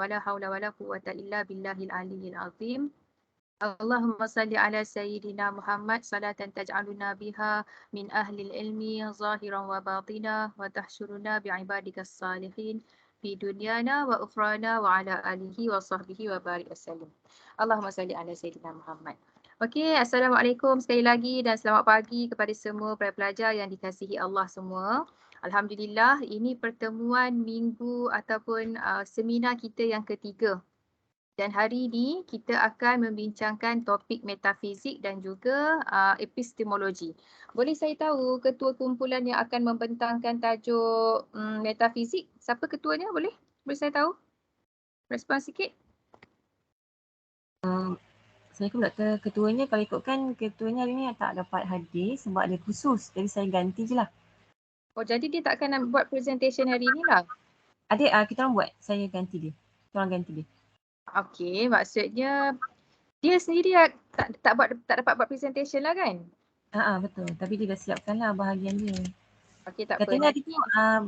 Wala haula wala quwwata illa billahil aliyyil azim. Allahumma salli ala sayyidina Muhammad salatan taj'aluna biha min ahlil ilmi zahiran wa batina wa tahsyuruna bi'ibadikas salihin fi dunyana wa ukhrana wa ala alihi wa sahbihi wa barik wasallam. Allahumma salli ala sayyidina Muhammad. Okey, Assalamualaikum sekali lagi dan selamat pagi kepada semua para pelajar yang dikasihi Allah semua. Alhamdulillah, ini pertemuan minggu ataupun seminar kita yang ketiga. Dan hari ini kita akan membincangkan topik metafizik dan juga epistemologi. Boleh saya tahu ketua kumpulan yang akan membentangkan tajuk metafizik? Siapa ketuanya? Boleh saya tahu? Respon sikit. Assalamualaikum Doktor. Ketuanya kalau ikutkan ketuanya hari ni tak dapat hadir sebab ada khusus. Jadi saya ganti je lah. Oh, jadi dia takkan nak buat presentation hari ni lah? Adik, kita orang buat. Saya ganti dia. Kita orang ganti dia. Okey, maksudnya dia sendiri tak dapat buat presentation lah kan? Betul. Tapi dia dah siapkan lah bahagian dia. Okey, tak apa. Katanya hari tu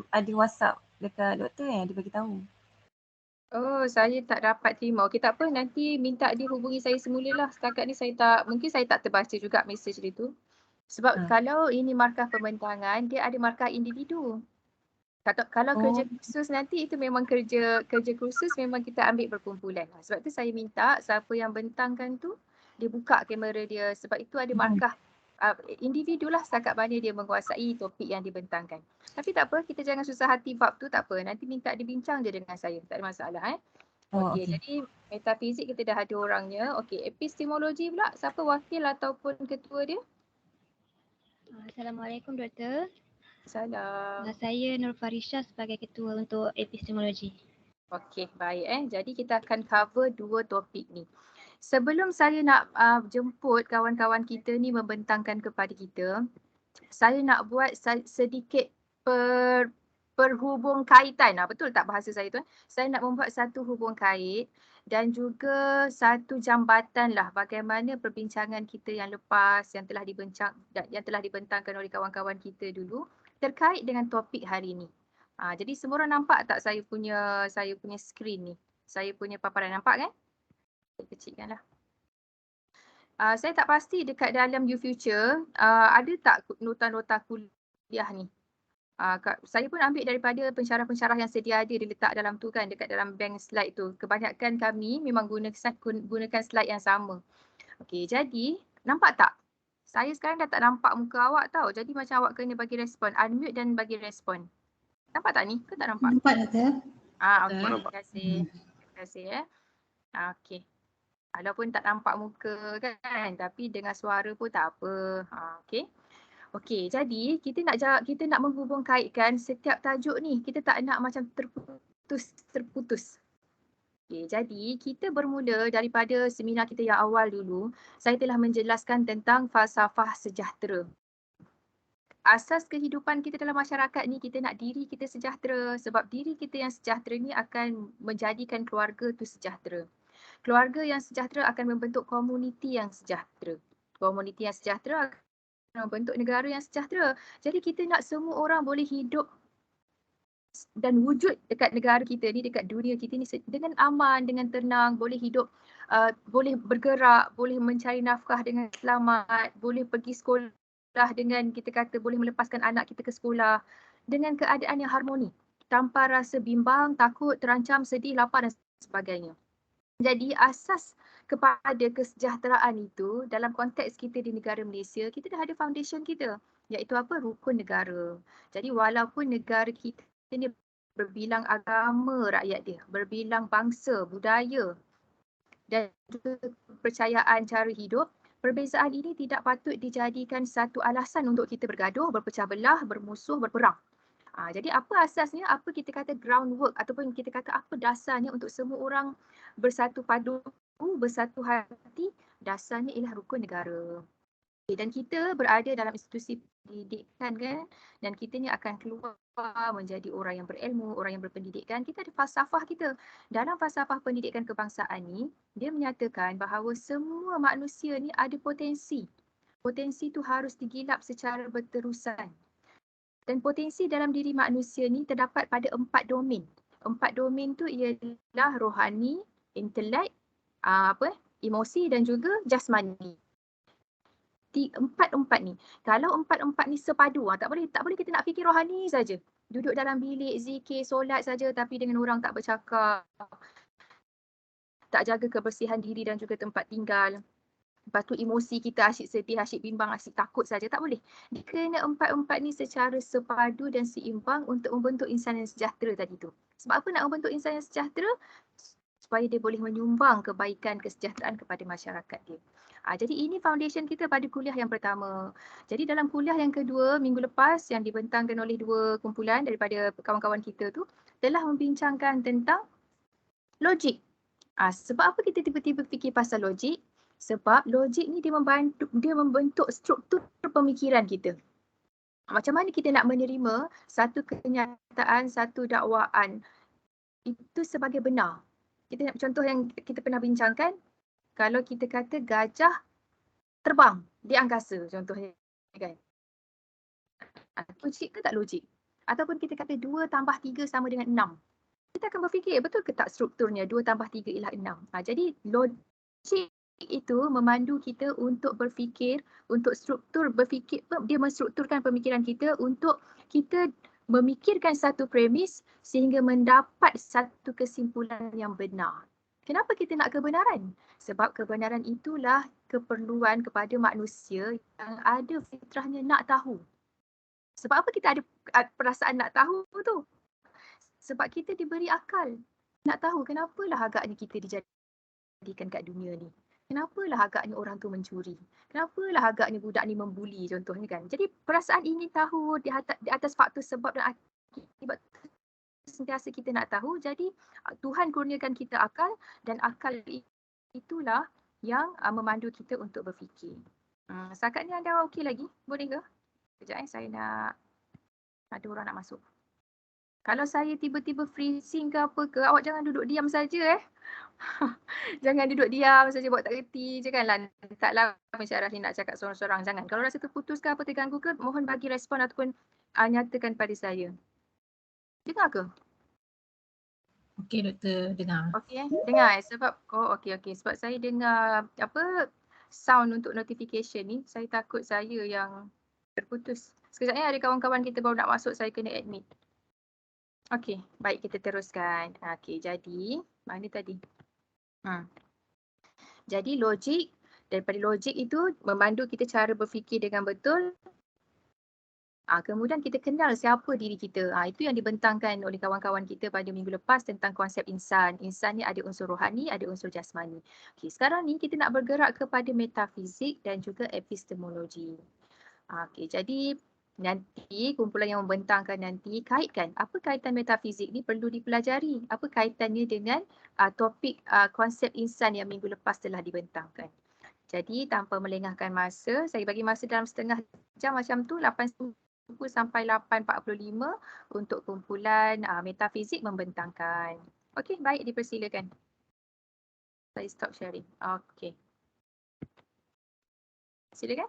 ada WhatsApp dekat doktor yang dia bagi tahu. Oh, saya tak dapat terima. Okey, tak apa. Nanti minta dia hubungi saya semula lah. Setakat ni mungkin saya tak terbaca juga mesej dia tu. Sebab kalau ini markah pembentangan, dia ada markah individu. Kalau kerja kursus nanti itu memang kerja kursus memang kita ambil berkumpulan. Sebab tu saya minta siapa yang bentangkan tu, dia buka kamera dia. Sebab itu ada markah individu lah setakat mana dia menguasai topik yang dibentangkan. Tapi tak apa, kita jangan susah hati bab tu, tak apa. Nanti minta dia bincang je dengan saya, tak ada masalah. Okey, jadi metafizik kita dah ada orangnya. Okey, epistemologi pula, siapa wakil ataupun ketua dia? Assalamualaikum Doktor. Salam. Saya Nur Farisha sebagai ketua untuk epistemologi. Okey, baik Jadi kita akan cover dua topik ni. Sebelum saya nak jemput kawan-kawan kita ni membentangkan kepada kita, saya nak buat sedikit perhubung kaitan. Betul tak bahasa saya tu? Saya nak membuat satu hubung kait dan juga satu jambatan lah bagaimana perbincangan kita yang lepas yang telah dibentangkan oleh kawan-kawan kita dulu terkait dengan topik hari ni. Jadi semua orang nampak tak saya punya skrin ni? Saya punya paparan, nampak kan? Saya kecilkan lah. Saya tak pasti dekat dalam YouFuture ada tak nota-nota kuliah ni. Saya pun ambil daripada pensyarah-pensyarah yang sedia ada diletak dalam tu kan, dekat dalam bank slide tu. Kebanyakan kami memang gunakan slide yang sama. Okey, jadi nampak tak? Saya sekarang dah tak nampak muka awak tau. Jadi macam awak kena bagi respon. Unmute dan bagi respon. Nampak tak ni? Ke tak nampak? Nampak Doktor. Okey, terima kasih okey. Walaupun tak nampak muka kan, tapi dengar suara pun tak apa. Okey. Okey, jadi kita nak menghubung kaitkan setiap tajuk ni. Kita tak nak macam terputus. Okey, jadi kita bermula daripada seminar kita yang awal dulu. Saya telah menjelaskan tentang falsafah sejahtera. Asas kehidupan kita dalam masyarakat ni, kita nak diri kita sejahtera. Sebab diri kita yang sejahtera ni akan menjadikan keluarga tu sejahtera. Keluarga yang sejahtera akan membentuk komuniti yang sejahtera. Komuniti yang sejahtera akan membentuk negara yang sejahtera. Jadi kita nak semua orang boleh hidup dan wujud dekat negara kita ni, dekat dunia kita ni dengan aman, dengan tenang, boleh hidup, boleh bergerak, boleh mencari nafkah dengan selamat, boleh pergi sekolah dengan kita kata boleh melepaskan anak kita ke sekolah dengan keadaan yang harmoni, tanpa rasa bimbang, takut, terancam, sedih, lapar dan sebagainya. Jadi asas kepada kesejahteraan itu dalam konteks kita di negara Malaysia, kita dah ada foundation kita, iaitu apa? Rukun negara. Jadi walaupun negara kita ni berbilang agama rakyat dia, berbilang bangsa, budaya dan juga kepercayaan cara hidup, perbezaan ini tidak patut dijadikan satu alasan untuk kita bergaduh, berpecah belah, bermusuh, berperang. Jadi apa asasnya, apa kita kata groundwork ataupun kita kata apa dasarnya untuk semua orang bersatu padu, bersatu hati, dasarnya ialah rukun negara. Dan kita berada dalam institusi pendidikan kan, dan kita ni akan keluar menjadi orang yang berilmu, orang yang berpendidikan. Kita ada falsafah kita. Dalam falsafah pendidikan kebangsaan ni, dia menyatakan bahawa semua manusia ni ada potensi. Potensi tu harus digilap secara berterusan. Dan potensi dalam diri manusia ni terdapat pada 4 domain. Empat domain tu ialah rohani, intelek, emosi dan juga jasmani. Empat-empat ni. Kalau empat-empat ni sepadu, tak boleh kita nak fikir rohani saja. Duduk dalam bilik, zikir, solat saja tapi dengan orang tak bercakap. Tak jaga kebersihan diri dan juga tempat tinggal. Lepas tu emosi kita asyik sedih, asyik bimbang, asyik takut saja. Tak boleh. Dia kena empat-empat ni secara sepadu dan seimbang untuk membentuk insan yang sejahtera tadi tu. Sebab apa nak membentuk insan yang sejahtera? Supaya dia boleh menyumbang kebaikan, kesejahteraan kepada masyarakat dia. Jadi ini foundation kita pada kuliah yang pertama. Jadi dalam kuliah yang kedua minggu lepas yang dibentangkan oleh dua kumpulan daripada kawan-kawan kita tu telah membincangkan tentang logik. Sebab apa kita tiba-tiba fikir pasal logik? Sebab logik ni dia membentuk struktur pemikiran kita. Macam mana kita nak menerima satu kenyataan, satu dakwaan itu sebagai benar. Kita nak contoh yang kita pernah bincangkan, kalau kita kata gajah terbang di angkasa contohnya kan. Logik ke tak logik? Ataupun kita kata 2 tambah 3 sama dengan 6. Kita akan berfikir betul ke tak strukturnya 2 tambah 3 ialah 6. Jadi logik itu memandu kita untuk berfikir, untuk struktur berfikir, dia menstrukturkan pemikiran kita untuk kita memikirkan satu premis sehingga mendapat satu kesimpulan yang benar. Kenapa kita nak kebenaran? Sebab kebenaran itulah keperluan kepada manusia yang ada fitrahnya nak tahu. Sebab apa kita ada perasaan nak tahu tu? Sebab kita diberi akal. Nak tahu kenapalah agaknya kita dijadikan kat dunia ni. Kenapalah agaknya orang tu mencuri. Kenapalah agaknya budak ni membuli contohnya kan. Jadi perasaan ingin tahu di atas faktor sebab dan akibat sentiasa kita nak tahu. Jadi Tuhan kurniakan kita akal dan akal itulah yang memandu kita untuk berfikir. Setakat ni anda okey lagi? Boleh ke? Sekejap saya nak ada orang nak masuk. Kalau saya tiba-tiba freezing ke apa ke, awak jangan duduk diam saja Jangan duduk diam saja buat tak reti je kan. Lantaklah Syarah ni nak cakap sorang-sorang. Jangan. Kalau rasa terputus ke apa terganggu ke, mohon bagi respon ataupun nyatakan pada saya. Dengar ke? Okey doktor, dengar. Okey dengar sebab okey. Sebab saya dengar sound untuk notification ni, saya takut saya yang terputus. Sekejap ada kawan-kawan kita baru nak masuk, saya kena admit. Okey, baik kita teruskan. Okey, jadi mana tadi? Jadi logik, daripada logik itu memandu kita cara berfikir dengan betul. Kemudian kita kenal siapa diri kita. Itu yang dibentangkan oleh kawan-kawan kita pada minggu lepas tentang konsep insan. Insan ni ada unsur rohani, ada unsur jasmani. Okey, sekarang ni kita nak bergerak kepada metafizik dan juga epistemologi. Okey, jadi nanti kumpulan yang membentangkan nanti kaitkan apa kaitan metafizik ni perlu dipelajari. Apa kaitannya dengan topik konsep insan yang minggu lepas telah dibentangkan. Jadi tanpa melengahkan masa, saya bagi masa dalam setengah jam macam tu, 8.10 sampai 8.45 untuk kumpulan metafizik membentangkan. Okey, baik dipersilakan. Saya stop sharing. Okey. Silakan.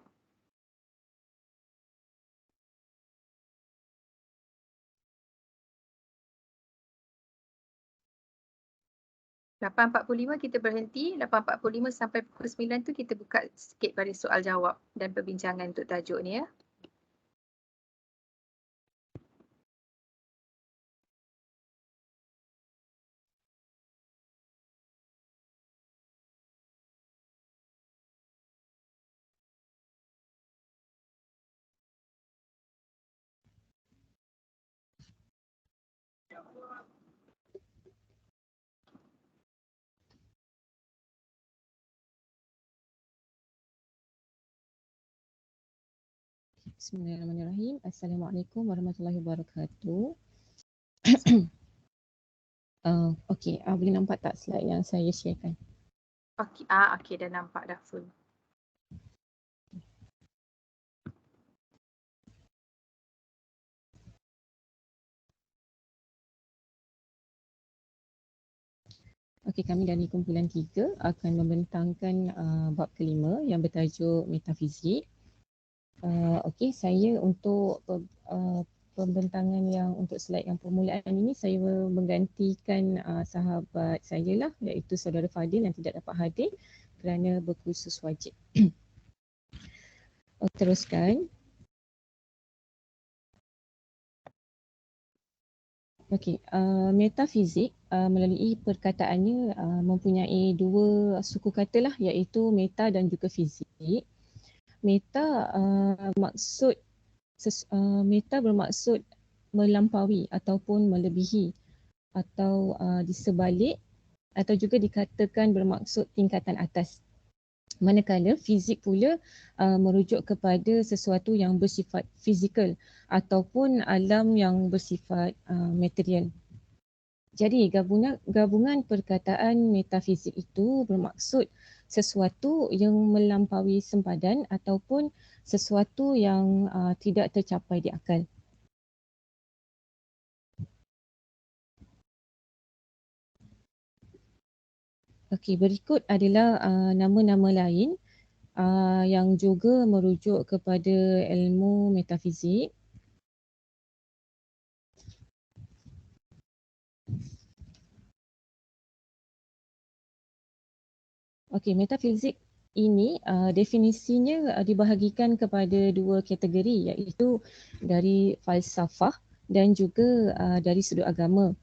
(8.45) kita berhenti, 8.45 sampai pukul 9 tu kita buka sikit pada soal jawab dan perbincangan untuk tajuk ni ya. Bismillahirrahmanirrahim. Assalamualaikum warahmatullahi wabarakatuh. Okey, boleh nampak tak slide yang saya sharekan? Okey, okey dah nampak dah full. Okey, kami dari kumpulan 3 akan membentangkan bab kelima yang bertajuk metafizik. Okey, saya untuk pembentangan yang untuk slide yang permulaan ini saya menggantikan sahabat saya lah, iaitu saudara Fadil yang tidak dapat hadir kerana berkursus wajib. Teruskan. Okey, metafizik melalui perkataannya mempunyai dua suku kata lah, iaitu meta dan juga fizik. Meta meta bermaksud melampaui ataupun melebihi atau di sebalik atau juga dikatakan bermaksud tingkatan atas. Manakala fizik pula merujuk kepada sesuatu yang bersifat fizikal ataupun alam yang bersifat material. Jadi gabungan perkataan metafizik itu bermaksud sesuatu yang melampaui sempadan ataupun sesuatu yang tidak tercapai di akal. Okey, berikut adalah nama-nama lain yang juga merujuk kepada ilmu metafizik. Okey, metafizik ini definisinya dibahagikan kepada dua kategori, iaitu dari falsafah dan juga dari sudut agama.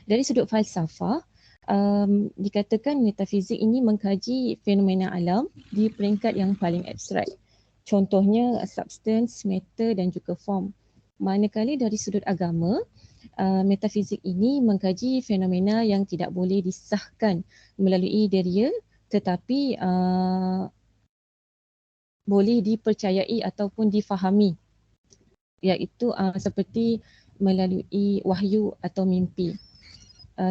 Dari sudut falsafah, dikatakan metafizik ini mengkaji fenomena alam di peringkat yang paling abstrak. Contohnya substance, matter dan juga form. Manakala dari sudut agama, metafizik ini mengkaji fenomena yang tidak boleh disahkan melalui deria tetapi boleh dipercayai ataupun difahami, iaitu seperti melalui wahyu atau mimpi.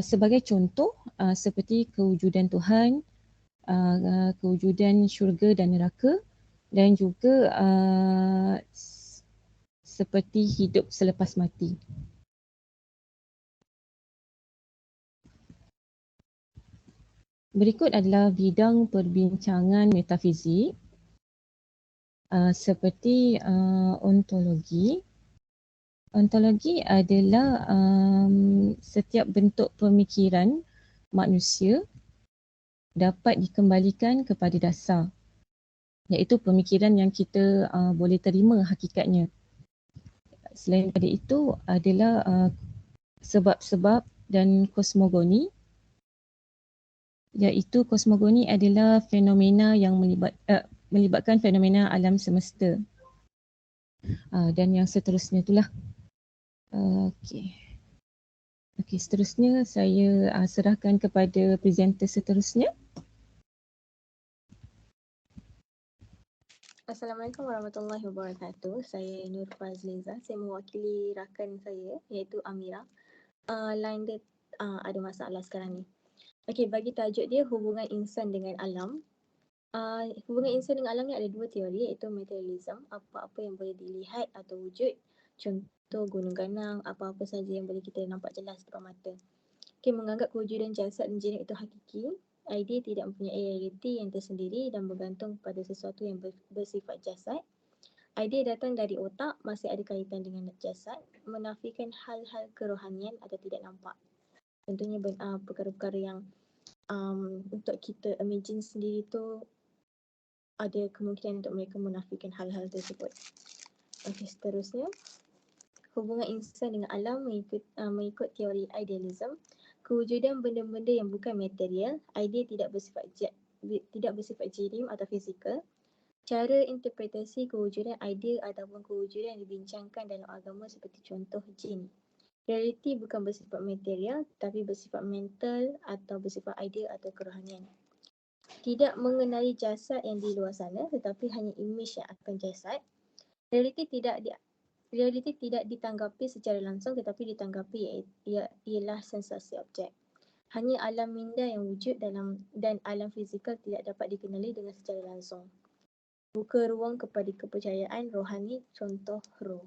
Sebagai contoh seperti kewujudan Tuhan, kewujudan syurga dan neraka dan juga seperti hidup selepas mati. Berikut adalah bidang perbincangan metafizik seperti ontologi. Ontologi adalah setiap bentuk pemikiran manusia dapat dikembalikan kepada dasar, iaitu pemikiran yang kita boleh terima hakikatnya. Selain daripada itu adalah sebab-sebab dan kosmogoni, iaitu kosmogoni adalah fenomena yang melibatkan fenomena alam semesta. Dan yang seterusnya itulah. Okey, seterusnya saya serahkan kepada presenter seterusnya. Assalamualaikum warahmatullahi wabarakatuh. Saya Nur Fazliza. Saya mewakili rakan saya iaitu Amira. Line dia ada masalah sekarang ni. Okey, bagi tajuk dia hubungan insan dengan alam. Hubungan insan dengan alam ni ada dua teori, iaitu materialism, apa-apa yang boleh dilihat atau wujud. Contoh gunung ganang, apa-apa saja yang boleh kita nampak jelas depan mata. Okey, menganggap kewujudan jasad dan jinak itu hakiki. Idea tidak mempunyai realiti yang tersendiri dan bergantung pada sesuatu yang bersifat jasad. Idea datang dari otak, masih ada kaitan dengan jasad, menafikan hal-hal kerohanian atau tidak nampak. Contohnya perkara-perkara yang untuk kita imagine sendiri tu ada kemungkinan untuk mereka menafikan hal-hal tersebut. Okey, seterusnya hubungan insan dengan alam mengikut teori idealism. Kewujudan benda-benda yang bukan material, idea tidak bersifat jirim atau fizikal. Cara interpretasi kewujudan idea ataupun kewujudan yang dibincangkan dalam agama seperti contoh jin. Realiti bukan bersifat material tapi bersifat mental atau bersifat idea atau kerohanian. Tidak mengenali jasad yang di luar sana tetapi hanya imej yang akan jasad. Realiti tidak ditanggapi secara langsung tetapi ditanggapi ialah sensasi objek. Hanya alam minda yang wujud dan alam fizikal tidak dapat dikenali dengan secara langsung. Buka ruang kepada kepercayaan rohani, contoh roh.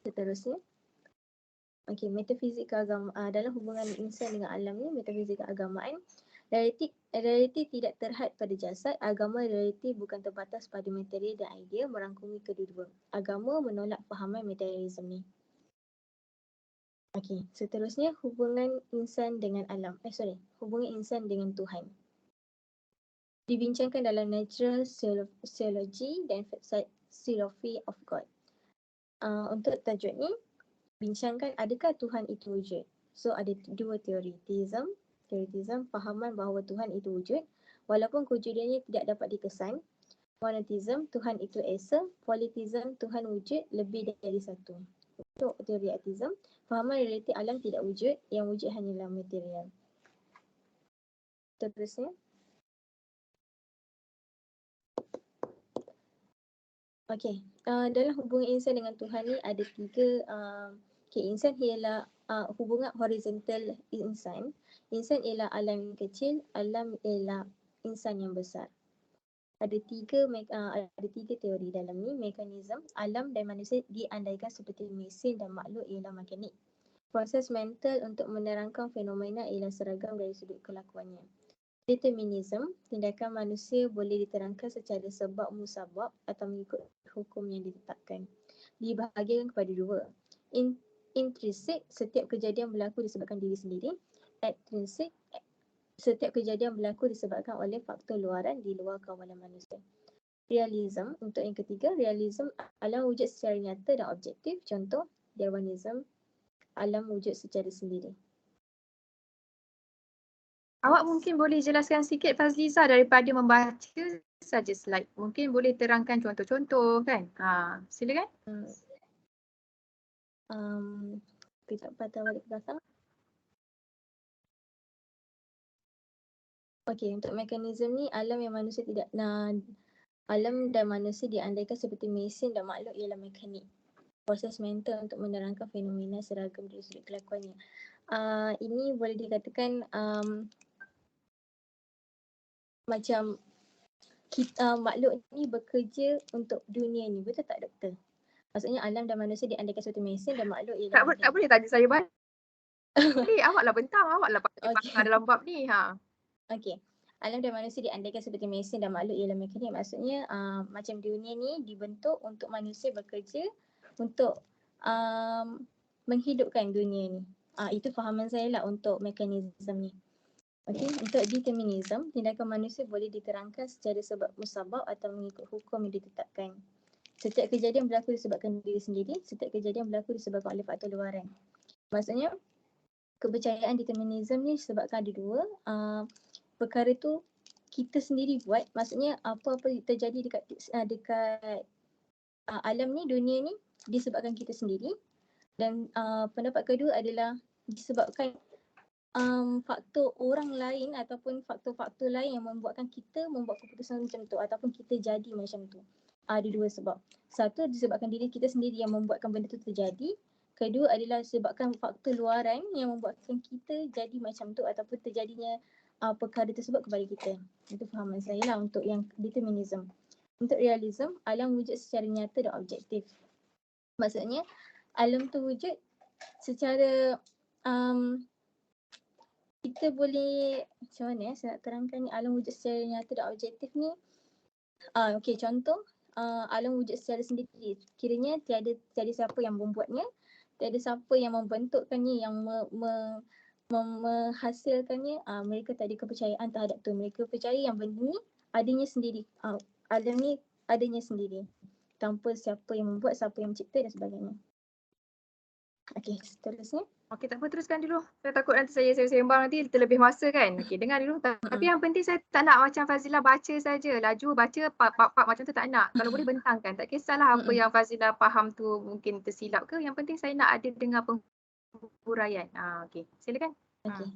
Seterusnya. Okey, metafizik keagamaan dalam hubungan insan dengan alam ni, metafizik keagamaan Realiti tidak terhad pada jasad. Agama realiti bukan terbatas pada material dan idea, merangkumi kedua-dua. Agama menolak fahaman materialisme ni. Okey, seterusnya hubungan insan dengan alam. Hubungan insan dengan Tuhan. Dibincangkan dalam Natural Theology dan Philosophy of God. Untuk tajuk ni, bincangkan adakah Tuhan itu wujud. So ada dua teori, teoritism, fahaman bahawa Tuhan itu wujud walaupun kewujudannya tidak dapat dikesan. Monotheism, Tuhan itu esa. Polytheism, Tuhan wujud lebih dari satu. Untuk teori ateism, fahaman realiti alam tidak wujud, yang wujud hanyalah material. Terusnya, dalam hubungan insan dengan Tuhan ni ada tiga. Insan ialah hubungan horizontal insan. Insan ialah alam yang kecil, alam ialah insan yang besar. Ada tiga teori dalam ni. Mekanisme, alam dan manusia diandaikan seperti mesin dan makhluk ialah mekanik. Proses mental untuk menerangkan fenomena ialah seragam dari sudut kelakuannya. Determinism, tindakan manusia boleh diterangkan secara sebab musabab atau mengikut hukum yang ditetapkan. Dibahagikan kepada dua. Intrinsik, setiap kejadian berlaku disebabkan diri sendiri. Extrinsic, setiap kejadian berlaku disebabkan oleh faktor luaran di luar kawalan manusia. Realism, untuk yang ketiga, realism, alam wujud secara nyata dan objektif. Contoh, Darwinism, alam wujud secara sendiri. Awak mungkin boleh jelaskan sikit Fazliza daripada membaca saja slide. Mungkin boleh terangkan contoh-contoh kan? Silakan. Kejap patah balik ke belakang. Okey, untuk mekanisme ni alam dan manusia diandaikan seperti mesin dan makhluk ialah mekanik. Proses mental untuk menerangkan fenomena seragam dari sudut kelakuannya. Ini boleh dikatakan macam kita makhluk ni bekerja untuk dunia ni, betul tak doktor? Maksudnya alam dan manusia diandaikan seperti mesin dan makhluk ialah mekanik. Tak boleh tanya saya balik. Boleh, awaklah bentang, awaklah pakar dalam bab ni. Okey. Alam dan manusia diandaikan seperti mesin dan makhluk ialah mekanik. Maksudnya macam dunia ni dibentuk untuk manusia bekerja untuk menghidupkan dunia ni. Itu fahaman saya lah untuk mekanisme ni. Okey, untuk determinism, tindakan manusia boleh diterangkan secara sebab musabab atau mengikut hukum yang ditetapkan. Setiap kejadian berlaku disebabkan diri sendiri, setiap kejadian berlaku disebabkan oleh faktor luaran. Maksudnya, kepercayaan determinism ni sebabkan ada dua. Perkara tu kita sendiri buat, maksudnya apa-apa terjadi dekat alam ni, dunia ni disebabkan kita sendiri. Dan pendapat kedua adalah disebabkan faktor orang lain ataupun faktor-faktor lain yang membuatkan kita membuat keputusan macam tu ataupun kita jadi macam tu. Ada dua sebab. Satu, disebabkan diri kita sendiri yang membuatkan benda tu terjadi. Kedua adalah disebabkan faktor luaran yang membuatkan kita jadi macam tu ataupun terjadinya perkara tersebut kepada kita. Itu fahaman saya lah untuk yang determinism. Untuk realism, alam wujud secara nyata dan objektif. Maksudnya alam tu wujud secara kita boleh, macam mana saya nak terangkan ni, alam wujud secara nyata dan objektif ni. Okey, contoh alam wujud secara sendiri. Kiranya tiada siapa yang membuatnya, tiada siapa yang membentukkannya, yang menghasilkannya. Mereka tak ada kepercayaan terhadap tu. Mereka percaya yang benda ni adanya sendiri. Alam ni adanya sendiri. Tanpa siapa yang membuat, siapa yang mencipta dan sebagainya. Okey, seterusnya. Okey, tak apa, teruskan dulu. Saya takut nanti saya sembang nanti terlebih masa kan. Okey, dengar dulu. Tapi yang penting saya tak nak macam Fazilah baca saja. Laju baca part macam tu tak nak. Kalau boleh bentangkan. Tak kisahlah apa yang Fazilah faham tu mungkin tersilap ke. Yang penting saya nak ada dengar penghuraian. Okey, silakan. Okey.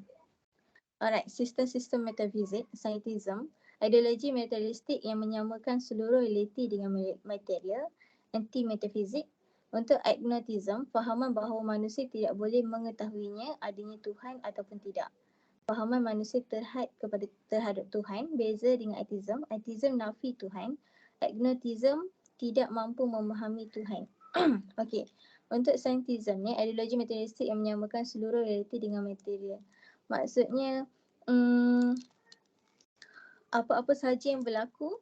Alright, sistem-sistem metafizik, scientism, ideologi materialistik yang menyamakan seluruh realiti dengan material, anti-metafizik. Untuk agnotism, fahaman bahawa manusia tidak boleh mengetahuinya adanya Tuhan ataupun tidak. Fahaman manusia terhadap Tuhan beza dengan ateism. Ateism nafi Tuhan. Agnotism tidak mampu memahami Tuhan. Okey. Untuk scientism ni, ideologi materialistik yang menyamakan seluruh realiti dengan material. Maksudnya apa-apa sahaja yang berlaku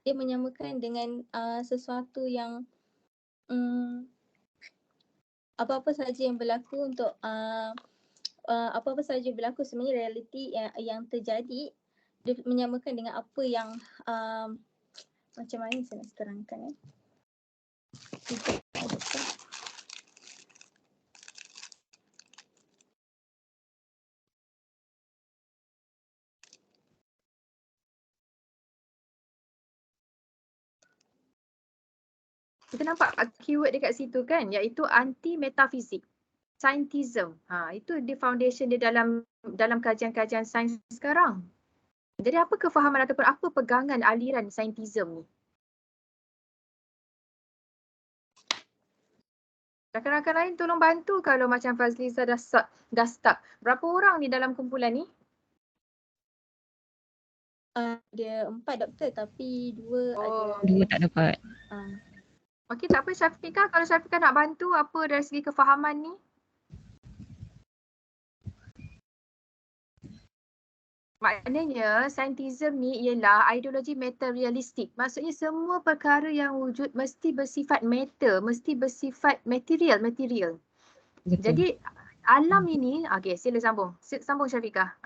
dia menyamakan dengan sesuatu yang apa-apa sahaja yang berlaku untuk apa-apa sahaja berlaku sebenarnya realiti yang terjadi dia menyamakan dengan apa yang macam mana saya nak terangkan Kita nampak keyword dekat situ kan, iaitu anti-metafizik, scientism. Itu the foundation dia dalam kajian-kajian sains sekarang. Jadi apa kefahaman ataupun apa pegangan aliran scientism ni? Rakan-rakan lain tolong bantu kalau macam Fazliza dah stuck. Berapa orang ni dalam kumpulan ni? Ada 4 doktor tapi 2 ada. 2 tak dapat. Okey, tak apa Syafiqah. Kalau Syafiqah nak bantu apa dari segi kefahaman ni? Maknanya scientism ni ialah ideologi materialistik. Maksudnya semua perkara yang wujud mesti bersifat matter, mesti bersifat material. Betul. Jadi alam ini, okey sila sambung. Sambung Syafiqah.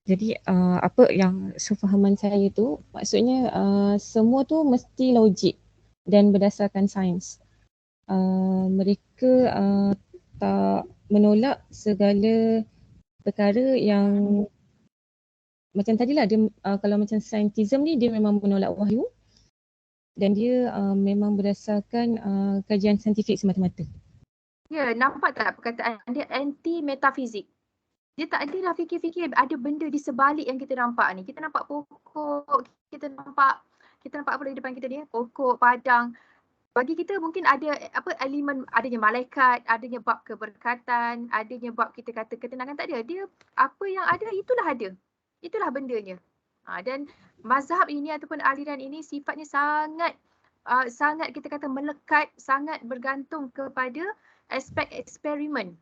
Jadi apa yang sefahaman saya tu, maksudnya semua tu mesti logik dan berdasarkan sains. Mereka tak menolak segala perkara yang macam tadilah dia kalau macam scientism ni dia memang menolak wahyu dan dia memang berdasarkan kajian saintifik semata-mata. Ya, nampak tak perkataan dia anti-metafizik. Dia tak adalah fikir-fikir ada benda di sebalik yang kita nampak ni. Kita nampak pokok, kita nampak apa di depan kita ni? Pokok, padang. Bagi kita mungkin ada elemen, adanya malaikat, adanya bab keberkatan, adanya bab kita kata ketenangan, tak ada. Dia apa yang ada itulah ada. Itulah bendanya. Dan mazhab ini ataupun aliran ini sifatnya sangat kita kata melekat, sangat bergantung kepada aspek eksperimen.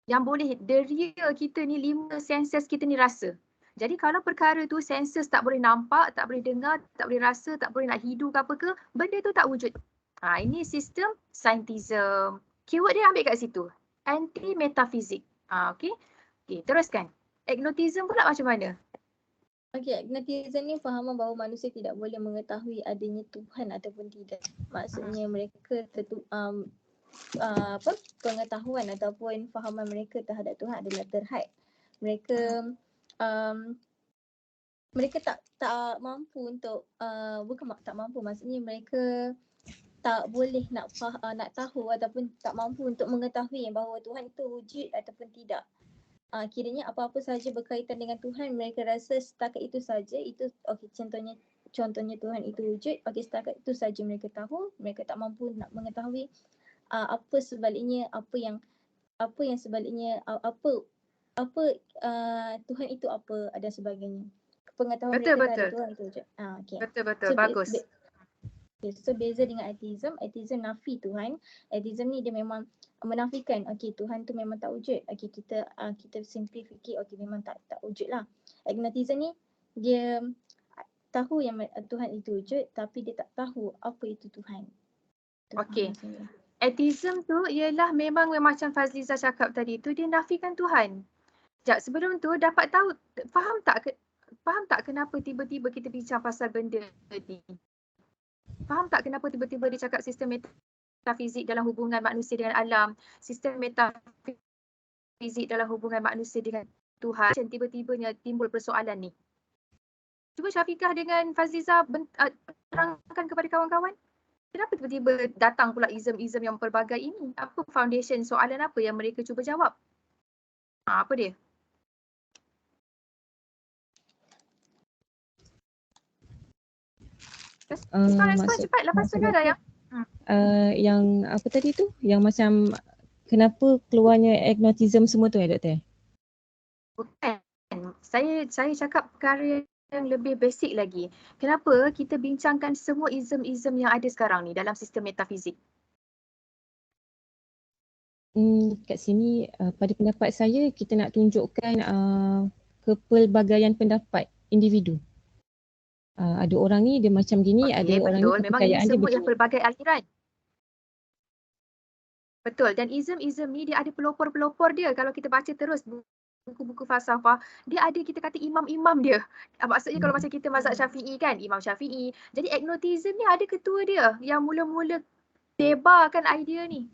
Yang boleh deria kita ni 5 senses kita ni rasa. Jadi kalau perkara tu senses tak boleh nampak, tak boleh dengar, tak boleh rasa, tak boleh nak hidu ke apa ke, benda tu tak wujud. Ini sistem scientism. Keyword dia ambil kat situ. Anti-metafizik. Okey, teruskan. Agnotism pula macam mana? Okey, agnotism ni fahaman bahawa manusia tidak boleh mengetahui adanya Tuhan ataupun tidak. Maksudnya mereka pengetahuan ataupun fahaman mereka terhadap Tuhan adalah terhad. Mereka tak mampu untuk bukan tak mampu, maksudnya mereka tak boleh nak tahu ataupun tak mampu untuk mengetahui bahawa Tuhan itu wujud ataupun tidak. Kiranya apa-apa sahaja berkaitan dengan Tuhan mereka rasa setakat itu saja. Itu okey, contohnya Tuhan itu wujud. Okey, setakat itu saja mereka tahu. Mereka tak mampu nak mengetahui apa sebaliknya, apa yang sebaliknya, Tuhan itu apa dan sebagainya. Pengetahuan mereka terhadap Tuhan itu wujud. Betul, bagus. So beza dengan atheism nafi Tuhan. Atheism ni dia memang menafikan Tuhan tu memang tak wujud. Kita simply fikir memang tak wujud lah. Agnotism ni dia tahu yang Tuhan itu wujud tapi dia tak tahu apa itu Tuhan. Okey. Atheism tu ialah memang macam Fazliza cakap tadi tu, dia nafikan Tuhan. Sekejap, sebelum tu dapat tahu, faham tak kenapa tiba-tiba kita bincang pasal benda ni? Faham tak kenapa tiba-tiba dia cakap sistem metafizik dalam hubungan manusia dengan alam, sistem metafizik dalam hubungan manusia dengan Tuhan, macam tiba-tibanya timbul persoalan ni. Cuba Syafiqah dengan Fazliza terangkan kepada kawan-kawan. Kenapa tiba-tiba datang pula izm-izm yang pelbagai ini? Apa foundation, soalan apa yang mereka cuba jawab? Apa dia? Respon cepat, lepas tu dah ya. Yang apa tadi tu? Yang macam kenapa keluarnya agnotism semua tu doktor? Bukan. Saya cakap perkara yang lebih basic lagi. Kenapa kita bincangkan semua izm-izm yang ada sekarang ni dalam sistem metafizik? Kat sini pada pendapat saya kita nak tunjukkan kepelbagaian pendapat individu. Ada orang ni dia macam gini, ada Okey, orang betul. ni Memang ini kepercayaan dia semua yang begini. pelbagai aliran. Betul. Dan ism ni dia ada pelopor-pelopor dia. Kalau kita baca terus buku-buku falsafah, dia ada kita kata imam-imam dia. Maksudnya kalau macam kita mazhab Syafi'i kan, Imam Syafi'i. Jadi agnotism ni ada ketua dia yang mula-mula tebarkan idea ni.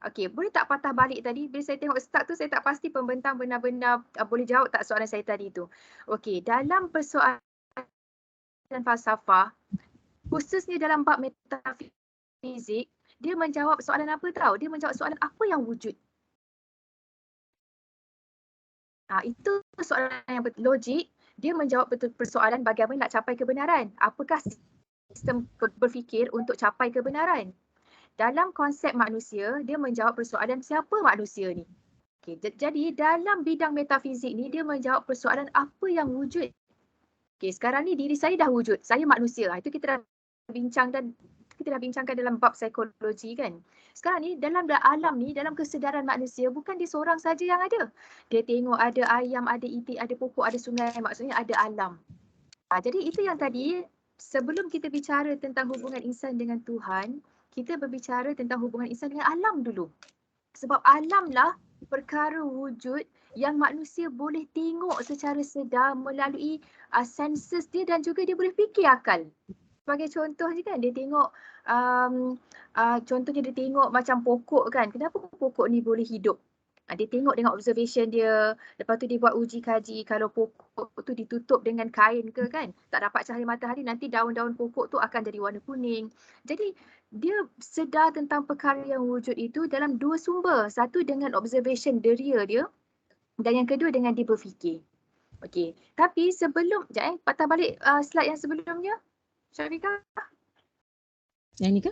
Okey, boleh tak patah balik tadi? Bila saya tengok start tu saya tak pasti pembentang benar-benar boleh jawab tak soalan saya tadi tu. Okey, dalam persoalan falsafah, khususnya dalam bab metafizik, dia menjawab soalan apa tahu? Dia menjawab soalan apa yang wujud. Itu soalan yang logik. Dia menjawab betul persoalan bagaimana nak capai kebenaran. Apakah sistem berfikir untuk capai kebenaran? Dalam konsep manusia, dia menjawab persoalan siapa manusia ni. Okay, jadi dalam bidang metafizik ni, dia menjawab persoalan apa yang wujud. Okay, sekarang ni diri saya dah wujud. Saya manusia. Itu kita dah bincangkan dalam bab psikologi kan. Sekarang ni dalam alam ni, dalam kesedaran manusia, bukan dia seorang saja yang ada. Dia tengok ada ayam, ada itik, ada pokok, ada sungai, maksudnya ada alam. Jadi itu yang tadi, sebelum kita bicara tentang hubungan insan dengan Tuhan, kita berbicara tentang hubungan insan dengan alam dulu. Sebab alamlah perkara wujud yang manusia boleh tengok secara sedar melalui senses dia dan juga dia boleh fikir akal. Sebagai contoh je kan, dia tengok, contohnya dia tengok macam pokok kan, kenapa pokok ni boleh hidup? Dia tengok dengan observation dia, lepas tu dia buat uji kaji kalau pokok tu ditutup dengan kain ke kan, tak dapat cahaya matahari, nanti daun-daun pokok tu akan jadi warna kuning. Jadi dia sedar tentang perkara yang wujud itu dalam dua sumber. Satu dengan observation deria dia dan yang kedua dengan dia berfikir. Okey, tapi sebelum, patah balik slide yang sebelumnya. Syafiqah? Yang ni ke?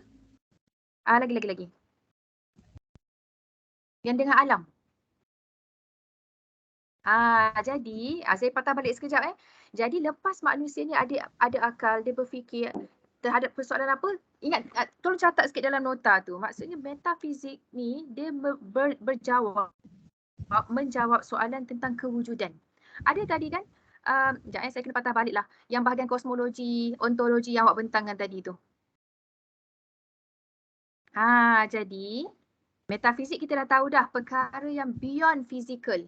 Lagi. Yang dengan alam. Jadi saya patah balik sekejap. Jadi lepas manusia ni ada akal, dia berfikir terhadap persoalan apa? Ingat, tolong catat sikit dalam nota tu. Maksudnya metafizik ni dia menjawab soalan tentang kewujudan. Ada tadi kan, saya kena patah balik lah. Yang bahagian kosmologi, ontologi yang awak bentangkan tadi tu. Jadi metafizik kita dah tahu dah perkara yang beyond physical.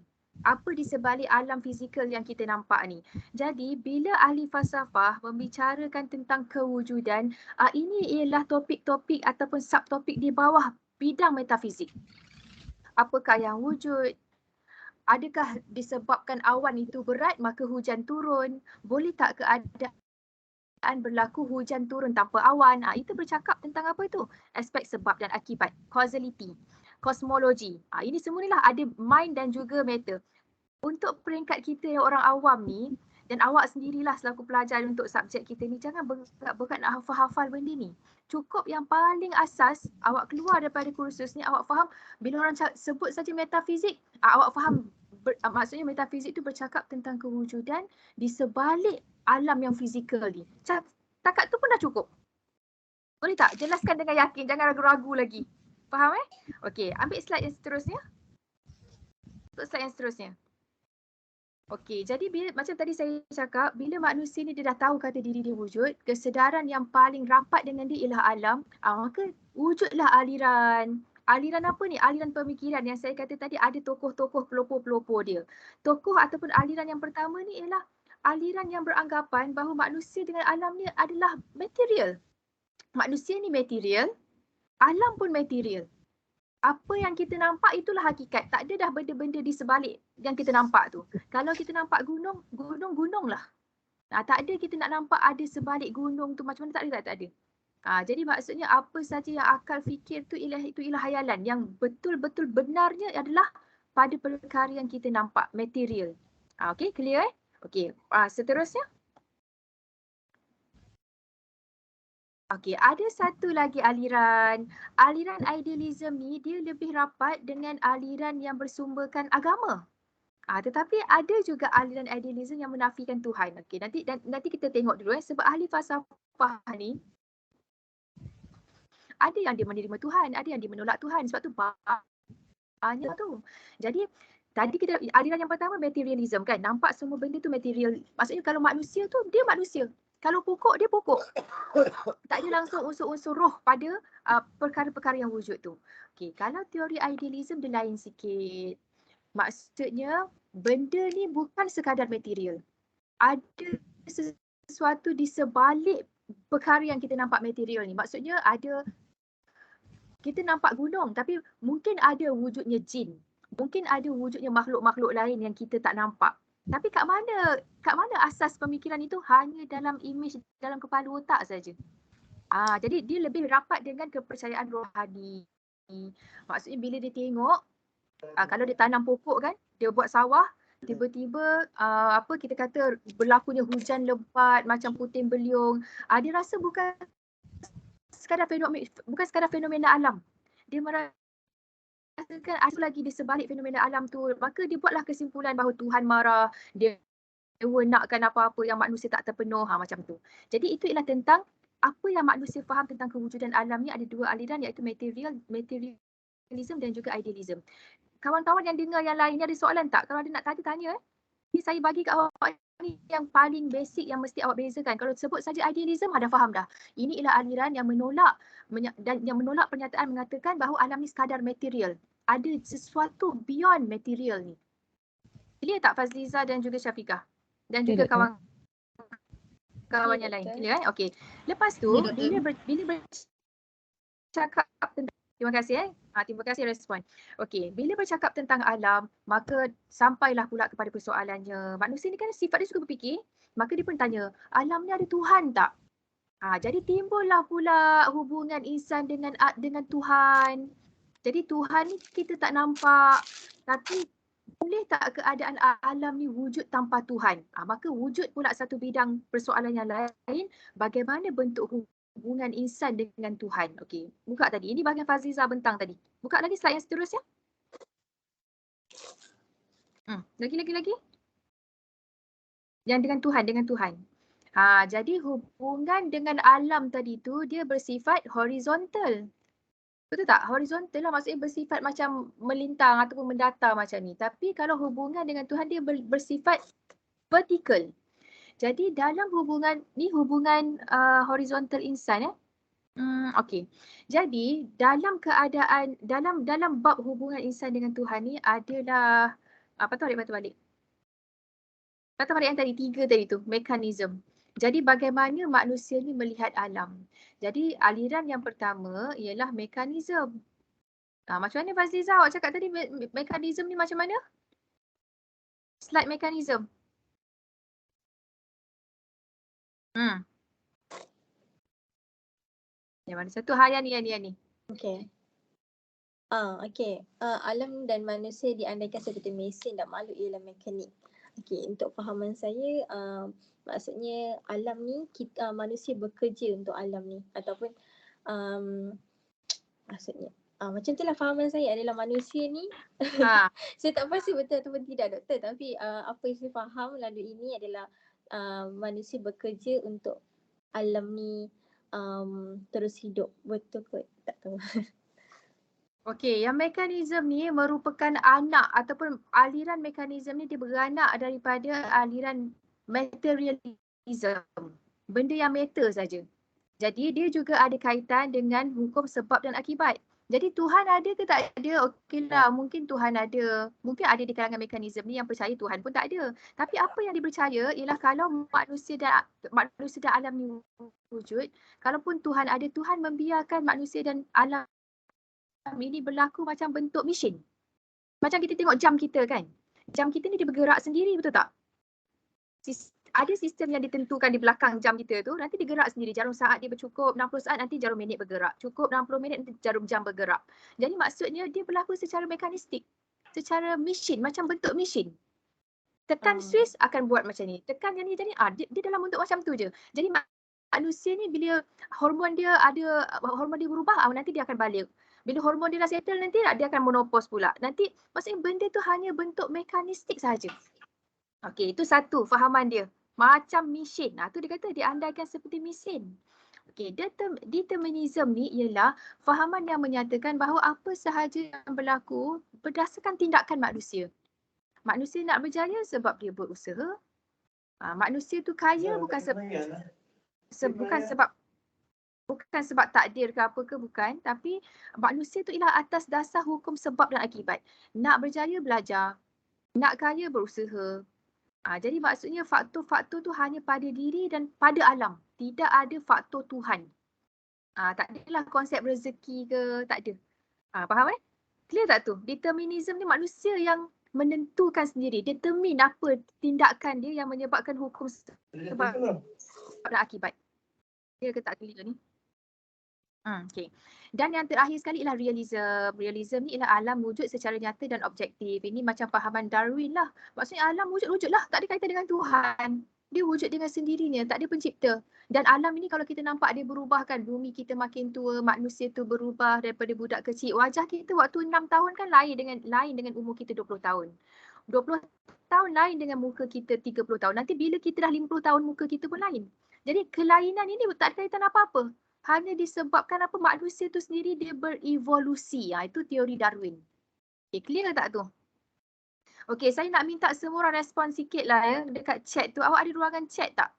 Apa di sebalik alam fizikal yang kita nampak ni. Jadi bila ahli falsafah membicarakan tentang kewujudan, ini ialah topik-topik ataupun subtopik di bawah bidang metafizik. Apakah yang wujud? Adakah disebabkan awan itu berat maka hujan turun? Boleh tak keadaan berlaku hujan turun tanpa awan? Itu bercakap tentang apa itu? Aspek sebab dan akibat, causality. Kosmologi. Ini semua ni lah ada mind dan juga matter. Untuk peringkat kita yang orang awam ni, dan awak sendirilah selaku pelajar untuk subjek kita ni, jangan berat-berat nak hafal-hafal benda ni. Cukup yang paling asas, awak keluar daripada kursus ni, awak faham bila orang sebut saja metafizik, awak faham maksudnya metafizik tu bercakap tentang kewujudan di sebalik alam yang fizikal ni. Takat tu pun dah cukup. Boleh tak? Jelaskan dengan yakin, jangan ragu-ragu lagi. Faham Okey, ambil slide yang seterusnya. Untuk slide yang seterusnya. Okey, jadi macam tadi saya cakap, bila manusia ni dia dah tahu kata diri dia wujud, kesedaran yang paling rapat dengan dia ialah alam, maka wujudlah aliran. Aliran apa ni? Aliran pemikiran yang saya kata tadi ada tokoh-tokoh pelopor-pelopor dia. Tokoh ataupun aliran yang pertama ni ialah aliran yang beranggapan bahawa manusia dengan alam ni adalah material. Manusia ni material, alam pun material. Apa yang kita nampak itulah hakikat. Tak ada dah benda-benda di sebalik yang kita nampak tu. Kalau kita nampak gunung, gunung lah. Tak ada kita nak nampak ada sebalik gunung tu macam mana, tak ada. Jadi maksudnya apa saja yang akal fikir tu ialah hayalan. Yang betul-betul benarnya adalah pada perkara yang kita nampak, material. Okey, clear Okey, seterusnya. Okey, ada satu lagi aliran. Aliran idealism ni dia lebih rapat dengan aliran yang bersumberkan agama. Tetapi ada juga aliran idealism yang menafikan Tuhan. Okey, nanti kita tengok dulu sebab ahli falsafah ni ada yang dia menerima Tuhan, ada yang dia menolak Tuhan. Sebab tu banyak tu. Jadi tadi kita aliran yang pertama materialism kan. Nampak semua benda tu material. Maksudnya kalau manusia tu dia manusia. Kalau pokok, dia pokok. Tak ada langsung unsur-unsur roh pada perkara-perkara yang wujud tu. Okey, kalau teori idealism dia lain sikit. Maksudnya benda ni bukan sekadar material. Ada sesuatu di sebalik perkara yang kita nampak material ni. Maksudnya kita nampak gunung tapi mungkin ada wujudnya jin. Mungkin ada wujudnya makhluk-makhluk lain yang kita tak nampak. Tapi kat mana asas pemikiran itu? Hanya dalam image dalam kepala otak saja. Jadi dia lebih rapat dengan kepercayaan rohani. Maksudnya bila dia tengok, kalau dia tanam pokok kan, dia buat sawah, tiba-tiba kita kata berlakunya hujan lebat macam puting beliung. Dia rasa bukan sekadar fenomena alam. Dia merasakan ada lagi di sebalik fenomena alam tu. Maka dia buatlah kesimpulan bahawa Tuhan marah, dia nakkan apa-apa yang manusia tak terpenuh, macam tu. Jadi itu ialah tentang apa yang manusia faham tentang kewujudan alam ni. Ada dua aliran iaitu materialism dan juga idealism. Kawan-kawan yang dengar yang lain ni ada soalan tak? Kalau ada nak tanya. Ni saya bagi kat awak ni yang paling basic yang mesti awak bezakan. Kalau sebut saja idealism, dah faham dah. Ini ialah aliran yang menolak pernyataan mengatakan bahawa alam ni sekadar material. Ada sesuatu beyond material ni. Clear tak Fazliza dan juga Syafiqah? Dan juga kawan-kawan yang lain. Clear kan? Okey. Lepas tu, bila bercakap tentang terima kasih terima kasih respon. Okey, bila bercakap tentang alam, maka sampailah pula kepada persoalannya. Manusia ni kan sifat dia suka berfikir, maka dia pun tanya, alam ni ada Tuhan tak? Jadi timbullah pula hubungan insan dengan Tuhan. Jadi Tuhan ni kita tak nampak, tapi boleh tak keadaan alam ni wujud tanpa Tuhan? Maka wujud pula satu bidang persoalan yang lain, bagaimana bentuk hubungan insan dengan Tuhan. Okey, buka tadi. Ini bahagian Fazliza bentang tadi. Buka lagi slide yang seterusnya. Lagi. Yang dengan Tuhan. Jadi hubungan dengan alam tadi tu dia bersifat horizontal. Betul tak? Horizontal lah maksudnya bersifat macam melintang ataupun mendatar macam ni. Tapi kalau hubungan dengan Tuhan dia bersifat vertikal. Jadi dalam hubungan ni hubungan horizontal insan okey. Jadi dalam keadaan dalam bab hubungan insan dengan Tuhan ni adalah patut balik. Patut balik yang tadi 3 tadi tu, mekanisme. Jadi bagaimana manusia ni melihat alam. Jadi aliran yang pertama ialah mekanisme. Macam mana Fazliza awak cakap tadi mekanisme ni macam mana? Slide mekanisme. Yang mana satu? yang ni. Okey. Alam dan manusia diandaikan seperti mesin dan makhluk ialah mekanik. Okey, untuk fahaman saya, maksudnya alam ni manusia bekerja untuk alam ni ataupun maksudnya macam itulah fahaman saya adalah manusia ni. Saya tak pasti betul ataupun tidak doktor, tapi apa yang saya faham lalu ini adalah manusia bekerja untuk alam ni terus hidup. Betul kot? Tak tahu. Okey, yang mekanisme ni merupakan anak ataupun aliran mekanisme ni dia beranak daripada aliran materialism. Benda yang matter saja. Jadi dia juga ada kaitan dengan hukum sebab dan akibat. Jadi Tuhan ada ke tak ada? Okeylah, mungkin Tuhan ada. Mungkin ada di kalangan mekanisme ni yang percaya Tuhan pun tak ada. Tapi apa yang dipercaya ialah kalau manusia dan alam ni wujud, kalaupun Tuhan ada, Tuhan membiarkan manusia dan alam ini berlaku macam bentuk mesin. Macam kita tengok jam kita kan. Jam kita ni dia bergerak sendiri, betul tak? Ada sistem yang ditentukan di belakang jam kita tu, nanti dia gerak sendiri. Jarum saat dia bercukup 60 saat, nanti jarum minit bergerak. Cukup 60 minit, nanti jarum jam bergerak. Jadi maksudnya dia berlaku secara mekanistik. Secara mesin, macam bentuk mesin. Tekan switch akan buat macam ni. Tekan yang ni jadi dia dalam bentuk macam tu je. Jadi manusia ni bila hormon dia berubah, nanti dia akan balik. Bila hormon dia dah settle nanti dia akan menopause pula. Nanti maksudnya benda tu hanya bentuk mekanistik sahaja. Okey, itu satu fahaman dia. Macam mesin. Tu dia kata diandaikan seperti mesin. Okey, determinism ni ialah fahaman yang menyatakan bahawa apa sahaja yang berlaku berdasarkan tindakan manusia. Manusia nak berjaya sebab dia berusaha. Manusia tu kaya bukan sebab bukan sebab takdir ke apa ke, bukan, tapi manusia tu ialah atas dasar hukum sebab dan akibat. Nak berjaya belajar, nak kaya berusaha. Jadi maksudnya faktor-faktor tu hanya pada diri dan pada alam. Tidak ada faktor Tuhan. Tak adalah konsep rezeki ke, tak ada. Faham Clear tak tu? Determinism ni manusia yang menentukan sendiri. Determine apa tindakan dia yang menyebabkan hukum sebab dan akibat. Clear ke tak clear ni? Okay. Dan yang terakhir sekali ialah realism. Realism ni ialah alam wujud secara nyata dan objektif. Ini macam fahaman Darwin lah. Maksudnya alam wujud lah. Tak ada kaitan dengan Tuhan. Dia wujud dengan sendirinya. Tak ada pencipta. Dan alam ini kalau kita nampak dia berubah kan. Bumi kita makin tua. Manusia tu berubah daripada budak kecil. Wajah kita waktu 6 tahun kan lain dengan umur kita 20 tahun. 20 tahun lain dengan muka kita 30 tahun. Nanti bila kita dah 50 tahun muka kita pun lain. Jadi kelainan ini tak ada kaitan apa-apa. Hanya disebabkan apa manusia tu sendiri dia berevolusi. Itu teori Darwin. Okay, clear tak tu? Okay, saya nak minta semua orang respon sikit lah ya dekat chat tu. Awak ada ruangan chat tak?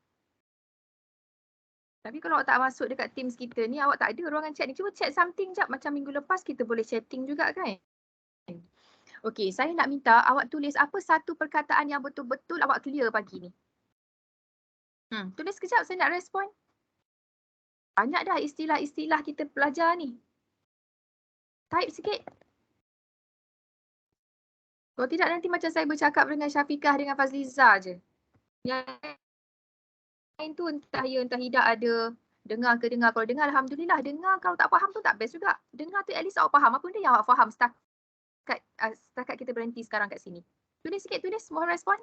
Tapi kalau awak tak masuk dekat Teams kita ni, awak tak ada ruangan chat ni. Cuba chat something jap. Macam minggu lepas kita boleh chatting juga kan? Okay, saya nak minta awak tulis apa satu perkataan yang betul-betul awak clear pagi ni. Tulis kejap saya nak respon. Banyak dah istilah-istilah kita belajar ni. Type sikit. Kalau tidak nanti macam saya bercakap dengan Syafiqah dengan Fazliza je. Yang lain tu entah ya entah tidak ada. Dengar ke dengar. Kalau dengar alhamdulillah. Dengar kalau tak faham tu tak best juga. Dengar tu at least awak faham. Apa benda yang awak faham setakat kita berhenti sekarang kat sini. Tulis sikit, tulis. Mohon respon.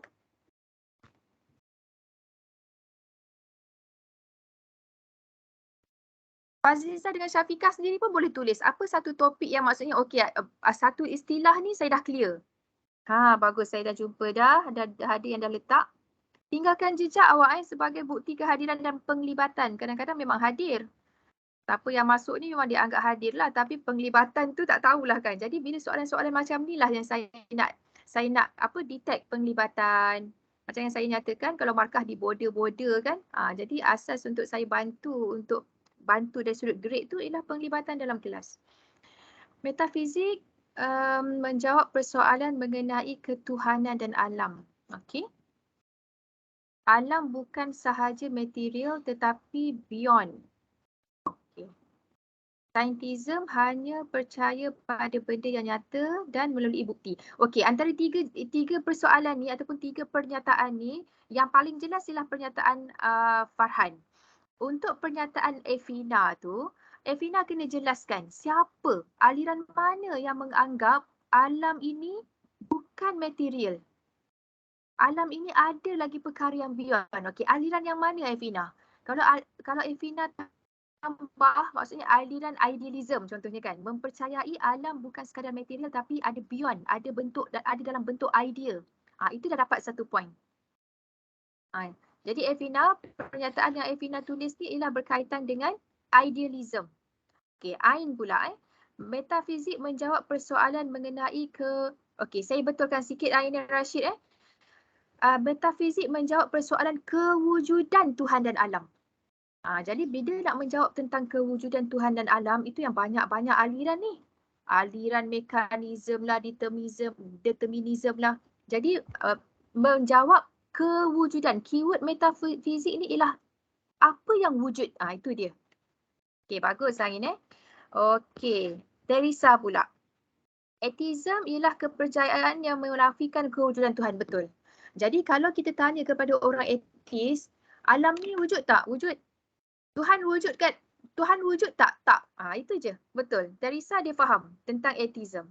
Fazliza dengan Syafiqah sendiri pun boleh tulis. Apa satu topik yang maksudnya okey, satu istilah ni saya dah clear. Bagus, saya dah jumpa dah. Ada yang dah letak. Tinggalkan jejak awak sebagai bukti kehadiran dan penglibatan. Kadang-kadang memang hadir. Siapa yang masuk ni memang dia anggap hadir lah. Tapi penglibatan tu tak tahulah kan. Jadi bila soalan-soalan macam ni lah yang saya nak detect penglibatan. Macam yang saya nyatakan kalau markah di border-border kan. Jadi asas untuk saya bantu dari sudut grade tu ialah penglibatan dalam kelas. Metafizik menjawab persoalan mengenai ketuhanan dan alam. Okey. Alam bukan sahaja material tetapi beyond. Okey. Saintism hanya percaya pada benda yang nyata dan melalui bukti. Okey, antara tiga persoalan ni ataupun tiga pernyataan ni yang paling jelas ialah pernyataan Farhan. Untuk pernyataan Evina tu, Evina kena jelaskan siapa, aliran mana yang menganggap alam ini bukan material. Alam ini ada lagi perkara yang beyond. Okey, aliran yang mana Evina? Kalau Evina tambah maksudnya aliran idealism contohnya kan, mempercayai alam bukan sekadar material tapi ada beyond, ada bentuk dan ada dalam bentuk idea. Itu dah dapat satu point. Jadi Evina, pernyataan yang Evina tulis ni ialah berkaitan dengan idealism. Okey, Ain pula metafizik menjawab persoalan mengenai okey, saya betulkan sikit Ain dan Rashid metafizik menjawab persoalan kewujudan Tuhan dan alam. Jadi bila nak menjawab tentang kewujudan Tuhan dan alam itu yang banyak-banyak aliran ni. Aliran mekanisme lah, determinism lah. Jadi menjawab kewujudan. Keyword metafizik ni ialah apa yang wujud. Itu dia. Okey, bagus Ain Okey, Teresa pula. Atheism ialah kepercayaan yang menafikan kewujudan Tuhan. Betul. Jadi kalau kita tanya kepada orang atheist, alam ni wujud tak? Wujud. Tuhan wujud kan? Tuhan wujud tak? Tak. Itu je. Betul. Teresa dia faham tentang atheism.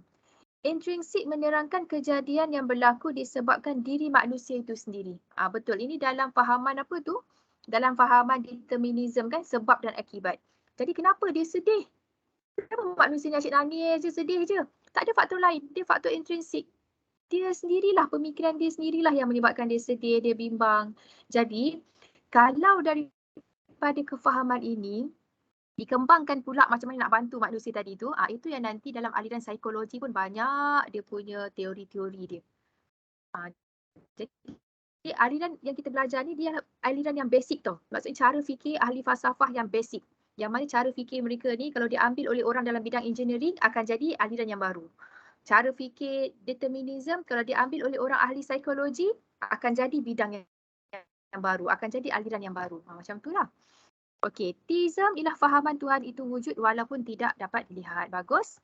Intrinsik menerangkan kejadian yang berlaku disebabkan diri manusia itu sendiri. Betul. Ini dalam fahaman apa tu? Dalam fahaman determinism kan, sebab dan akibat. Jadi kenapa dia sedih? Kenapa manusia ni asyik nangis je, sedih je? Tak ada faktor lain. Dia faktor intrinsik. Dia sendirilah, pemikiran dia sendirilah yang menyebabkan dia sedih, dia bimbang. Jadi kalau daripada kefahaman ini, dikembangkan pula macam mana nak bantu manusia tadi tu. Itu yang nanti dalam aliran psikologi pun banyak dia punya teori-teori dia. Jadi aliran yang kita belajar ni dia aliran yang basic tau. Maksudnya cara fikir ahli falsafah yang basic. Yang mana cara fikir mereka ni kalau diambil oleh orang dalam bidang engineering akan jadi aliran yang baru. Cara fikir determinism kalau diambil oleh orang ahli psikologi akan jadi bidang yang baru, akan jadi aliran yang baru. Macam tu lah. Okey, theism ialah fahaman Tuhan itu wujud walaupun tidak dapat dilihat. Bagus.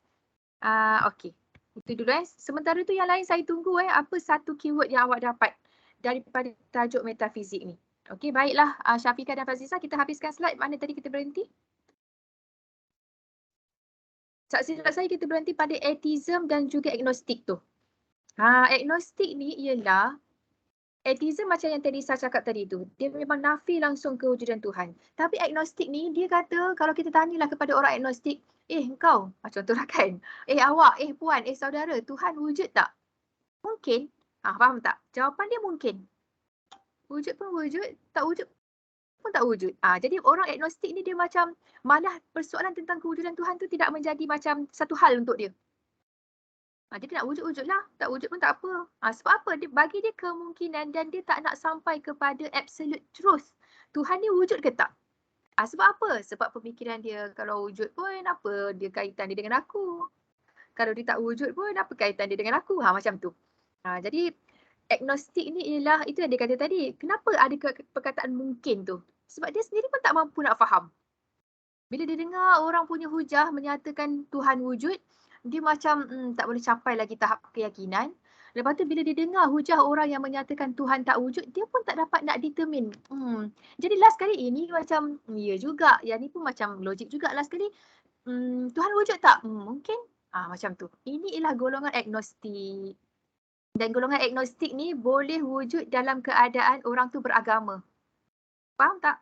Okey, itu dulu Sementara tu yang lain saya tunggu apa satu keyword yang awak dapat daripada tajuk metafizik ni. Okey, baiklah Syafiqah dan Fazizah, kita habiskan slide. Mana tadi kita berhenti? Tak silap saya kita berhenti pada atheism dan juga agnostik tu. Agnostik ni ialah atheism macam yang tadi saya cakap tadi tu. Dia memang nafi langsung kewujudan Tuhan. Tapi agnostik ni dia kata kalau kita tanyalah kepada orang agnostik, engkau, contohlah kan, awak, puan, saudara, Tuhan wujud tak? Mungkin. Faham tak? Jawapan dia mungkin. Wujud pun wujud, tak wujud pun tak wujud. Jadi orang agnostik ni dia macam malah persoalan tentang kewujudan Tuhan tu tidak menjadi macam satu hal untuk dia. Dia nak wujud-wujud lah, tak wujud pun tak apa. Sebab apa? Bagi dia kemungkinan dan dia tak nak sampai kepada absolute truth. Tuhan ni wujud ke tak? Sebab apa? Sebab pemikiran dia kalau wujud pun apa dia kaitan dia dengan aku. Kalau dia tak wujud pun apa kaitan dia dengan aku. Macam tu. Jadi agnostik ni ialah itu yang dia kata tadi. Kenapa ada perkataan mungkin tu? Sebab dia sendiri pun tak mampu nak faham. Bila dia dengar orang punya hujah menyatakan Tuhan wujud, dia macam tak boleh capai lagi tahap keyakinan. Lepas tu bila dia dengar hujah orang yang menyatakan Tuhan tak wujud, dia pun tak dapat nak determine. Jadi last kali ini macam ya juga. Yang ni pun macam logik juga last kali. Tuhan wujud tak? Mungkin. Macam tu. Ini ialah golongan agnostik. Dan golongan agnostik ni boleh wujud dalam keadaan orang tu beragama. Faham tak?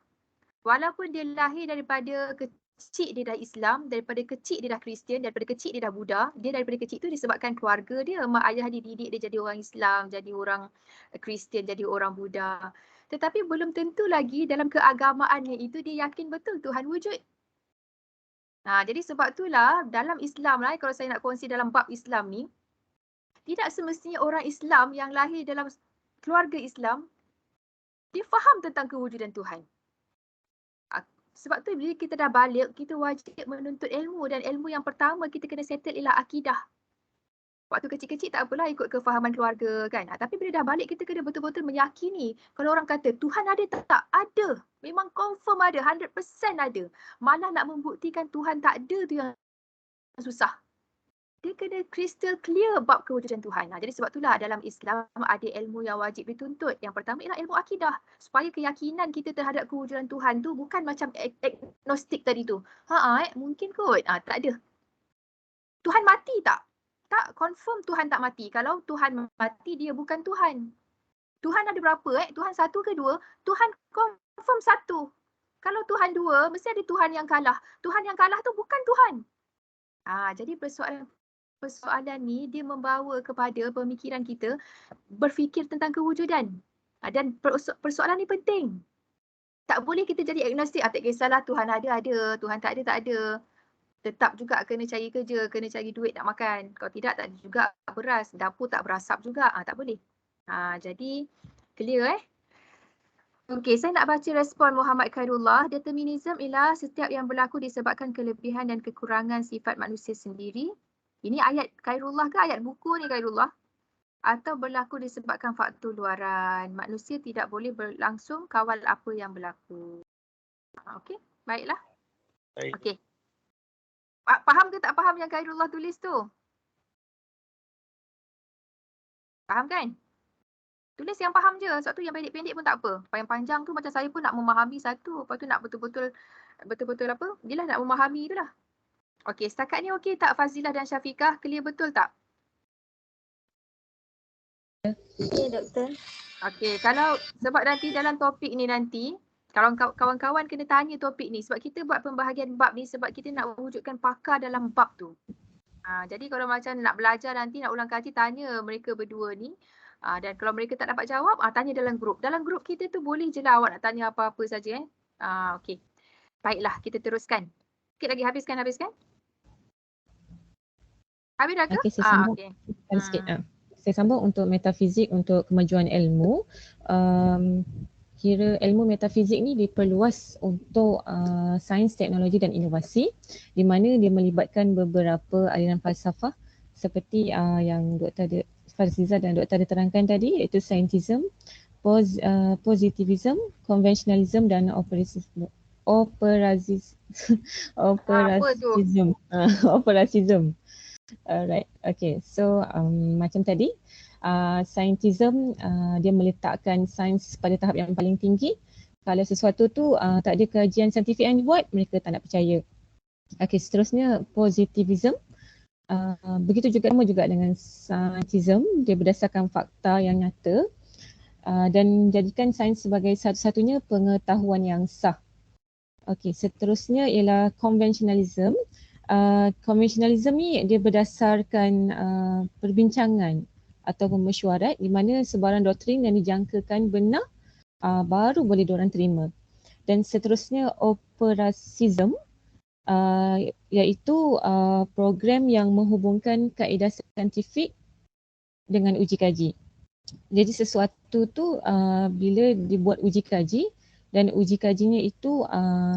Walaupun dia lahir daripada kecil dia dah Islam, daripada kecil dia dah Kristian, daripada kecil dia dah Buddha, dia daripada kecil tu disebabkan keluarga dia, mak ayah dia didik dia jadi orang Islam, jadi orang Kristian, jadi orang Buddha. Tetapi belum tentu lagi dalam keagamaannya itu dia yakin betul Tuhan wujud. Jadi sebab itulah dalam Islam lah, kalau saya nak kongsi dalam bab Islam ni, tidak semestinya orang Islam yang lahir dalam keluarga Islam, dia faham tentang kewujudan Tuhan. Sebab tu bila kita dah balik, kita wajib menuntut ilmu dan ilmu yang pertama kita kena settle ialah akidah. Waktu kecil-kecil tak apalah ikut kefahaman keluarga kan. Tapi bila dah balik kita kena betul-betul meyakini. Kalau orang kata Tuhan ada tak? Ada. Memang confirm ada. 100% ada. Malah nak membuktikan Tuhan tak ada tu yang susah. Dia kena crystal clear bab kewujudan Tuhan. Jadi sebab itulah dalam Islam ada ilmu yang wajib dituntut. Yang pertama ialah ilmu akidah. Supaya keyakinan kita terhadap kewujudan Tuhan tu bukan macam agnostik tadi tu. Mungkin kot. Tak ada. Tuhan mati tak? Tak, confirm Tuhan tak mati. Kalau Tuhan mati, dia bukan Tuhan. Tuhan ada berapa? Tuhan satu ke dua? Tuhan confirm satu. Kalau Tuhan dua, mesti ada Tuhan yang kalah. Tuhan yang kalah tu bukan Tuhan. Jadi persoalan ni dia membawa kepada pemikiran kita berfikir tentang kewujudan. Dan persoalan ni penting. Tak boleh kita jadi agnostik. Tak kisahlah Tuhan ada, Tuhan tak ada. Tetap juga kena cari kerja, kena cari duit nak makan. Kalau tidak, tak ada juga beras. Dapur tak berasap juga. Tak boleh. Jadi clear Okey, saya nak baca respon Muhammad Khairullah. Determinism ialah setiap yang berlaku disebabkan kelebihan dan kekurangan sifat manusia sendiri. Ini ayat Khairullah ke ayat buku ni Khairullah? Atau berlaku disebabkan faktor luaran. Manusia tidak boleh berlangsung kawal apa yang berlaku. Okey, baiklah. Baik. Okey. Faham ke tak faham yang Khairullah tulis tu? Faham kan? Tulis yang faham je. Sebab tu yang pendek-pendek pun tak apa. Yang panjang tu macam saya pun nak memahami satu. Lepas tu nak betul-betul apa? Dia lah nak memahami tu lah. Okey, setakat ni okey tak Fazilah dan Syafiqah? Clear betul tak? Okey, Doktor. Okey, kalau sebab nanti dalam topik ni nanti, kalau kawan-kawan kena tanya topik ni sebab kita buat pembahagian bab ni sebab kita nak wujudkan pakar dalam bab tu. Jadi kalau macam nak belajar nanti nak ulang kaji tanya mereka berdua ni. Dan kalau mereka tak dapat jawab, tanya dalam grup. Dalam grup kita tu boleh je lah awak nak tanya apa-apa saja okey. Baiklah, kita teruskan. Sikit lagi habiskan. Habis dah ke? Okey, saya sambung okey. sikit. saya sambung untuk metafizik untuk kemajuan ilmu. Kira ilmu metafizik ni diperluas untuk sains, teknologi dan inovasi di mana dia melibatkan beberapa aliran falsafah seperti yang Dr. Fazliza dan Dr. ada terangkan tadi, iaitu scientism, positivism, conventionalism dan operasism. Operasism. Alright, okay. So macam tadi, scientism dia meletakkan sains pada tahap yang paling tinggi. Kalau sesuatu tu tak ada kajian saintifik yang dibuat, mereka tak nak percaya. Okay, seterusnya positivism. Begitu juga dengan scientism, dia berdasarkan fakta yang nyata dan jadikan sains sebagai satu-satunya pengetahuan yang sah. Okay, seterusnya ialah conventionalism. Conventionalism ni dia berdasarkan perbincangan atau mesyuarat di mana sebarang doktrin yang dijangkakan benar baru boleh diorang terima. Dan seterusnya operasism, iaitu program yang menghubungkan kaedah saintifik dengan uji kaji. Jadi sesuatu tu bila dibuat uji kaji dan uji kajinya itu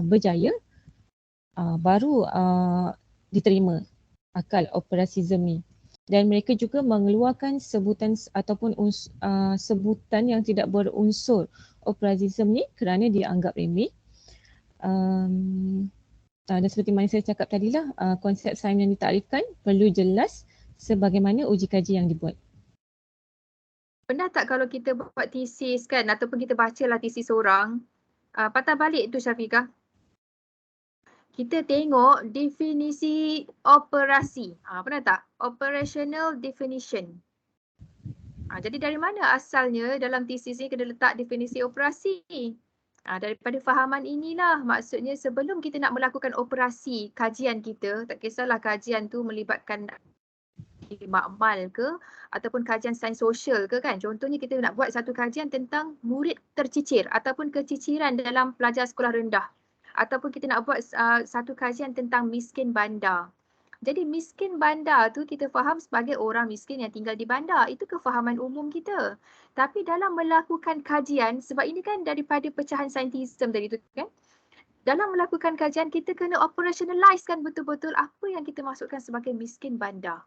berjaya, baru diterima akal operasism ni. Dan mereka juga mengeluarkan sebutan ataupun sebutan yang tidak berunsur operasism ni kerana dianggap remeh. Dan seperti mana saya cakap tadilah, konsep sains yang ditakrifkan perlu jelas sebagaimana uji kaji yang dibuat. Pernah tak kalau kita buat tesis kan ataupun kita bacalah tesis orang, patah balik tu Syafiqah, kita tengok definisi operasi. Pernah tak? Operational definition. Jadi dari mana asalnya dalam tesis ni kena letak definisi operasi? Daripada fahaman inilah, maksudnya sebelum kita nak melakukan operasi kajian kita, tak kisahlah kajian tu melibatkan makmal ke ataupun kajian sains sosial ke kan. Contohnya kita nak buat satu kajian tentang murid tercicir ataupun keciciran dalam pelajar sekolah rendah. Ataupun kita nak buat satu kajian tentang miskin bandar. Jadi miskin bandar tu kita faham sebagai orang miskin yang tinggal di bandar. Itu kefahaman umum kita. Tapi dalam melakukan kajian, sebab ini kan daripada pecahan saintism tadi tu kan. Dalam melakukan kajian kita kena operationalize kan betul-betul apa yang kita maksudkan sebagai miskin bandar.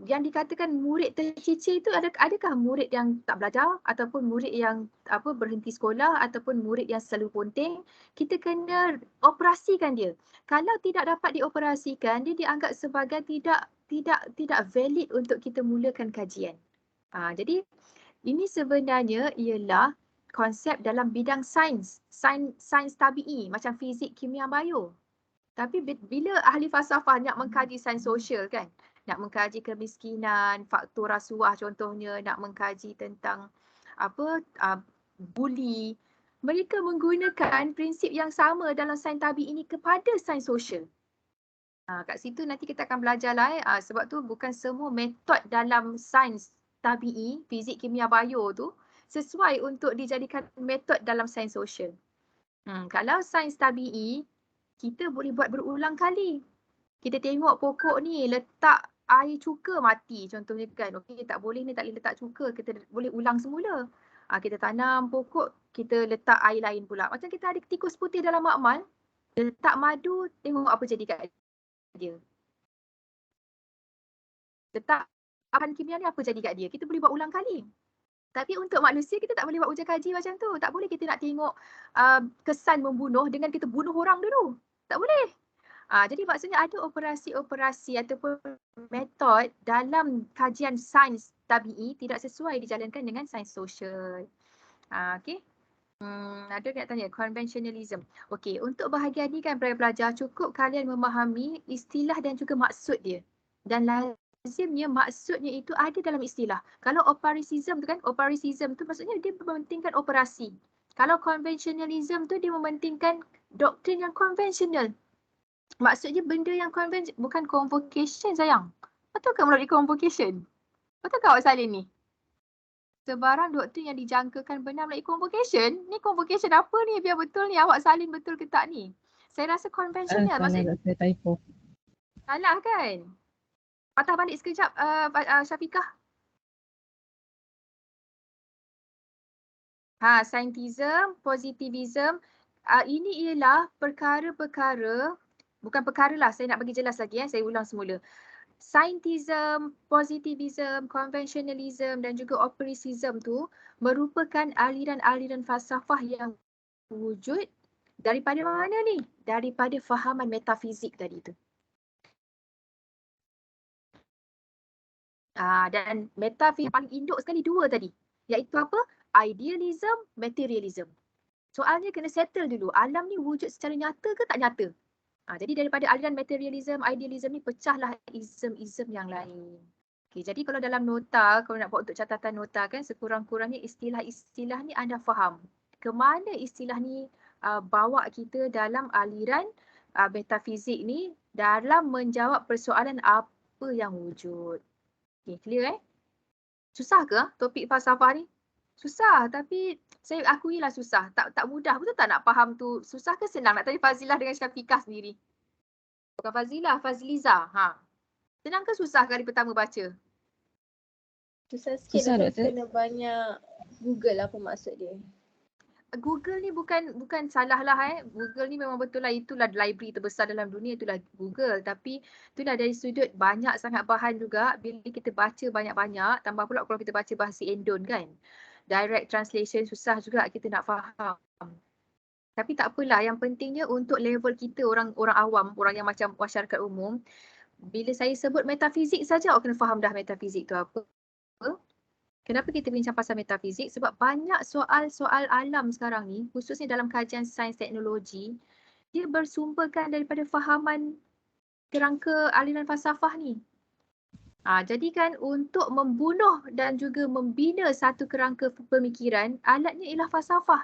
Yang dikatakan murid tercicir itu adakah murid yang tak belajar ataupun murid yang berhenti sekolah ataupun murid yang selalu ponting? Kita kena operasikan dia. Kalau tidak dapat dioperasikan, dia dianggap sebagai tidak valid untuk kita mulakan kajian. Jadi ini sebenarnya ialah konsep dalam bidang sains tabi'i macam fizik, kimia, bio. Tapi bila ahli falsafah nak mengkaji sains sosial kan, nak mengkaji kemiskinan, faktor rasuah contohnya, nak mengkaji tentang buli. Mereka menggunakan prinsip yang sama dalam sains tabi'i ini kepada sains sosial. Kat situ nanti kita akan belajar lah sebab tu bukan semua metod dalam sains tabi'i, fizik, kimia, bio tu sesuai untuk dijadikan metod dalam sains sosial. Kalau sains tabi'i, kita boleh buat berulang kali. Kita tengok pokok ni letak air cuka mati contohnya kan. Okey, tak boleh ni, tak boleh letak cuka. Kita boleh ulang semula. Kita tanam pokok, kita letak air lain pula. Macam kita ada tikus putih dalam makmal, letak madu, tengok apa jadi kat dia. Letak bahan kimia ni apa jadi kat dia. Kita boleh buat ulang kali. Tapi untuk manusia kita tak boleh buat uji kaji macam tu. Tak boleh kita nak tengok kesan membunuh dengan kita bunuh orang dulu. Tak boleh. Jadi maksudnya ada operasi-operasi ataupun metod dalam kajian sains tabi'i tidak sesuai dijalankan dengan sains sosial. Okey. Ada nak tanya conventionalism. Okey, untuk bahagian ni kan pelajar cukup kalian memahami istilah dan juga maksud dia. Dan lazimnya maksudnya itu ada dalam istilah. Kalau operasism tu kan, operasism tu maksudnya dia mementingkan operasi. Kalau conventionalism tu dia mementingkan doktrin yang konvensional. Maksudnya benda yang konvensional, bukan convocation sayang. Betul ke melalui convocation? Betul ke awak salin ni? Sebarang doktrin yang dijangkakan benar melalui convocation. Ni convocation apa ni? Biar betul ni awak salin betul ke tak ni? Saya rasa konvensional. Salah doktor, typo. Salah kan? Patah balik sekejap Syafiqah. Scientism, positivism, ini ialah perkara-perkara, bukan perkara lah, saya nak bagi jelas lagi saya ulang semula. Scientism, positivism, conventionalism dan juga operacism tu merupakan aliran-aliran falsafah yang wujud daripada mana ni? Daripada fahaman metafizik tadi tu. Dan metafizik paling induk sekali dua tadi, iaitu apa? Idealism, materialism. Soalnya kena settle dulu, alam ni wujud secara nyata ke tak nyata? Jadi daripada aliran materialism, idealism ni pecahlah ism-ism yang lain. Okay, jadi kalau dalam nota, kalau nak buat untuk catatan nota kan, sekurang-kurangnya istilah-istilah ni anda faham. Kemana istilah ni bawa kita dalam aliran metafizik ni dalam menjawab persoalan apa yang wujud. Okay, clear Susah ke topik falsafah ni? Susah, tapi saya akuilah susah. Tak mudah, betul tak nak faham tu? Susah ke senang? Nak tanya Fazilah dengan Syafiqah sendiri. Bukan Fazilah, Fazliza. Senang ke susah kali pertama baca? Susah sikit Susah, lah, Doktor. kena banyak Google apa maksud dia. Google ni bukan salah lah Google ni memang betul lah, itulah library terbesar dalam dunia, itulah Google. Tapi itulah dari sudut banyak sangat bahan juga, bila kita baca banyak-banyak, tambah pula kalau kita baca bahasa Indon kan. Direct translation susah juga kita nak faham. Tapi tak apalah, yang pentingnya untuk level kita orang awam, orang yang macam masyarakat umum, bila saya sebut metafizik saja awak kena faham dah metafizik tu apa. Kenapa kita bincang pasal metafizik? Sebab banyak soal-soal alam sekarang ni, khususnya dalam kajian sains teknologi, dia bersumberkan daripada fahaman kerangka aliran falsafah ni. Jadi kan untuk membunuh dan juga membina satu kerangka pemikiran, alatnya ialah falsafah.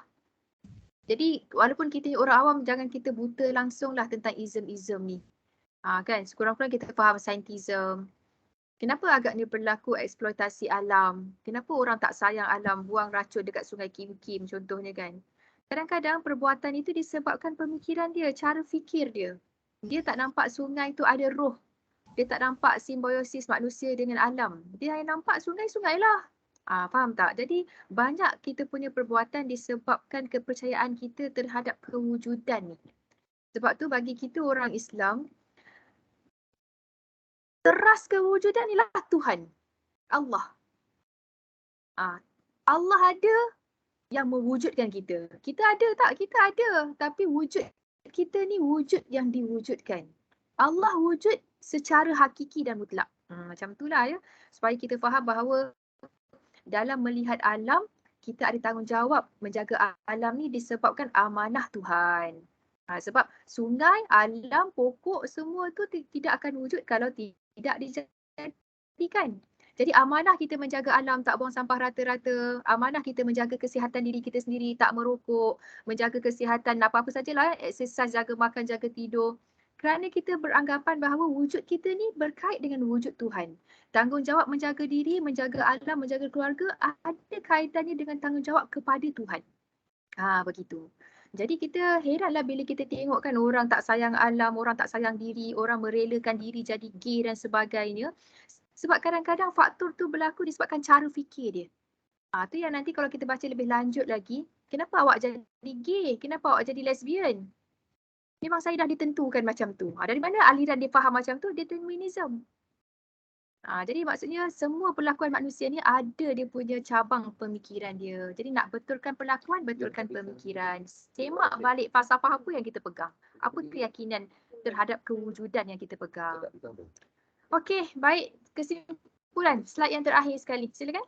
Jadi walaupun kita orang awam, jangan kita buta langsung lah tentang ism-ism ni. Kan, sekurang-kurang kita faham scientism. Kenapa agaknya berlaku eksploitasi alam? Kenapa orang tak sayang alam, buang racun dekat sungai Kim-Kim contohnya kan? Kadang-kadang perbuatan itu disebabkan pemikiran dia, cara fikir dia. Dia tak nampak sungai tu ada roh. Dia tak nampak simbiosis manusia dengan alam. Dia hanya nampak sungai-sungai lah. Faham tak? Jadi banyak kita punya perbuatan disebabkan kepercayaan kita terhadap kewujudan ni. Sebab tu bagi kita orang Islam, teras kewujudan ialah Tuhan. Allah. Allah ada yang mewujudkan kita. Kita ada tak? Kita ada. Tapi wujud kita ni wujud yang diwujudkan. Allah wujud secara hakiki dan mutlak. Macam itulah supaya kita faham bahawa dalam melihat alam, kita ada tanggungjawab menjaga alam ni disebabkan amanah Tuhan. Sebab sungai, alam, pokok semua tu tidak akan wujud kalau tidak dijadikan. Jadi amanah kita menjaga alam, tak buang sampah rata-rata. Amanah kita menjaga kesihatan diri kita sendiri, tak merokok, menjaga kesihatan apa-apa sajalah, exercise, jaga makan, jaga tidur. Kerana kita beranggapan bahawa wujud kita ni berkait dengan wujud Tuhan. Tanggungjawab menjaga diri, menjaga alam, menjaga keluarga ada kaitannya dengan tanggungjawab kepada Tuhan. Begitu. Jadi kita heranlah bila kita tengok kan orang tak sayang alam, orang tak sayang diri, orang merelakan diri jadi gay dan sebagainya. Sebab kadang-kadang faktor tu berlaku disebabkan cara fikir dia. Tu yang nanti kalau kita baca lebih lanjut lagi, kenapa awak jadi gay? Kenapa awak jadi lesbian? Memang saya dah ditentukan macam tu. Dari mana aliran dia faham macam tu? Determinism. Jadi maksudnya semua perlakuan manusia ni ada dia punya cabang pemikiran dia. Jadi nak betulkan perlakuan, betulkan pemikiran. Semak balik falsafah apa yang kita pegang. Apa keyakinan terhadap kewujudan yang kita pegang. Okey, baik. Kesimpulan, slide yang terakhir sekali. Silakan.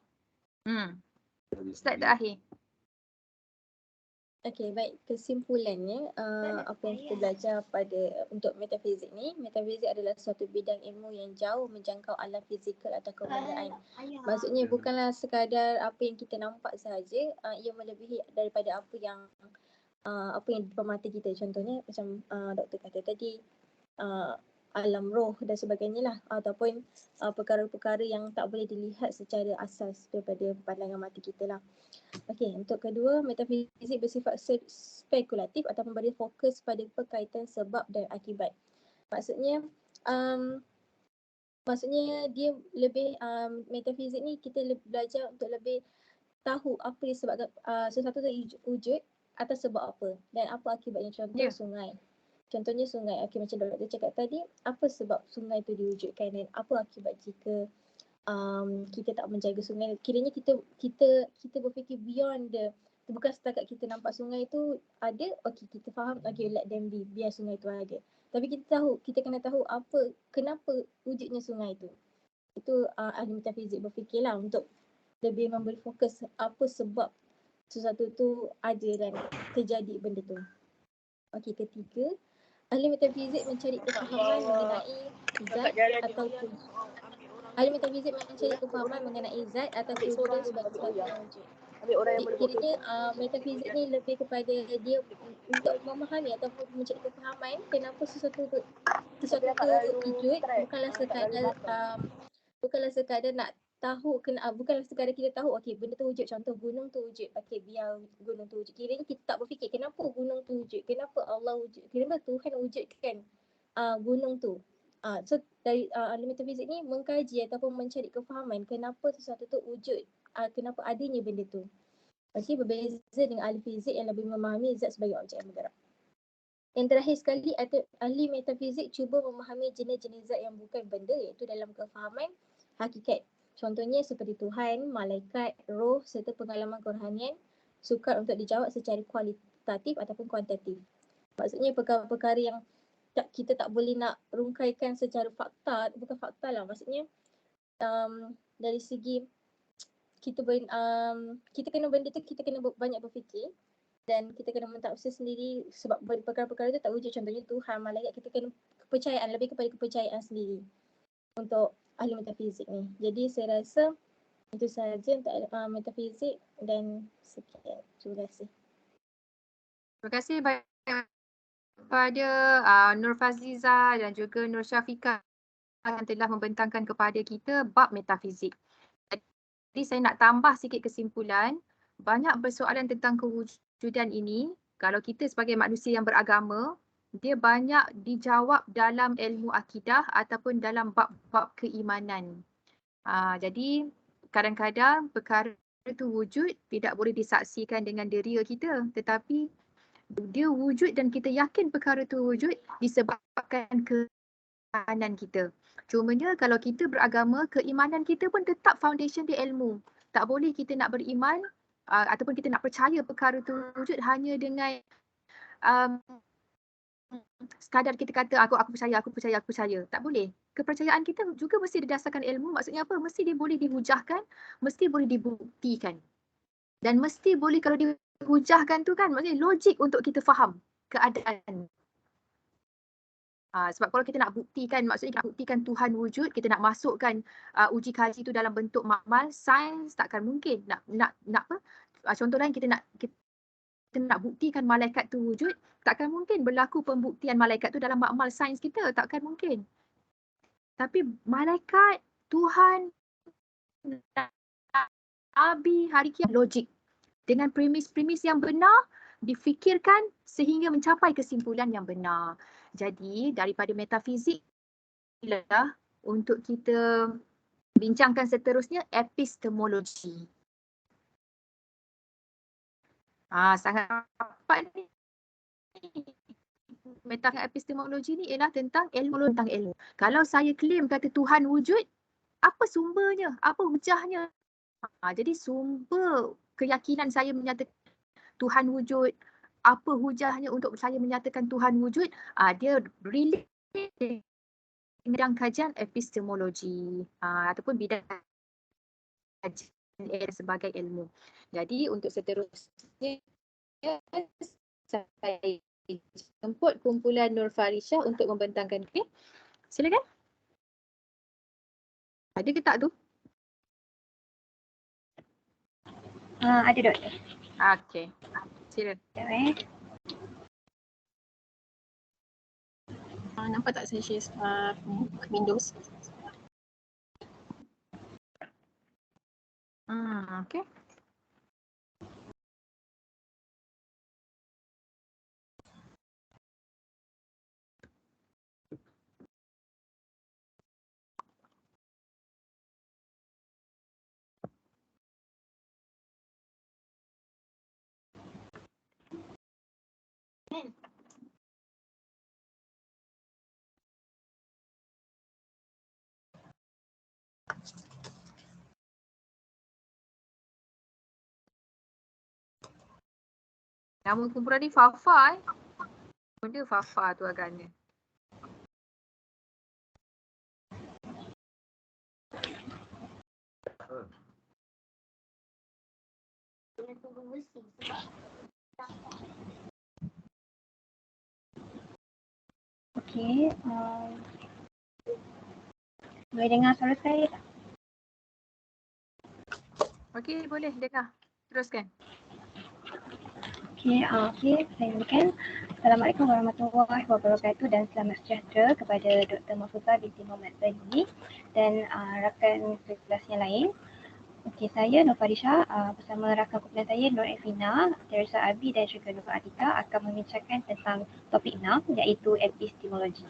Slide terakhir. Okey, baik. Kesimpulannya, apa yang kita belajar untuk metafizik ni, metafizik adalah suatu bidang ilmu yang jauh menjangkau alam fizikal atau kebendaan. Maksudnya bukanlah sekadar apa yang kita nampak sahaja, ia melebihi daripada apa yang di depan mata kita. Contohnya macam doktor kata tadi, alam roh dan sebagainya lah, ataupun perkara-perkara yang tak boleh dilihat secara asas daripada pandangan mata kita lah. Okey, untuk kedua, metafizik bersifat spekulatif atau memberi fokus pada perkaitan sebab dan akibat. Maksudnya Maksudnya dia lebih metafizik ni kita belajar untuk lebih tahu apa disebabkan sesuatu tu wujud atas sebab apa dan apa akibatnya. Contoh sungai. Contohnya sungai. Okey, macam doktor cakap tadi, apa sebab sungai tu diwujudkan dan apa akibat jika kita tak menjaga sungai. Kiranya kita berfikir beyond the, bukan setakat kita nampak sungai tu ada, okey kita faham, okey let them be, biar sungai tu ada. Tapi kita kena tahu apa, kenapa wujudnya sungai tu. Itu ahli metafizik berfikirlah untuk lebih memberi fokus apa sebab sesuatu tu ada dan terjadi benda tu. Okey, ketiga, ahli metafizik mencari kefahaman mengenai zat ataupun ahli metafizik mencari kefahaman mengenai zat atau wujud sebagai sesuatu yang wujud. Kiranya metafizik ni lebih kepada dia untuk memahami ataupun mencari kefahaman kenapa sesuatu tu wujud, bukanlah sekadar nak tahu, bukanlah sekadar kita tahu okey benda tu wujud, contoh gunung tu wujud, okey biar gunung tu wujud. Kiranya kita tak berfikir kenapa gunung tu wujud, kenapa Allah wujud, kenapa Tuhan wujudkan gunung tu. So dari ahli metafizik ni mengkaji ataupun mencari kefahaman kenapa sesuatu tu wujud, kenapa adanya benda tu. Okey, berbeza dengan ahli fizik yang lebih memahami zat sebagai objek yang bergerak. Yang terakhir sekali, ahli metafizik cuba memahami jenis-jenis zat yang bukan benda, iaitu dalam kefahaman hakikat. Contohnya seperti Tuhan, malaikat, roh serta pengalaman kerohanian sukar untuk dijawab secara kualitatif ataupun kuantitatif. Maksudnya perkara-perkara yang kita tak boleh nak rungkaikan secara fakta, bukan fakta lah, maksudnya dari segi kita kena benda tu kita kena banyak berfikir dan kita kena mentafsir sendiri sebab perkara-perkara tu tak wujud. Contohnya Tuhan, malaikat, kita kena kepercayaan, lebih kepada kepercayaan sendiri untuk ahli metafizik ni. Jadi saya rasa itu sahaja untuk metafizik dan sekian. Terima kasih. Terima kasih banyak kepada Nur Faziza dan juga Nur Syafiqah yang telah membentangkan kepada kita bab metafizik. Jadi saya nak tambah sikit kesimpulan, banyak persoalan tentang kewujudan ini, kalau kita sebagai manusia yang beragama, dia banyak dijawab dalam ilmu akidah ataupun dalam bab-bab keimanan. Jadi kadang-kadang perkara itu wujud tidak boleh disaksikan dengan deria kita, tetapi dia wujud dan kita yakin perkara itu wujud disebabkan keimanan kita. Cumanya kalau kita beragama, keimanan kita pun tetap foundation dia ilmu. Tak boleh kita nak beriman ataupun kita nak percaya perkara itu wujud hanya dengan sekadar kita kata aku percaya. Tak boleh. Kepercayaan kita juga mesti didasarkan ilmu. Maksudnya apa? Mesti dia boleh dihujahkan, mesti boleh dibuktikan. Dan mesti boleh, kalau dihujahkan tu kan, maksudnya logik untuk kita faham keadaan. Sebab kalau kita nak buktikan, maksudnya kita nak buktikan Tuhan wujud, kita nak masukkan uji kaji tu dalam bentuk makmal, sains, takkan mungkin. Nak apa? Contoh lain, kita nak buktikan malaikat tu wujud, takkan mungkin berlaku pembuktian malaikat tu dalam makmal sains kita, takkan mungkin. Tapi malaikat, Tuhan, Nabi, hari kiamat, logik. Dengan premis-premis yang benar, difikirkan sehingga mencapai kesimpulan yang benar. Jadi daripada metafizik lah untuk kita bincangkan seterusnya epistemologi. Sangat rapat ni. Metafizik epistemologi ni ialah tentang ilmu. Kalau saya claim kata Tuhan wujud, apa sumbernya? Apa hujahnya? Jadi sumber keyakinan saya menyatakan Tuhan wujud, apa hujahnya untuk saya menyatakan Tuhan wujud? Dia relate bidang kajian epistemologi ataupun bidang kajian sebagai ilmu. Jadi untuk seterusnya saya jemput kumpulan Nur Farisha untuk membentangkan. Okay? Silakan. Ada ke tak tu? Ada doktor. Okey. Silakan. Nampak tak saya share Windows? Okey. Nama kumpulan ni Fafa Benda Fafa tu agaknya. Okey, boleh dengar suara saya tak? Okey, boleh dengar. Teruskan. Okey, saya mulakan. Assalamualaikum warahmatullahi wabarakatuh dan selamat sejahtera kepada Dr. Mahfuzah binti Muhammad Zahidi dan rakan kelas yang lain. Okey, saya Nur Farisha bersama rakan kumpulan saya Nur Evina, Teresa Abi dan juga Nur Atika akan membincangkan tentang topik 6 iaitu epistemologi.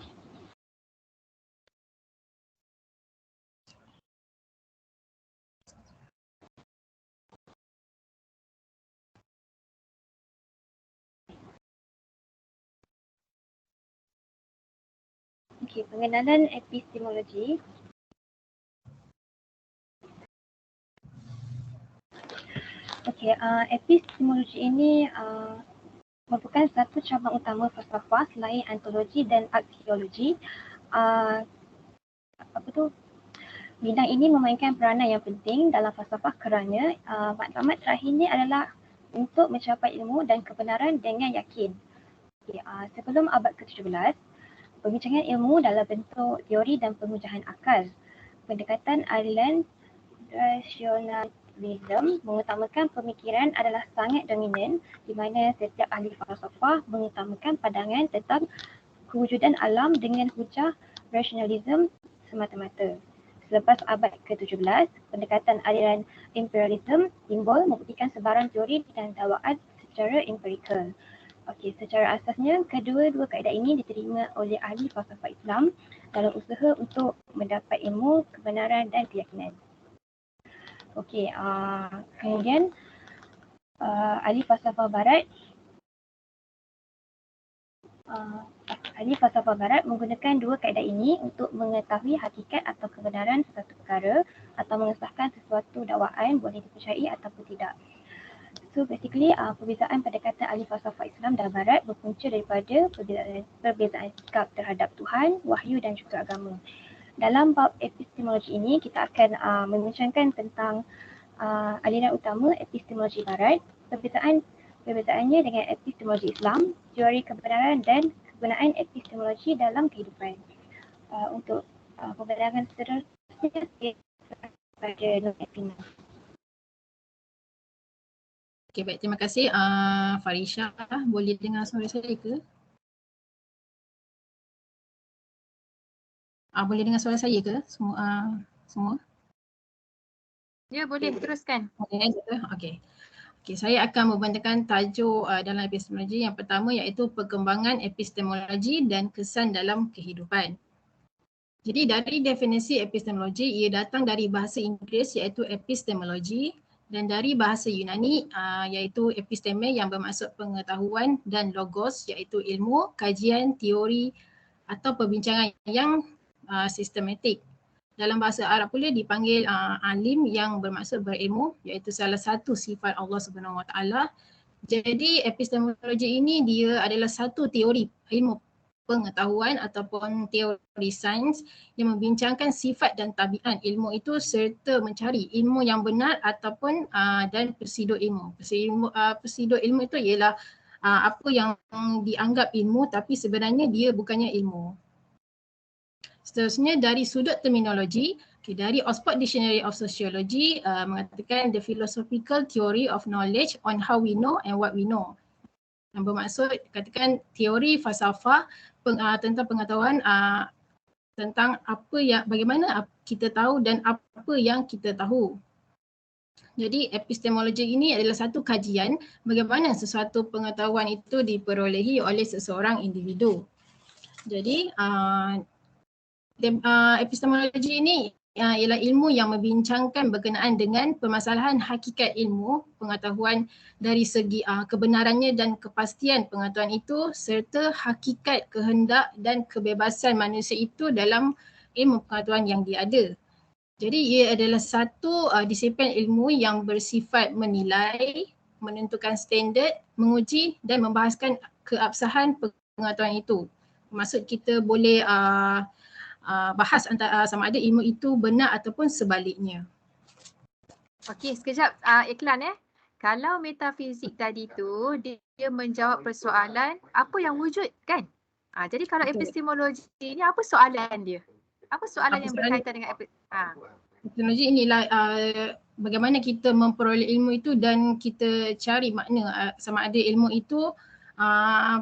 Okey, pengenalan epistemologi. Okey, epistemologi ini merupakan satu cabang utama falsafah selain antologi dan aksiologi. Bidang ini memainkan peranan yang penting dalam falsafah kerana matlamat terakhirnya adalah untuk mencapai ilmu dan kebenaran dengan yakin. Okay, sebelum abad ke-17, perbincangan ilmu dalam bentuk teori dan pengujahan akal. Pendekatan aliran rasionalisme mengutamakan pemikiran adalah sangat dominan di mana setiap ahli falsafah mengutamakan pandangan tentang kewujudan alam dengan hujah rasionalisme semata-mata. Selepas abad ke-17, pendekatan aliran imperialisme timbul membuktikan sebarang teori dan dakwaan secara empirikal. Okey, secara asasnya kedua-dua kaedah ini diterima oleh ahli falsafah Islam dalam usaha untuk mendapat ilmu, kebenaran dan keyakinan. Okey, kemudian ahli falsafah barat menggunakan dua kaedah ini untuk mengetahui hakikat atau kebenaran sesuatu perkara atau mengesahkan sesuatu dakwaan boleh dipercayai ataupun tidak. So basically perbezaan pendekatan ahli falsafah Islam dan Barat berpunca daripada perbezaan sikap terhadap Tuhan, wahyu dan juga agama. Dalam bab epistemologi ini kita akan membincangkan tentang aliran utama epistemologi Barat, perbezaannya dengan epistemologi Islam, teori kebenaran dan kegunaan epistemologi dalam kehidupan. Untuk pembelajaran seterusnya pada Nur Evina. Okey, baik, terima kasih Farisha. Boleh dengar suara saya ke? Boleh dengar suara saya ke semua? Ya, boleh. Teruskan. Okey. Okey, saya akan membantahkan tajuk dalam epistemologi yang pertama iaitu perkembangan epistemologi dan kesan dalam kehidupan. Jadi dari definisi epistemologi, ia datang dari bahasa Inggeris iaitu epistemology dan dari bahasa Yunani iaitu episteme yang bermaksud pengetahuan dan logos iaitu ilmu, kajian, teori atau perbincangan yang sistematik. Dalam bahasa Arab pula dipanggil alim yang bermaksud berilmu iaitu salah satu sifat Allah Subhanahu Wa Taala. Jadi epistemologi ini dia adalah satu teori ilmu pengetahuan ataupun teori sains yang membincangkan sifat dan tabiat ilmu itu serta mencari ilmu yang benar ataupun dan persidur ilmu. Persidur ilmu itu ialah apa yang dianggap ilmu tapi sebenarnya dia bukannya ilmu. Seterusnya dari sudut terminologi, dari Oxford Dictionary of Sociology mengatakan the philosophical theory of knowledge on how we know and what we know. Yang bermaksud katakan teori falsafah tentang pengetahuan tentang apa yang bagaimana kita tahu dan apa yang kita tahu. Jadi epistemologi ini adalah satu kajian bagaimana sesuatu pengetahuan itu diperolehi oleh seseorang individu. Jadi epistemologi ini ialah ilmu yang membincangkan berkenaan dengan permasalahan hakikat ilmu, pengetahuan dari segi kebenarannya dan kepastian pengetahuan itu serta hakikat, kehendak dan kebebasan manusia itu dalam ilmu pengetahuan yang dia ada. Jadi ia adalah satu disiplin ilmu yang bersifat menilai, menentukan standard, menguji dan membahaskan keabsahan pengetahuan itu. Maksud kita boleh bahas antara sama ada ilmu itu benar ataupun sebaliknya. Okey, sekejap iklan Kalau metafizik tadi tu dia menjawab persoalan apa yang wujud kan? Jadi kalau Betul. epistemologi ni apa soalan dia? Apa soalan yang berkaitan dengan epistemologi inilah bagaimana kita memperoleh ilmu itu dan kita cari makna sama ada ilmu itu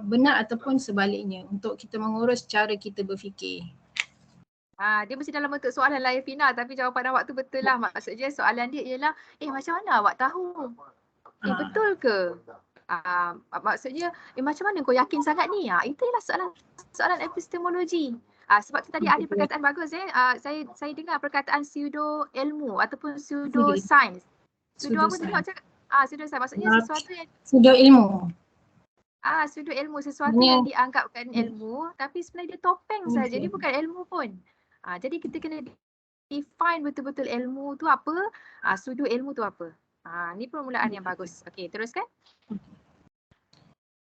benar ataupun sebaliknya untuk kita mengurus cara kita berfikir. Dia mesti dalam bentuk soalan lah Fina, tapi jawapan awak tu betul lah. Maksudnya soalan dia ialah macam mana awak tahu? Betul ke? Maksudnya macam mana kau yakin sangat ni? Itu ialah soalan epistemologi. Sebab tu tadi ada perkataan bagus saya dengar perkataan pseudo ilmu ataupun pseudo science. Pseudo apa tadi awak cakap? Pseudo science maksudnya sesuatu yang pseudo ilmu. Pseudo ilmu, sesuatu yang dianggapkan ilmu tapi sebenarnya dia topeng saja, dia bukan ilmu pun. Jadi kita kena define betul-betul ilmu tu apa, pseudo ilmu tu apa. Ni permulaan yang bagus. Okey, teruskan.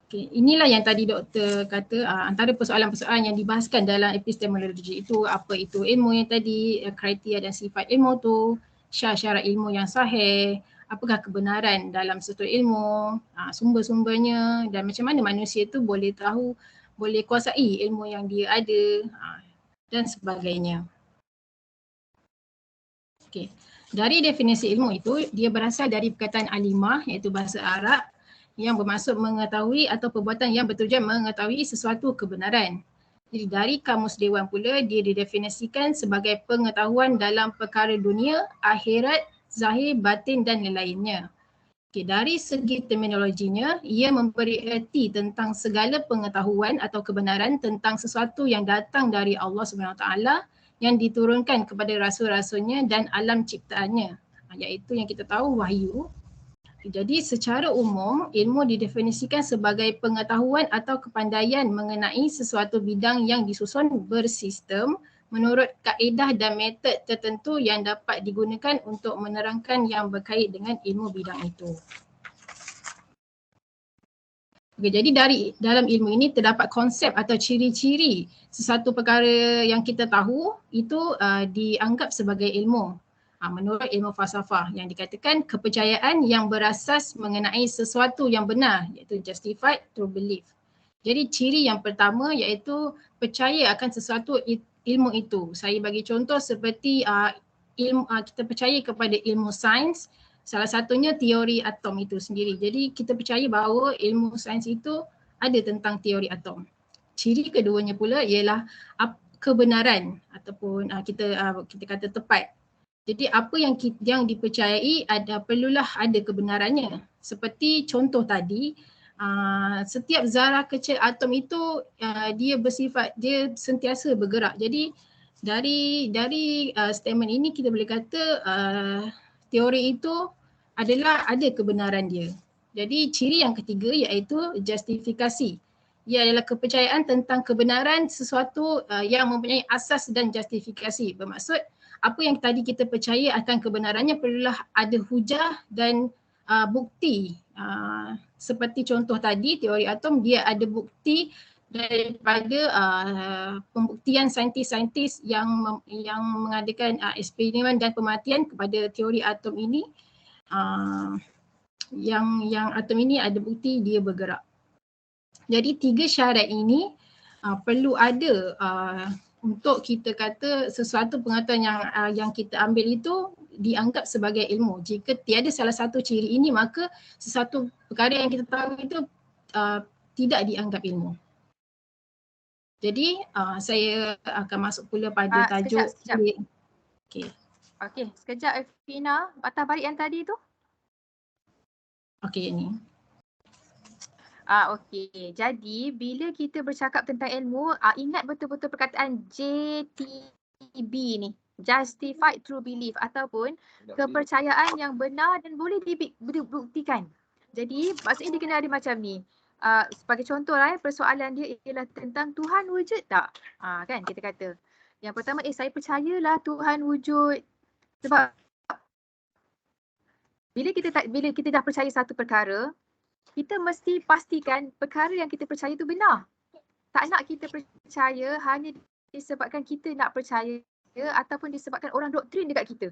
Okay, inilah yang tadi doktor kata antara persoalan-persoalan yang dibahaskan dalam epistemologi itu, apa itu ilmu yang tadi, kriteria dan sifat ilmu tu, syarat-syarat ilmu yang sahih, apakah kebenaran dalam suatu ilmu, sumber-sumbernya dan macam mana manusia tu boleh tahu, boleh kuasai ilmu yang dia ada dan sebagainya. Okay. Dari definisi ilmu itu, dia berasal dari perkataan alimah iaitu bahasa Arab yang bermaksud mengetahui atau perbuatan yang bertujuan mengetahui sesuatu kebenaran. Jadi dari Kamus Dewan pula dia didefinisikan sebagai pengetahuan dalam perkara dunia, akhirat, zahir, batin dan lain-lainnya. Okay, dari segi terminologinya, ia memberi erti tentang segala pengetahuan atau kebenaran tentang sesuatu yang datang dari Allah SWT yang diturunkan kepada rasul-rasulnya dan alam ciptaannya, iaitu yang kita tahu wahyu. Jadi secara umum, ilmu didefinisikan sebagai pengetahuan atau kepandaian mengenai sesuatu bidang yang disusun bersistem menurut kaedah dan metod tertentu yang dapat digunakan untuk menerangkan yang berkait dengan ilmu bidang itu. Okay, jadi dalam ilmu ini terdapat konsep atau ciri-ciri sesuatu perkara yang kita tahu itu dianggap sebagai ilmu. Menurut ilmu falsafah yang dikatakan kepercayaan yang berasas mengenai sesuatu yang benar iaitu justified through belief. Jadi ciri yang pertama iaitu percaya akan sesuatu ilmu itu. Saya bagi contoh seperti kita percaya kepada ilmu sains. Salah satunya teori atom itu sendiri. Jadi kita percaya bahawa ilmu sains itu ada tentang teori atom. Ciri keduanya pula ialah kebenaran ataupun kita kata tepat. Jadi apa yang dipercayai perlulah ada kebenarannya. Seperti contoh tadi, setiap zarah kecil atom itu dia sentiasa bergerak. Jadi dari statement ini kita boleh kata teori itu adalah ada kebenaran dia. Jadi ciri yang ketiga iaitu justifikasi. Ia adalah kepercayaan tentang kebenaran sesuatu yang mempunyai asas dan justifikasi. Bermaksud apa yang tadi kita percaya akan kebenarannya perlulah ada hujah dan bukti. Seperti contoh tadi teori atom, dia ada bukti daripada pembuktian saintis-saintis yang mengadakan eksperimen dan pemerhatian kepada teori atom ini, yang atom ini ada bukti dia bergerak. Jadi 3 syarat ini perlu ada untuk kita kata sesuatu pengetahuan yang kita ambil itu dianggap sebagai ilmu. Jika tiada salah satu ciri ini, maka sesuatu perkara yang kita tahu itu tidak dianggap ilmu. Jadi saya akan masuk pula pada tajuk. Sekejap. Okey, sekejap Fina, patah balik yang tadi tu. Okey, ini. Okey. Jadi bila kita bercakap tentang ilmu, ingat betul-betul perkataan JTB ni. justified true belief ataupun kepercayaan yang benar dan boleh dibuktikan. Jadi maksudnya dia kena ada macam ni. Sebagai contoh lah persoalan dia ialah tentang Tuhan wujud tak? Kan kita kata. Yang pertama saya percayalah Tuhan wujud. Sebab bila kita dah percaya satu perkara, kita mesti pastikan perkara yang kita percaya tu benar. Tak nak kita percaya hanya disebabkan kita nak percaya ataupun disebabkan orang doktrin dekat kita.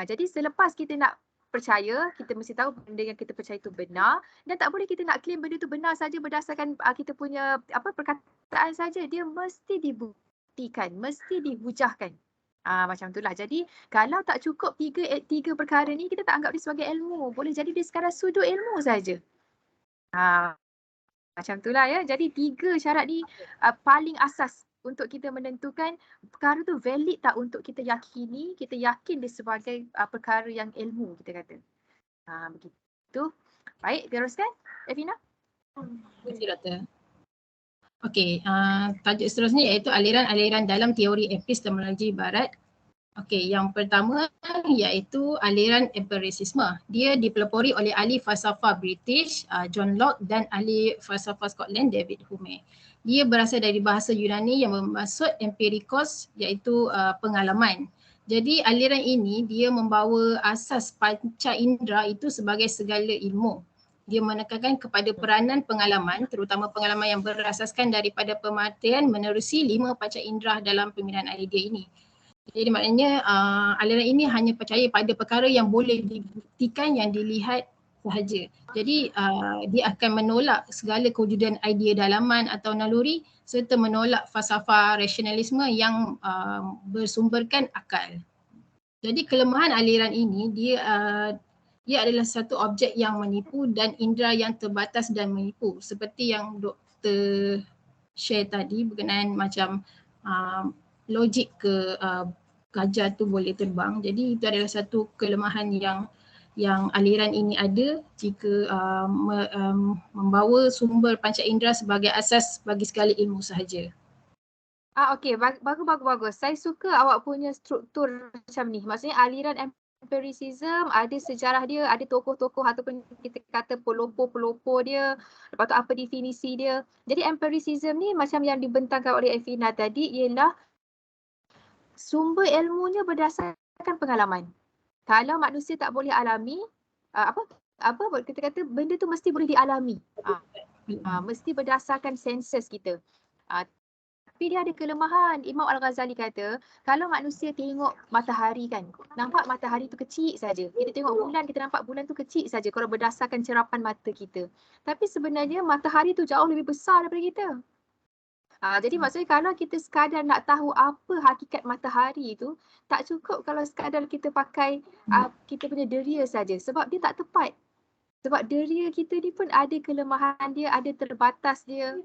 Jadi selepas kita nak percaya, kita mesti tahu benda yang kita percaya itu benar dan tak boleh kita nak claim benda itu benar saja berdasarkan kita punya perkataan saja. Dia mesti dibuktikan, mesti dihujahkan. Macam itulah. Jadi kalau tak cukup tiga perkara ni, kita tak anggap dia sebagai ilmu. Boleh jadi dia sekadar sudut ilmu saja. Macam itulah ya. Jadi 3 syarat ni paling asas untuk kita menentukan perkara tu valid tak untuk kita yakini, kita yakin dia sebagai perkara yang ilmu kita kata. Begitu. Baik, teruskan Evina. Terima kasih Doktor. Okey, tajuk seterusnya iaitu aliran-aliran dalam teori epistemologi barat. Okey, yang pertama iaitu aliran empirisisme. Dia dipelopori oleh ahli falsafah British John Locke dan ahli falsafah Scotland David Hume. Dia berasal dari bahasa Yunani yang bermaksud empirikos iaitu pengalaman. Jadi aliran ini dia membawa asas panca indera itu sebagai segala ilmu. Dia menekankan kepada peranan pengalaman, terutama pengalaman yang berasaskan daripada pemerhatian menerusi 5 panca indera dalam pembinaan idea ini. Jadi maknanya aliran ini hanya percaya pada perkara yang boleh dibuktikan, yang dilihat sahaja. Jadi dia akan menolak segala kewujudan idea dalaman atau naluri serta menolak falsafah rasionalisme yang bersumberkan akal. Jadi kelemahan aliran ini dia adalah satu objek yang menipu dan indera yang terbatas dan menipu, seperti yang Dr. share tadi berkenaan macam logik ke gajah tu boleh terbang. Jadi itu adalah satu kelemahan yang aliran ini ada jika membawa sumber panca indera sebagai asas bagi segala ilmu sahaja. Okey, bagus. Saya suka awak punya struktur macam ni. Maksudnya aliran empiricism ada sejarah dia, ada tokoh-tokoh ataupun kita kata pelopor-pelopor dia, lepas tu apa definisi dia. Jadi empiricism ni macam yang dibentangkan oleh Evina tadi ialah sumber ilmunya berdasarkan pengalaman. Kalau manusia tak boleh alami, kita kata benda tu mesti boleh dialami. Mesti berdasarkan senses kita. Tapi dia ada kelemahan. Imam Al-Ghazali kata, kalau manusia tengok matahari kan, nampak matahari tu kecil saja. Kita tengok bulan, kita nampak bulan tu kecil saja kalau berdasarkan cerapan mata kita. Tapi sebenarnya matahari tu jauh lebih besar daripada kita. Jadi maksudnya kalau kita sekadar nak tahu apa hakikat matahari itu, tak cukup kalau sekadar kita pakai kita punya deria saja sebab dia tak tepat. Sebab deria kita ni pun ada kelemahan dia, ada terbatas dia.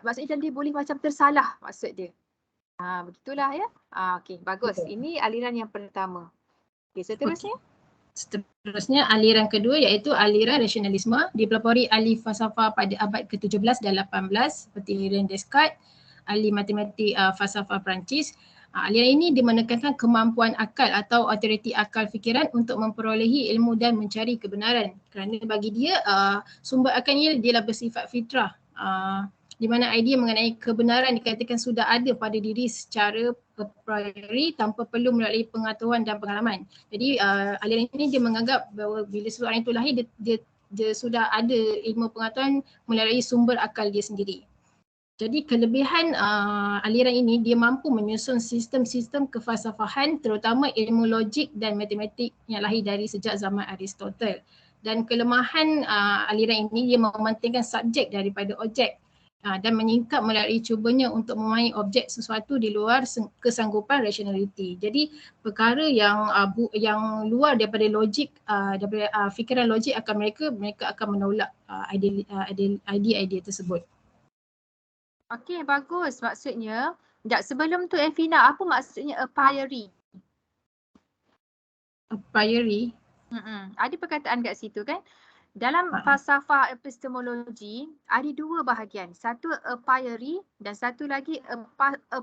Maksudnya dia boleh macam tersalah maksud dia. Begitulah ya. Okey, bagus. Ini aliran yang pertama. Okey, seterusnya. Seterusnya aliran kedua iaitu aliran rasionalisme, dipelopori ahli falsafah pada abad ke-17 dan 18 seperti René Descartes, ahli matematik falsafah Perancis. Aliran ini dia menekankan kemampuan akal atau autoriti akal fikiran untuk memperolehi ilmu dan mencari kebenaran. Kerana bagi dia sumber akalnya dia bersifat fitrah. Di mana idea mengenai kebenaran dikatakan sudah ada pada diri secara a priori tanpa perlu melalui pengetahuan dan pengalaman. Jadi aliran ini dia menganggap bahawa bila seseorang itu lahir dia sudah ada ilmu pengetahuan melalui sumber akal dia sendiri. Jadi kelebihan aliran ini dia mampu menyusun sistem-sistem kefalsafahan terutama ilmu logik dan matematik yang lahir dari sejak zaman Aristotle. Dan kelemahan aliran ini dia mementingkan subjek daripada objek dan menyingkap melalui cubanya untuk memahami objek sesuatu di luar kesanggupan rationality. Jadi perkara yang luar daripada logik, daripada fikiran logik akan mereka akan menolak idea tersebut. Okey, bagus. Maksudnya, sebelum tu Evina, apa maksudnya a priori? A priori? Ada perkataan kat situ kan? Dalam falsafah epistemologi ada dua bahagian. Satu a priori dan satu lagi a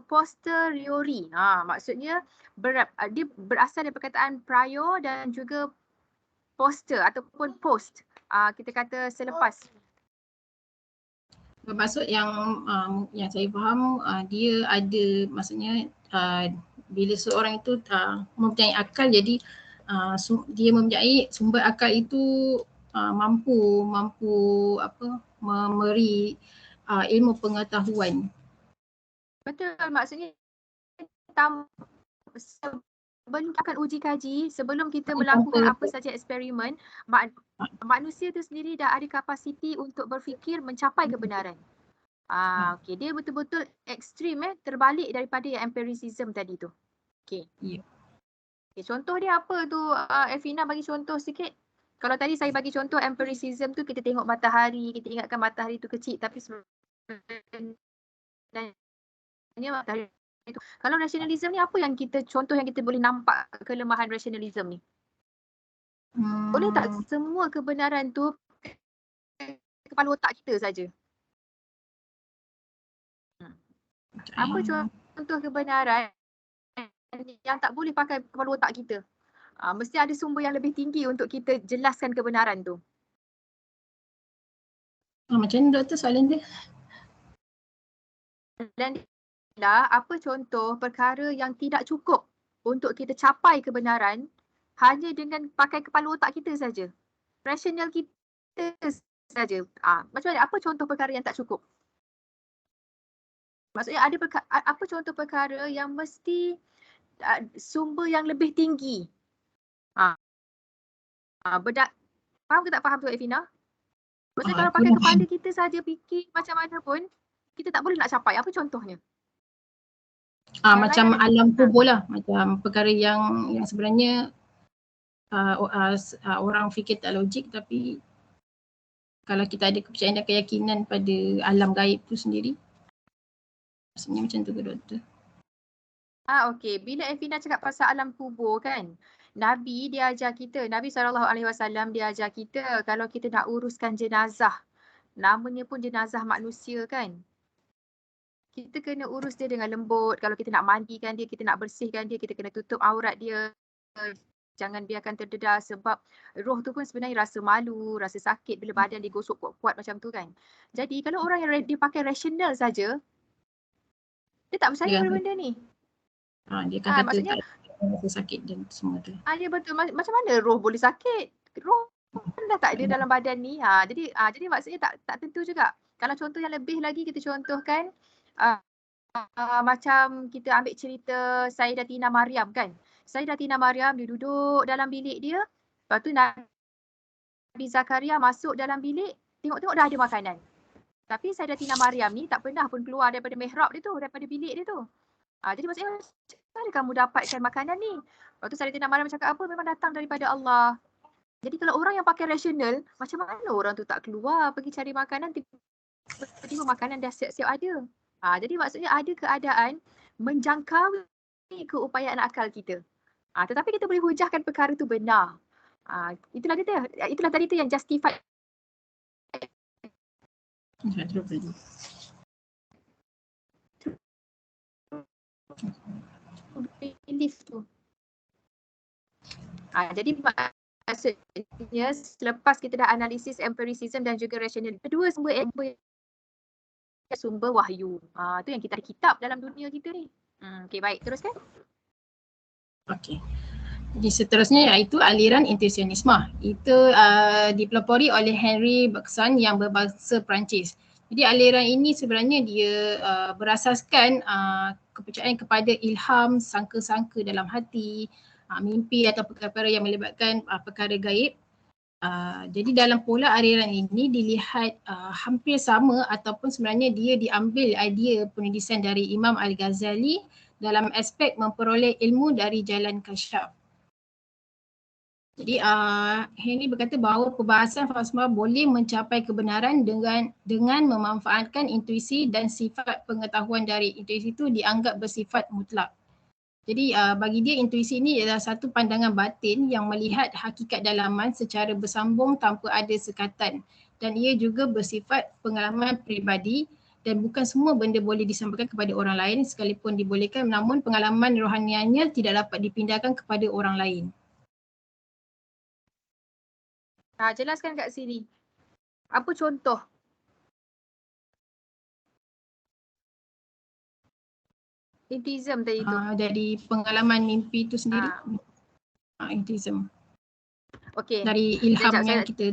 posteriori. Maksudnya dia berasal dari perkataan prior dan juga poster ataupun post. Kita kata selepas. Bermaksud yang saya faham dia ada, maksudnya bila seorang itu mempunyai akal, jadi dia mempunyai sumber akal itu mampu memberi ilmu pengetahuan. Betul, maksudnya sebelum kita akan uji kaji, sebelum kita melakukan apa saja eksperimen, manusia itu sendiri dah ada kapasiti untuk berfikir mencapai kebenaran. Okey, dia betul-betul ekstrim terbalik daripada yang empiricism tadi tu. Okey. Yeah. Okay, contoh dia apa tu? Elvina bagi contoh sikit. Kalau tadi saya bagi contoh empiricism tu kita tengok matahari, kita ingatkan matahari tu kecil tapi sebenarnya matahari itu. Kalau rationalism ni apa yang contoh yang kita boleh nampak kelemahan rationalism ni? Boleh tak semua kebenaran tu kepala otak kita saja? Apa contoh kebenaran yang tak boleh pakai kepala otak kita? Mesti ada sumber yang lebih tinggi untuk kita jelaskan kebenaran tu. Macam mana doktor soalan dia? Dan apa contoh perkara yang tidak cukup untuk kita capai kebenaran hanya dengan pakai kepala otak kita saja. Rasional kita saja. Macam mana? Apa contoh perkara yang tak cukup? Maksudnya apa contoh perkara yang mesti sumber yang lebih tinggi? Faham ke tak faham tu Evina? Maksudnya kalau pakai kepala kita saja fikir macam mana pun, kita tak boleh nak capai. Apa contohnya? Macam alam kubur lah. Macam perkara yang sebenarnya orang fikir tak logik, tapi kalau kita ada kepercayaan dan keyakinan pada alam gaib tu sendiri. Maksudnya macam tu ke doktor? Okey. Bila Evina cakap pasal alam kubur kan, Nabi dia ajar kita, Nabi SAW dia ajar kita kalau kita nak uruskan jenazah, namanya pun jenazah manusia kan, kita kena urus dia dengan lembut. Kalau kita nak mandikan dia, kita nak bersihkan dia, kita kena tutup aurat dia. Jangan biarkan terdedah sebab roh tu pun sebenarnya rasa malu, rasa sakit bila badan digosok kuat-kuat macam tu kan. Jadi kalau orang yang dia pakai rasional saja, dia tak percaya pada benda ni. Dia akan kata maksudnya, tak rasa sakit dan semua tu. Ya betul. Macam mana roh boleh sakit? Roh dah tak ada dalam badan ni. Jadi maksudnya tak tentu juga. Kalau contoh yang lebih lagi kita contohkan, macam kita ambil cerita Sayyidatina Maryam kan. Sayyidatina Maryam dia duduk dalam bilik dia. Lepas tu Nabi Zakaria masuk dalam bilik, tengok-tengok dah ada makanan. Tapi Sayyidatina Maryam ni tak pernah pun keluar daripada mihrab dia tu, daripada bilik dia tu. Jadi maksudnya macam mana kamu dapatkan makanan ni? Lepas tu Sayyidatina Maryam cakap apa? Memang datang daripada Allah. Jadi kalau orang yang pakai rasional, macam mana orang tu tak keluar pergi cari makanan, tiba-tiba makanan dah siap-siap ada. Jadi maksudnya ada keadaan menjangkaui keupayaan akal kita. Tetapi kita boleh hujahkan perkara tu benar. Itulah tadi tu yang justified. Belief tu. Jadi maksudnya selepas kita dah analisis empiricism dan juga rasional, kedua sumber wahyu. Tu yang kita ada kitab dalam dunia kita ni. Okey, baik, teruskan. Okey. Jadi seterusnya iaitu aliran intuisionisme. Itu dipelopori oleh Henry Bergson yang berbangsa Perancis. Jadi aliran ini sebenarnya dia berasaskan kepercayaan kepada ilham, sangka-sangka dalam hati, mimpi atau perkara yang melibatkan perkara gaib. Jadi dalam pola aliran ini dilihat hampir sama ataupun sebenarnya dia diambil idea penulisan dari Imam Al-Ghazali dalam aspek memperoleh ilmu dari jalan kasyaf. Jadi Henry berkata bahawa perbahasan falsafah boleh mencapai kebenaran dengan memanfaatkan intuisi dan sifat pengetahuan dari intuisi itu dianggap bersifat mutlak. Jadi bagi dia intuisi ini adalah satu pandangan batin yang melihat hakikat dalaman secara bersambung tanpa ada sekatan, dan ia juga bersifat pengalaman peribadi dan bukan semua benda boleh disampaikan kepada orang lain sekalipun dibolehkan, namun pengalaman rohanianya tidak dapat dipindahkan kepada orang lain. Jelaskan kat sini. Apa contoh? Intism tadi tu. Dari pengalaman mimpi itu sendiri. Intism. Okey. Dari ilham Sekejap,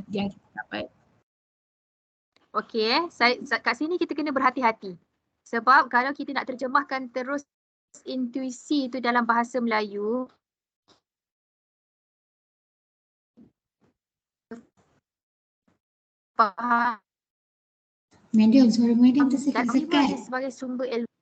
yang kita dapat. Okey, kat sini kita kena berhati-hati. Sebab kalau kita nak terjemahkan terus intuisi itu dalam bahasa Melayu, faham. Madam, suara madam tersekat-sekat. Sebagai sumber ilmu.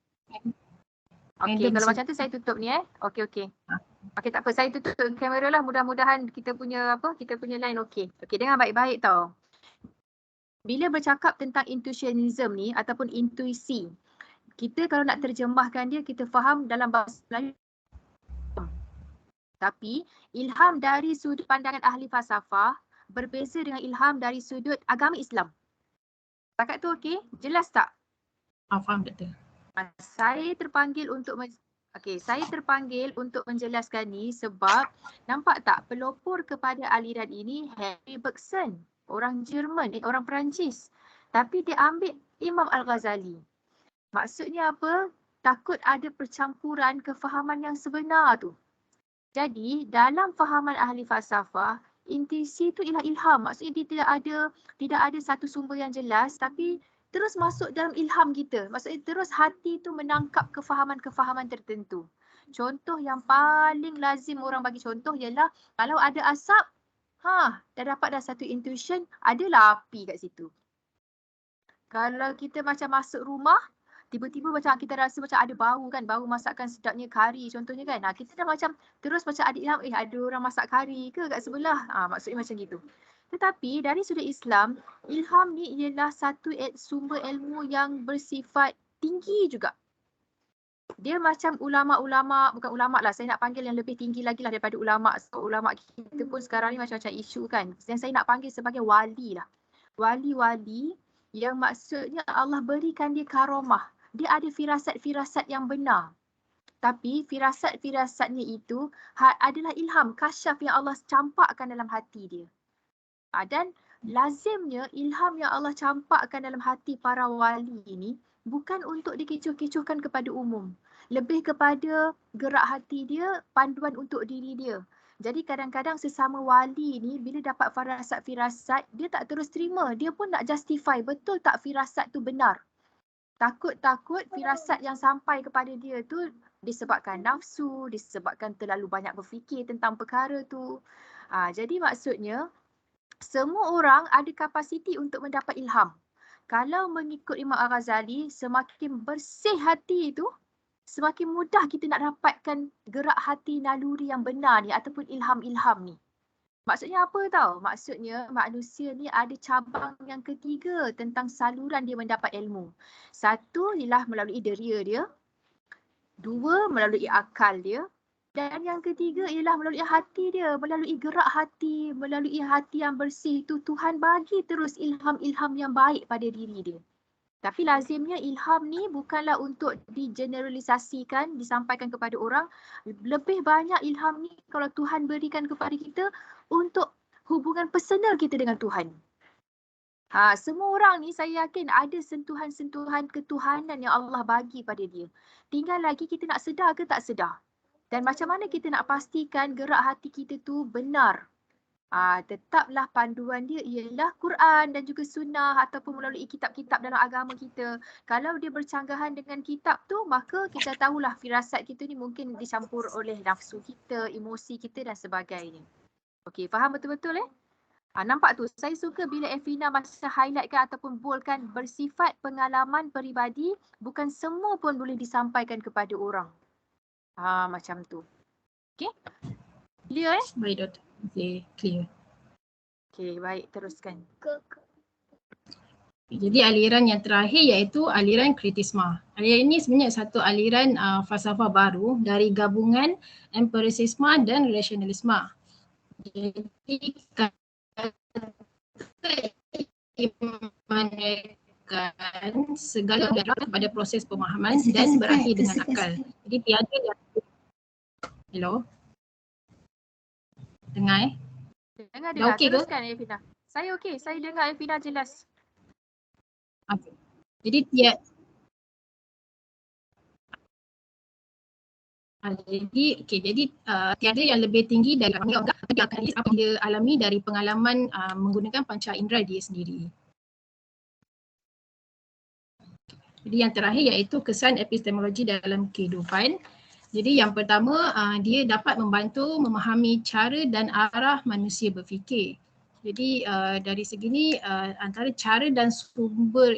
Okey, kalau macam tu saya tutup ni Okey. Okey, tak apa, saya tutup kamera lah. Mudah-mudahan kita punya line okey. Okey, dengar baik-baik tau. Bila bercakap tentang intuitionism ni ataupun intuisi, kita kalau nak terjemahkan dia, kita faham dalam bahasa Melayu. Tapi ilham dari sudut pandangan ahli falsafah berbeza dengan ilham dari sudut agama Islam. Setakat tu okey? Jelas tak? Faham betul. Saya terpanggil untuk menjelaskan ni sebab nampak tak pelopor kepada aliran ini Henry Bergson, orang Jerman, orang Perancis. Tapi dia ambil Imam Al-Ghazali. Maksudnya apa? Takut ada percampuran kefahaman yang sebenar tu. Jadi dalam fahaman ahli falsafah, intuisi tu ialah ilham. Maksudnya dia tidak ada satu sumber yang jelas tapi terus masuk dalam ilham kita. Maksudnya terus hati tu menangkap kefahaman-kefahaman tertentu. Contoh yang paling lazim orang bagi contoh ialah kalau ada asap, dah dapat dah satu intuition, adalah api kat situ. Kalau kita macam masuk rumah, tiba-tiba macam kita rasa macam ada bau kan, bau masakan sedapnya kari contohnya kan. Kita dah macam terus macam ada ilham, ada orang masak kari ke kat sebelah. Maksudnya macam gitu. Tetapi dari sudut Islam, ilham ni ialah satu sumber ilmu yang bersifat tinggi juga. Dia macam ulama-ulama, bukan ulama lah, saya nak panggil yang lebih tinggi lagi lah daripada ulama. So, ulama kita pun sekarang ni macam-macam isu kan. Yang saya nak panggil sebagai wali lah. Wali-wali yang maksudnya Allah berikan dia karomah. Dia ada firasat-firasat yang benar. Tapi firasat-firasatnya itu adalah ilham, kasyaf yang Allah campakkan dalam hati dia. Dan lazimnya ilham yang Allah campakkan dalam hati para wali ini bukan untuk dikecoh-kecohkan kepada umum. Lebih kepada gerak hati dia, panduan untuk diri dia. Jadi kadang-kadang sesama wali ni bila dapat firasat-firasat, dia tak terus terima. Dia pun nak justify betul tak firasat tu benar. Takut-takut firasat yang sampai kepada dia tu disebabkan nafsu, disebabkan terlalu banyak berfikir tentang perkara tu. Jadi maksudnya semua orang ada kapasiti untuk mendapat ilham. Kalau mengikut Imam Al-Ghazali, semakin bersih hati itu, semakin mudah kita nak dapatkan gerak hati naluri yang benar ni ataupun ilham-ilham ni. Maksudnya apa tau? Maksudnya manusia ni ada cabang yang ketiga tentang saluran dia mendapat ilmu. Satu ialah melalui deria dia. Dua, melalui akal dia. Dan yang ketiga ialah melalui hati dia, melalui gerak hati, melalui hati yang bersih itu Tuhan bagi terus ilham-ilham yang baik pada diri dia. Tapi lazimnya ilham ni bukanlah untuk digeneralisasikan, disampaikan kepada orang. Lebih banyak ilham ni kalau Tuhan berikan kepada kita untuk hubungan personal kita dengan Tuhan. Semua orang ni saya yakin ada sentuhan-sentuhan ketuhanan yang Allah bagi pada dia. Tinggal lagi kita nak sedar ke tak sedar. Dan macam mana kita nak pastikan gerak hati kita tu benar? Tetaplah panduan dia ialah Quran dan juga sunnah ataupun melalui kitab-kitab dalam agama kita. Kalau dia bercanggahan dengan kitab tu, maka kita tahulah firasat kita ni mungkin dicampur oleh nafsu kita, emosi kita dan sebagainya. Okey, faham betul-betul nampak tu, saya suka bila Evina masa highlightkan ataupun boldkan bersifat pengalaman peribadi, bukan semua pun boleh disampaikan kepada orang. Macam tu. Okey? Clear Baik Doktor. Okay, clear. Okey, baik, teruskan. Jadi aliran yang terakhir iaitu aliran kritisma. Aliran ini sebenarnya satu aliran falsafah baru dari gabungan empirisisme dan rasionalisme. Jadi menekan segala berlaku pada proses pemahaman dan berakhir dengan akal. Jadi tiada yang hello? Dengar Dengar. okey ke? Teruskan Evina. Saya okey, saya dengar Evina jelas. Okay. Jadi tiada tiada yang lebih tinggi dari apa yang dia alami dari pengalaman menggunakan panca indera dia sendiri. Jadi yang terakhir iaitu kesan epistemologi dalam kehidupan. Jadi yang pertama dia dapat membantu memahami cara dan arah manusia berfikir. Jadi dari segi ni antara cara dan sumber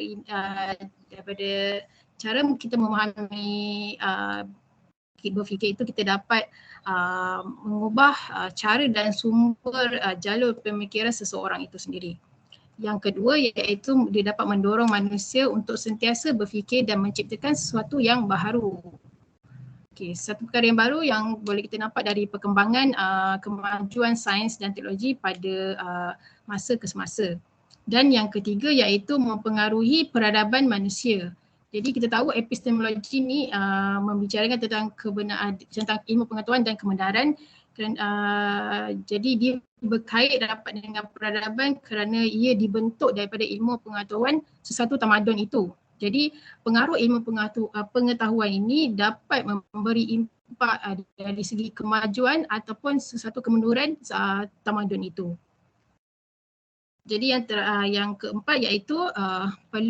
daripada cara kita memahami berfikir itu kita dapat mengubah cara dan sumber jalur pemikiran seseorang itu sendiri. Yang kedua iaitu dia dapat mendorong manusia untuk sentiasa berfikir dan menciptakan sesuatu yang baru. Okey, satu perkara yang baru yang boleh kita nampak dari perkembangan kemajuan sains dan teknologi pada masa ke semasa. Dan yang ketiga iaitu mempengaruhi peradaban manusia. Jadi kita tahu epistemologi ni membicarakan tentang tentang ilmu pengetahuan dan kebenaran. Jadi dia berkait rapat dengan peradaban kerana ia dibentuk daripada ilmu pengetahuan sesuatu tamadun itu. Jadi pengaruh ilmu pengetahuan ini dapat memberi impak dari segi kemajuan ataupun sesuatu kemunduran tamadun itu. Jadi yang keempat iaitu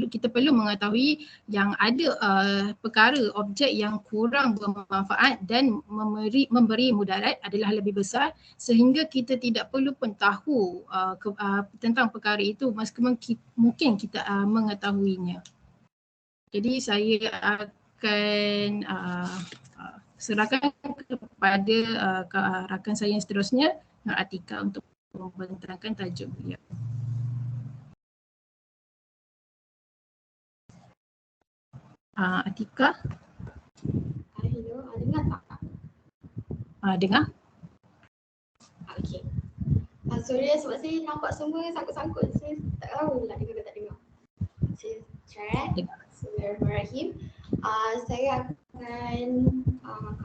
kita perlu mengetahui yang ada perkara objek yang kurang bermanfaat dan memberi mudarat adalah lebih besar sehingga kita tidak perlu pun tahu tentang perkara itu meskipun mungkin kita mengetahuinya. Jadi saya akan serahkan kepada rakan saya yang seterusnya, Nur Atika, untuk membentangkan tajuk beliau. Atika. Hello, dengar tak? Dengar. Okey. Sorry sebab saya nampak semua sangkut-sangkut. Saya tak tahu nak dengar ke tak dengar. Saya try. Bismillahirrahmanirrahim. Saya akan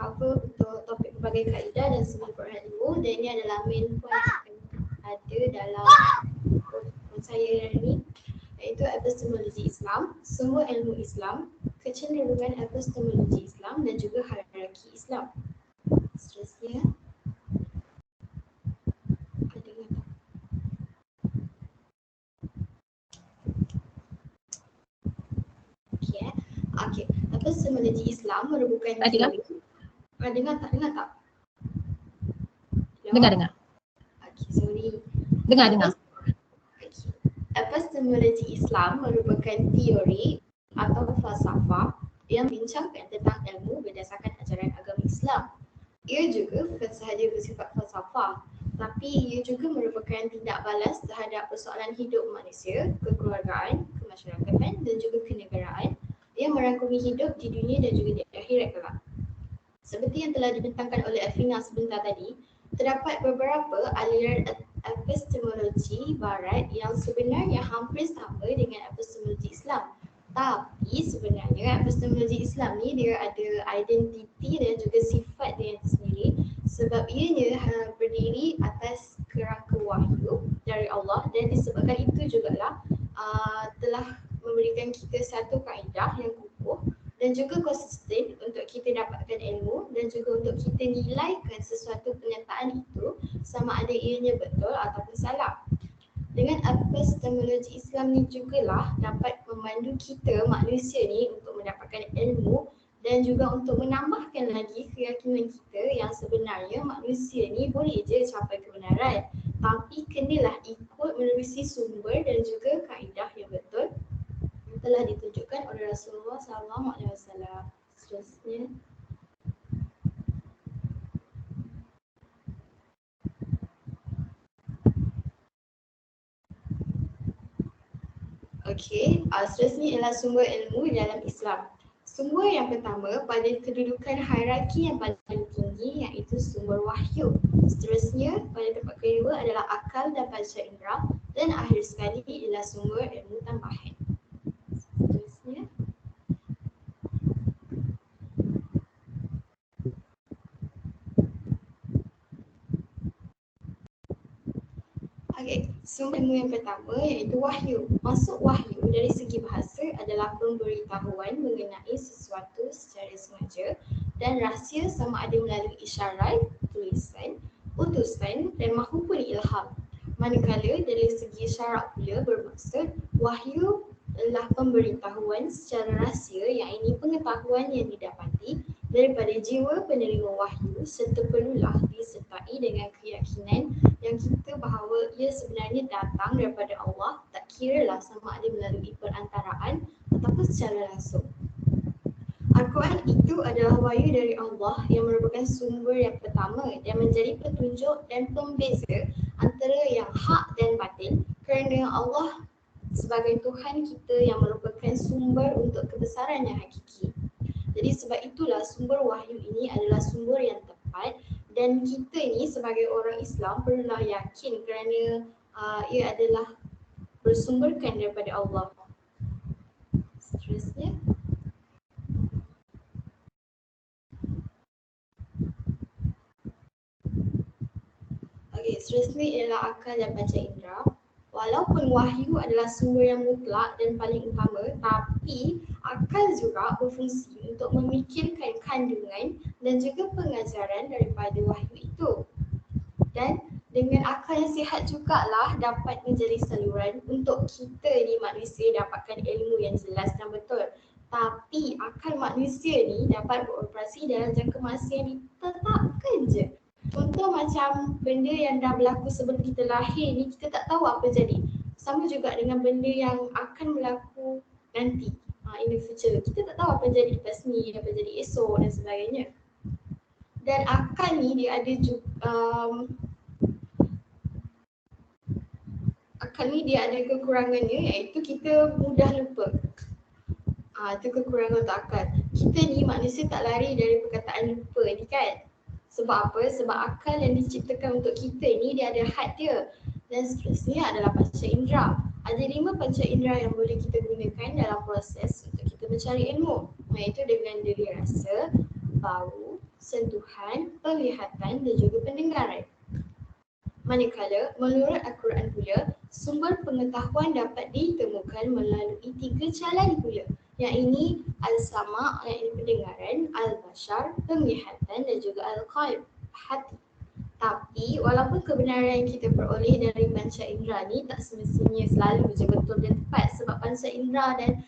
cover untuk topik pelbagai kaedah dan sumber perhatian ilmu, dan ini adalah main point yang akan ada dalam course saya hari ini, iaitu epistemologi Islam, sumber ilmu Islam, kecenderungan epistemologi Islam dan juga hierarki Islam. Seterusnya, Okey. Epistemologi Islam merupakan teori. Dengar tak? Dengar. Okey, sorry. Dengar. Okay. Epistemologi Islam merupakan teori atau falsafah yang membincangkan tentang ilmu berdasarkan ajaran agama Islam. Ia juga bukan sahaja bersifat falsafah, tapi ia juga merupakan tindak balas terhadap persoalan hidup manusia, kekeluargaan, kemasyarakatan dan juga kenegaraan yang merangkumi hidup di dunia dan juga di akhirat kelak. Seperti yang telah dibentangkan oleh Evina sebentar tadi, terdapat beberapa aliran epistemologi barat yang sebenarnya hampir sama dengan epistemologi Islam. Tapi sebenarnya epistemologi Islam ni dia ada identiti dan juga sifat dia sendiri sebab ianya berdiri atas kerangka wahyu dari Allah, dan disebabkan itu jugalah telah memberikan kita satu kaedah yang kukuh dan juga konsisten untuk kita dapatkan ilmu dan juga untuk kita nilaikan sesuatu pernyataan itu sama ada ianya betul ataupun salah. Dengan epistemologi Islam ni jugalah dapat memandu kita manusia ni untuk mendapatkan ilmu dan juga untuk menambahkan lagi keyakinan kita yang sebenarnya manusia ni boleh je capai kebenaran, tapi kenalah ikut menerusi sumber dan juga kaedah yang betul yang telah ditunjukkan oleh Rasulullah SAW. Seterusnya, Okey, seterusnya ialah sumber ilmu dalam Islam. Sumber yang pertama pada kedudukan hierarki yang paling tinggi iaitu sumber wahyu. Seterusnya pada tempat kedua adalah akal dan panca indera, dan akhir sekali ialah sumber ilmu tambahan. Seterusnya sumber ilmu yang pertama iaitu wahyu. Maksud wahyu dari segi bahasa adalah pemberitahuan mengenai sesuatu secara sengaja dan rahsia sama ada melalui isyarat, tulisan, utusan dan mahupun ilham. Manakala dari segi syarak pula bermaksud wahyu adalah pemberitahuan secara rahsia yang ini pengetahuan yang didapati daripada jiwa penerima wahyu serta perlulah disertai dengan keyakinan yang kita bahawa ia sebenarnya datang daripada Allah, tak kiralah sama ada melalui perantaraan ataupun secara langsung. Al-Quran itu adalah wahyu dari Allah yang merupakan sumber yang pertama dan menjadi petunjuk dan pembeza antara yang hak dan batil, kerana Allah sebagai Tuhan kita yang merupakan sumber untuk kebesaran yang hakiki. Jadi sebab itulah sumber wahyu ini adalah sumber yang tepat dan kita ni sebagai orang Islam perlulah yakin kerana ia adalah bersumberkan daripada Allah. Seterusnya. Seterusnya ialah akal dan panca indera. Walaupun wahyu adalah sumber yang mutlak dan paling utama, tapi akal juga berfungsi untuk memikirkan kandungan dan juga pengajaran daripada wahyu itu. Dan dengan akal yang sihat jugalah dapat menjadi saluran untuk kita ni manusia dapatkan ilmu yang jelas dan betul. Tapi akal manusia ni dapat beroperasi dalam jangka masa yang ditetapkan je. Contoh macam benda yang dah berlaku sebelum kita lahir ni, kita tak tahu apa jadi. Sama juga dengan benda yang akan berlaku nanti, in the future. Kita tak tahu apa jadi lepas ni, apa jadi esok dan sebagainya. Dan akal ni dia ada akal ni dia ada kekurangannya, iaitu kita mudah lupa. Itu kekurangan untuk akal. Kita ni manusia tak lari dari perkataan lupa ni kan. Sebab apa? Sebab akal yang diciptakan untuk kita ni dia ada had dia. Dan seterusnya adalah panca indera. Ada 5 panca indera yang boleh kita gunakan dalam proses untuk kita mencari ilmu. Iaitu dengan diri rasa, bau, sentuhan, penglihatan dan juga pendengaran. Manakala menurut Al-Quran pula, sumber pengetahuan dapat ditemukan melalui 3 jalan pula. Yang ini al-sama', yang ini pendengaran, al-bashar, penglihatan dan juga al-qalb, hati. Tapi walaupun kebenaran yang kita peroleh dari panca indera ni tak semestinya selalu je betul dan tepat, sebab panca indera dan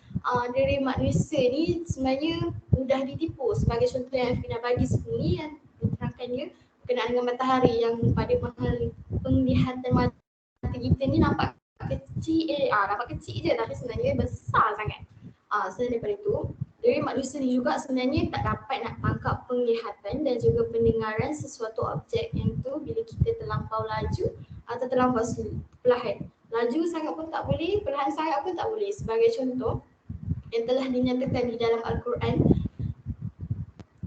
dari manusia ni sebenarnya mudah ditipu. Sebagai contoh yang Fina bagi sebelum ni yang diterangkannya berkenaan dengan matahari yang pada penglihatan mata kita ni nampak kecil, nampak kecil je tapi sebenarnya besar sangat. Selain daripada itu, dari manusia ni juga sebenarnya tak dapat nak tangkap penglihatan dan juga pendengaran sesuatu objek yang tu bila kita terlampau laju atau terlampau perlahan. Laju sangat pun tak boleh, perlahan sangat pun tak boleh. Sebagai contoh yang telah dinyatakan di dalam Al-Quran,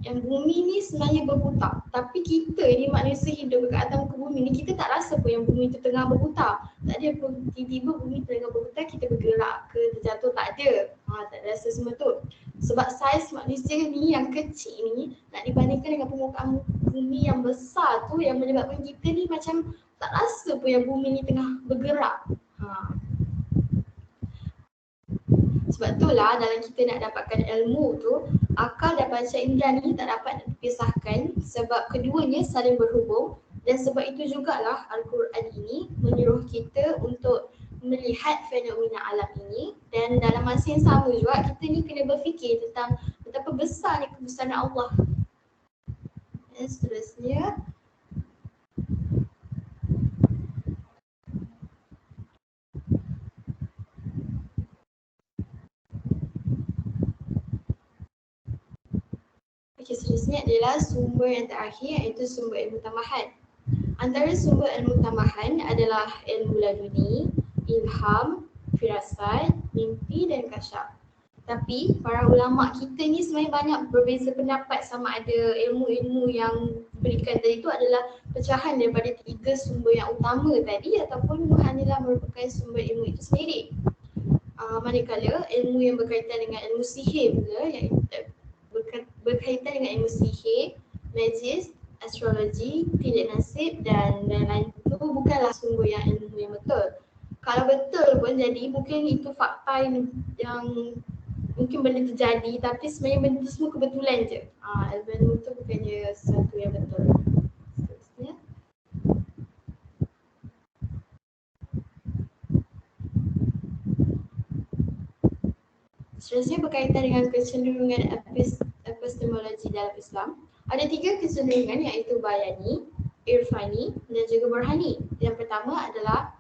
yang bumi ni sebenarnya berputar, tapi kita ni manusia hidup dekat atas muka bumi ni, kita tak rasa pun yang bumi tu tengah berputar. Tak ada pun tiba-tiba bumi tengah berputar, kita bergerak ke terjatuh, tak ada. Tak ada rasa semua tu. Sebab saiz manusia ni yang kecil ni nak dibandingkan dengan permukaan bumi yang besar tu, yang menyebabkan kita ni macam tak rasa pun yang bumi ni tengah bergerak. Sebab itulah dalam kita nak dapatkan ilmu tu, akal dan panca indera ni tak dapat dipisahkan sebab keduanya saling berhubung. Dan sebab itu jugalah Al-Quran ini menyuruh kita untuk melihat fenomena alam ini, dan dalam masa yang sama juga kita ni kena berfikir tentang betapa besarnya kebesaran Allah. Dan seterusnya, seterusnya adalah sumber yang terakhir, iaitu sumber ilmu tambahan. Antara sumber ilmu tambahan adalah ilmu laduni, ilham, firasat, mimpi dan kasyaf. Tapi para ulama kita ni sebenarnya banyak berbeza pendapat sama ada ilmu-ilmu yang diberikan tadi itu adalah pecahan daripada 3 sumber yang utama tadi ataupun hanyalah merupakan sumber ilmu itu sendiri. Manakala ilmu yang berkaitan dengan ilmu sihir pula, yang berkaitan dengan ilmu sihir, magis, astrologi, tidak nasib dan lain-lain itu bukanlah sumber yang ilmu yang betul. Kalau betul pun jadi mungkin itu fakta yang mungkin benda terjadi tapi sebenarnya benda itu semua kebetulan je. Ilmu itu bukannya sesuatu yang betul. Seterusnya. Seterusnya berkaitan dengan kecenderungan epistemologi dalam Islam. Ada 3 kecenderungan iaitu bayani, irfani dan juga burhani. Yang pertama adalah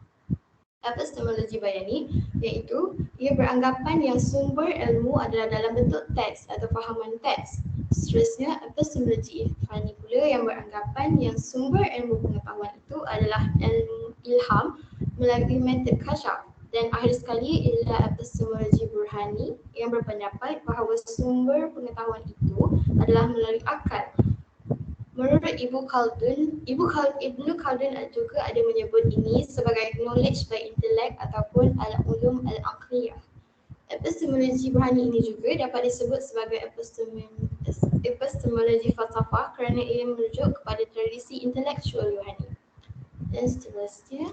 epistemologi bayani, iaitu ia beranggapan yang sumber ilmu adalah dalam bentuk teks atau fahaman teks. Seterusnya epistemologi irfani pula yang beranggapan yang sumber ilmu pengetahuan itu adalah ilmu ilham melalui metod kasyaf. Dan akhir sekali ialah epistemologi burhani yang berpendapat bahawa sumber pengetahuan itu adalah melalui akal. Menurut Ibnu Khaldun juga ada menyebut ini sebagai knowledge by intellect ataupun al-ulum al-aqliyah. Epistemologi burhani ini juga dapat disebut sebagai epistemologi falsafah kerana ia merujuk kepada tradisi intelektual Yunani. Dan seterusnya.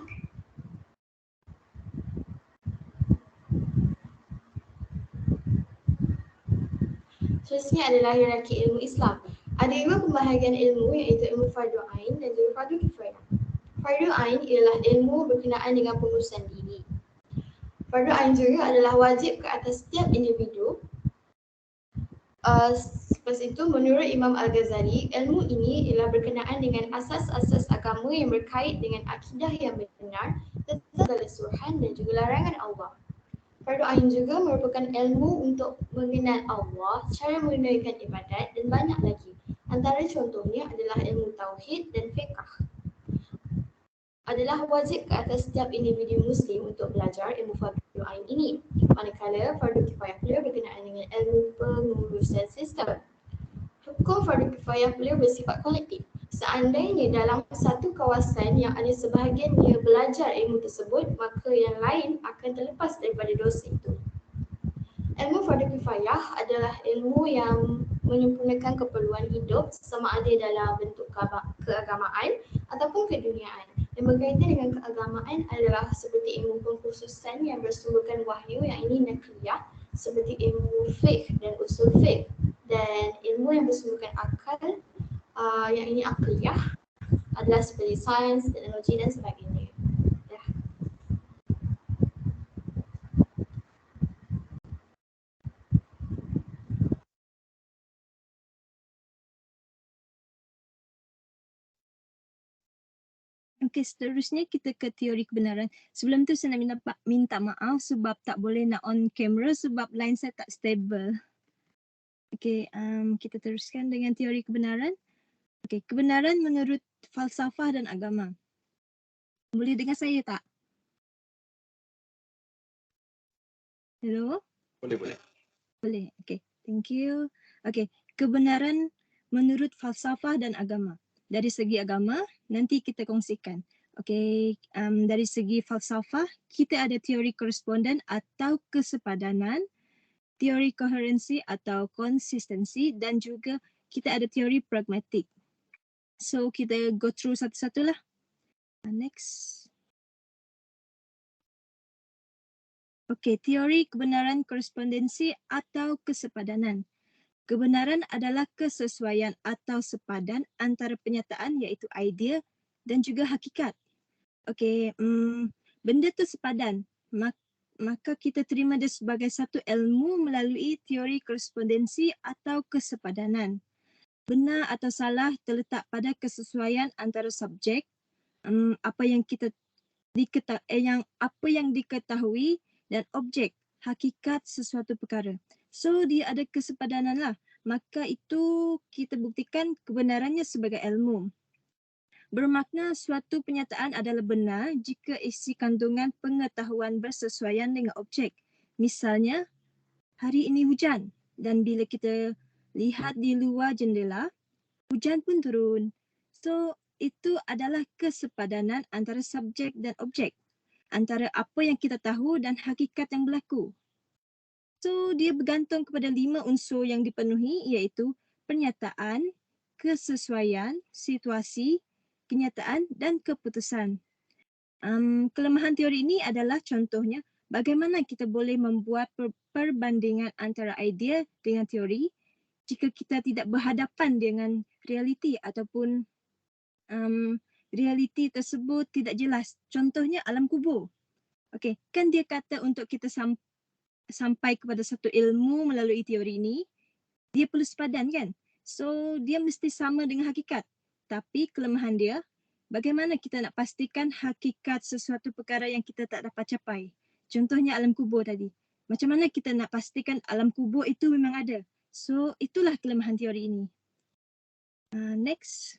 Seterusnya adalah hierarki ilmu Islam. Ada 2 pembahagian ilmu iaitu ilmu fardu ain dan juga fardu kifayah. Fardu ain ialah ilmu berkenaan dengan pengurusan diri. Fardu ain juga adalah wajib ke atas setiap individu. Selepas itu menurut Imam Al-Ghazali, ilmu ini ialah berkenaan dengan asas-asas agama yang berkait dengan akidah yang benar, tentang segala suruhan dan juga larangan Allah. Fardu ain juga merupakan ilmu untuk mengenal Allah, cara menunaikan ibadat dan banyak lagi. Antara contohnya adalah ilmu tauhid dan fiqh. Adalah wajib ke atas setiap individu muslim untuk belajar ilmu fardu ain ini. Manakala fardu kifayah pula berkenaan dengan ilmu pengurusan sistem. Hukum fardu kifayah pula bersifat kolektif. Seandainya dalam satu kawasan yang ada sebahagian dia belajar ilmu tersebut, maka yang lain akan terlepas daripada dosa itu. Ilmu fardu kifayah adalah ilmu yang menyempurnakan keperluan hidup sama ada dalam bentuk keagamaan ataupun keduniaan. Yang berkaitan dengan keagamaan adalah seperti ilmu pengkhususan yang bersumberkan wahyu, yang ini nakliyah, seperti ilmu fiqh dan usul fiqh, dan ilmu yang bersumberkan akal yang ini akliyah adalah seperti sains, teknologi dan sebagainya. Okey, seterusnya kita ke teori kebenaran. Sebelum tu saya nak minta maaf sebab tak boleh nak on camera sebab line saya tak stable. Okey, kita teruskan dengan teori kebenaran. Okey, kebenaran menurut falsafah dan agama. Boleh dengar saya tak? Hello? Boleh. Boleh. Okey, thank you. Okey, kebenaran menurut falsafah dan agama. Dari segi agama, nanti kita kongsikan. Okey, dari segi falsafah, kita ada teori koresponden atau kesepadanan, teori koherensi atau konsistensi dan juga kita ada teori pragmatik. So, kita go through satu-satulah. Next. Okey, teori kebenaran korespondensi atau kesepadanan. Kebenaran adalah kesesuaian atau sepadan antara penyataan iaitu idea dan juga hakikat. Okey, benda tu sepadan. Maka kita terima dia sebagai satu ilmu melalui teori korespondensi atau kesepadanan. Benar atau salah terletak pada kesesuaian antara subjek, apa yang diketahui dan objek, hakikat sesuatu perkara. So dia ada kesepadanan lah. Maka itu kita buktikan kebenarannya sebagai ilmu. Bermakna suatu penyataan adalah benar jika isi kandungan pengetahuan bersesuaian dengan objek. Misalnya, hari ini hujan dan bila kita lihat di luar jendela, hujan pun turun. So, itu adalah kesepadanan antara subjek dan objek, antara apa yang kita tahu dan hakikat yang berlaku. So, dia bergantung kepada 5 unsur yang dipenuhi, iaitu pernyataan, kesesuaian, situasi, kenyataan dan keputusan. Kelemahan teori ini adalah contohnya bagaimana kita boleh membuat perbandingan antara idea dengan teori jika kita tidak berhadapan dengan realiti ataupun realiti tersebut tidak jelas. Contohnya alam kubur. Okey, kan dia kata untuk kita sampai kepada satu ilmu melalui teori ini, dia perlu sepadan kan? So, dia mesti sama dengan hakikat. Tapi kelemahan dia, bagaimana kita nak pastikan hakikat sesuatu perkara yang kita tak dapat capai? Contohnya alam kubur tadi. Macam mana kita nak pastikan alam kubur itu memang ada? So, itulah kelemahan teori ini. Next.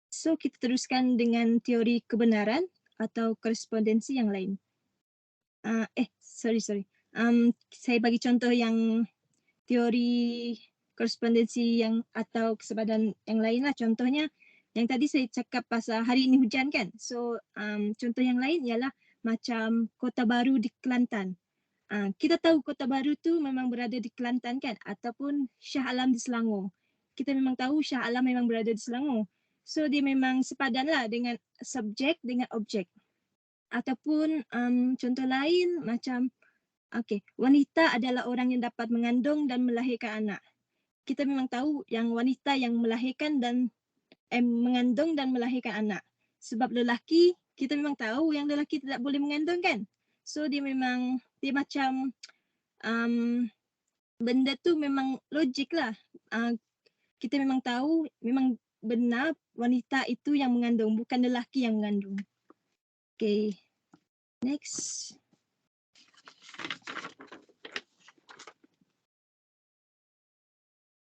So, kita teruskan dengan teori kebenaran atau korespondensi yang lain. Sorry. Saya bagi contoh yang teori korespondensi yang atau kesepadanan yang lain lah. Contohnya yang tadi saya cakap pasal hari ini hujan kan. So contoh yang lain ialah macam Kota Baru di Kelantan. Kita tahu Kota Baru tu memang berada di Kelantan kan, ataupun Shah Alam di Selangor. Kita memang tahu Shah Alam memang berada di Selangor. So dia memang sepadan lah dengan subjek dengan objek. Ataupun contoh lain macam wanita adalah orang yang dapat mengandung dan melahirkan anak. Kita memang tahu yang wanita yang melahirkan dan mengandung dan melahirkan anak. Sebab lelaki, kita memang tahu yang lelaki tidak boleh mengandung kan. So dia macam benda tu memang logik lah. Kita memang tahu, memang benar wanita itu yang mengandung, bukan lelaki yang mengandung. Okay, next.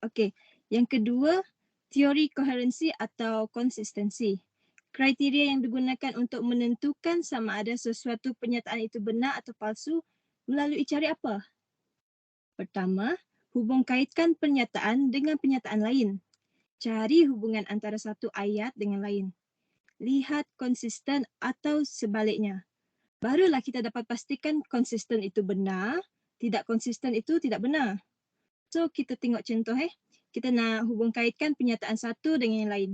Okay, yang kedua, teori koherensi atau konsistensi. Kriteria yang digunakan untuk menentukan sama ada sesuatu pernyataan itu benar atau palsu melalui cara apa? Pertama, hubung kaitkan pernyataan dengan pernyataan lain. Cari hubungan antara satu ayat dengan lain. Lihat konsisten atau sebaliknya. Barulah kita dapat pastikan konsisten itu benar, tidak konsisten itu tidak benar. So kita tengok contoh kita nak hubung kaitkan pernyataan satu dengan yang lain.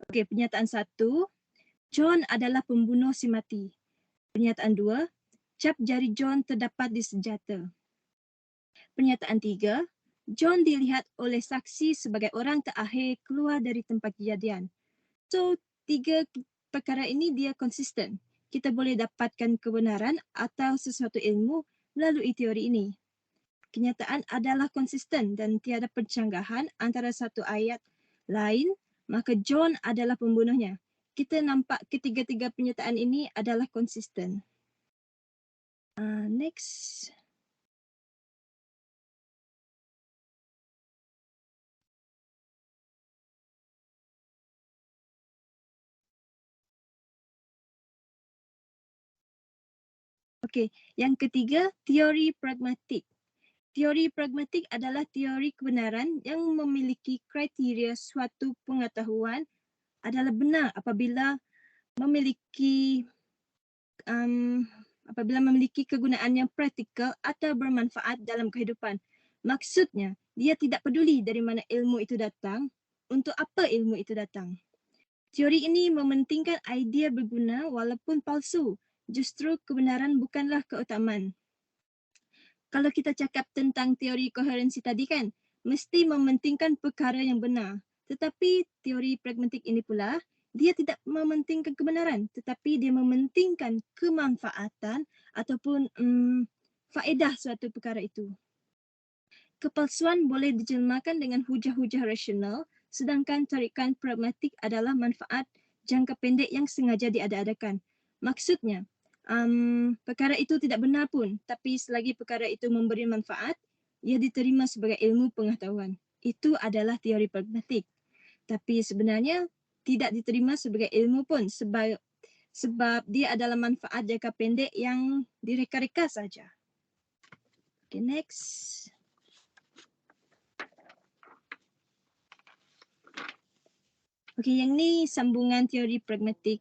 Okey, pernyataan satu, John adalah pembunuh si mati. Pernyataan dua, cap jari John terdapat di senjata. Pernyataan tiga, John dilihat oleh saksi sebagai orang terakhir keluar dari tempat kejadian. So, tiga perkara ini dia konsisten. Kita boleh dapatkan kebenaran atau sesuatu ilmu melalui teori ini. Kenyataan adalah konsisten dan tiada pencanggahan antara satu ayat lain, maka John adalah pembunuhnya. Kita nampak ketiga-tiga pernyataan ini adalah konsisten. Next. Okey, yang ketiga, teori pragmatik. Teori pragmatik adalah teori kebenaran yang memiliki kriteria suatu pengetahuan adalah benar apabila memiliki kegunaan yang praktikal atau bermanfaat dalam kehidupan. Maksudnya, dia tidak peduli dari mana ilmu itu datang, untuk apa ilmu itu datang. Teori ini mementingkan idea berguna walaupun palsu. Justru kebenaran bukanlah keutamaan. Kalau kita cakap tentang teori koherensi tadi kan, mesti mementingkan perkara yang benar. Tetapi teori pragmatik ini pula, dia tidak mementingkan kebenaran, tetapi dia mementingkan kemanfaatan ataupun faedah suatu perkara itu. Kepalsuan boleh dijelmakan dengan hujah-hujah rasional, sedangkan tarikan pragmatik adalah manfaat jangka pendek yang sengaja diada-adakan. Maksudnya, perkara itu tidak benar pun, tapi selagi perkara itu memberi manfaat, ia diterima sebagai ilmu pengetahuan. Itu adalah teori pragmatik. Tapi sebenarnya tidak diterima sebagai ilmu pun sebab dia adalah manfaat jangka pendek yang direka-reka saja. Okay, next. Okay, yang ni sambungan teori pragmatik.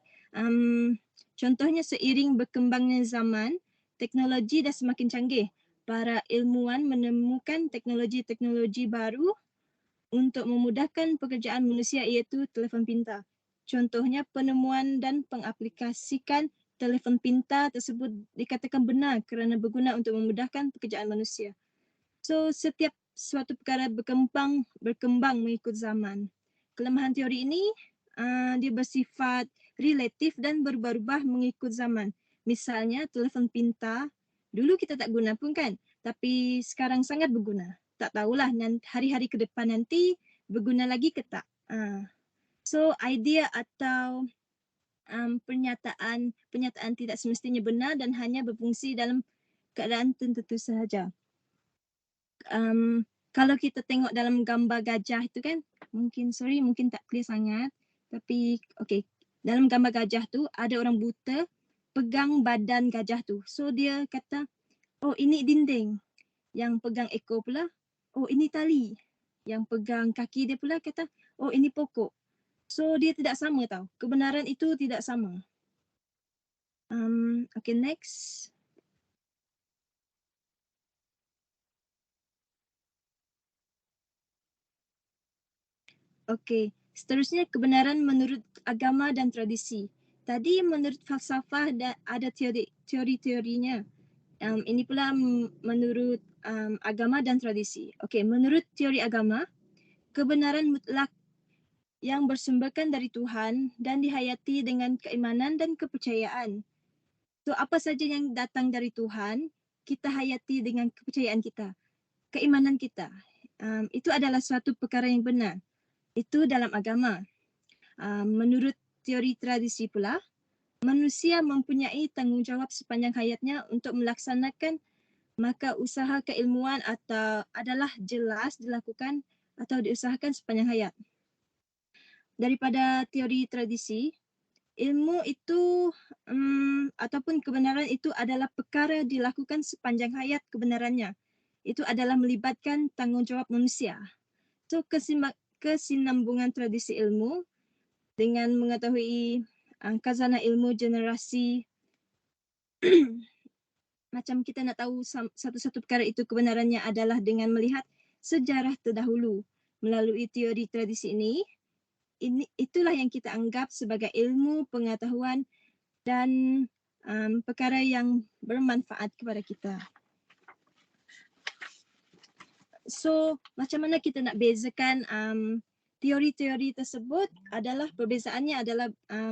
Contohnya seiring berkembangnya zaman, teknologi dah semakin canggih. Para ilmuwan menemukan teknologi-teknologi baru untuk memudahkan pekerjaan manusia iaitu telefon pintar. Contohnya penemuan dan pengaplikasikan telefon pintar tersebut dikatakan benar kerana berguna untuk memudahkan pekerjaan manusia. So setiap suatu perkara berkembang mengikut zaman. Kelemahan teori ini dia bersifat relatif dan berubah-ubah mengikut zaman. Misalnya telefon pintar, dulu kita tak guna pun kan, tapi sekarang sangat berguna. Tak tahulah hari-hari ke depan nanti berguna lagi ke tak. So idea atau pernyataan tidak semestinya benar dan hanya berfungsi dalam keadaan tertentu sahaja. Kalau kita tengok dalam gambar gajah itu kan, mungkin tak clear sangat, tapi okay, dalam gambar gajah tu ada orang buta pegang badan gajah tu. So dia kata, oh ini dinding. Yang pegang ekor pula, oh ini tali. Yang pegang kaki dia pula kata, oh ini pokok. So dia tidak sama tau. Kebenaran itu tidak sama. Okay, next. Okey, seterusnya kebenaran menurut agama dan tradisi. Tadi menurut falsafah ada teori-teorinya. Ini pula menurut agama dan tradisi. Okey, menurut teori agama, kebenaran mutlak yang bersumberkan dari Tuhan dan dihayati dengan keimanan dan kepercayaan. So apa saja yang datang dari Tuhan, kita hayati dengan kepercayaan kita, keimanan kita. Itu adalah suatu perkara yang benar. Itu dalam agama. Menurut teori tradisi pula, manusia mempunyai tanggungjawab sepanjang hayatnya untuk melaksanakan, maka usaha keilmuan adalah jelas dilakukan atau diusahakan sepanjang hayat. Daripada teori tradisi, ilmu itu ataupun kebenaran itu adalah perkara dilakukan sepanjang hayat kebenarannya. Itu adalah melibatkan tanggungjawab manusia. So kesinambungan tradisi ilmu dengan mengetahui khazanah ilmu generasi macam kita nak tahu satu-satu perkara itu kebenarannya adalah dengan melihat sejarah terdahulu. Melalui teori tradisi ini itulah yang kita anggap sebagai ilmu pengetahuan dan perkara yang bermanfaat kepada kita. So macam mana kita nak bezakan teori-teori tersebut adalah perbezaannya adalah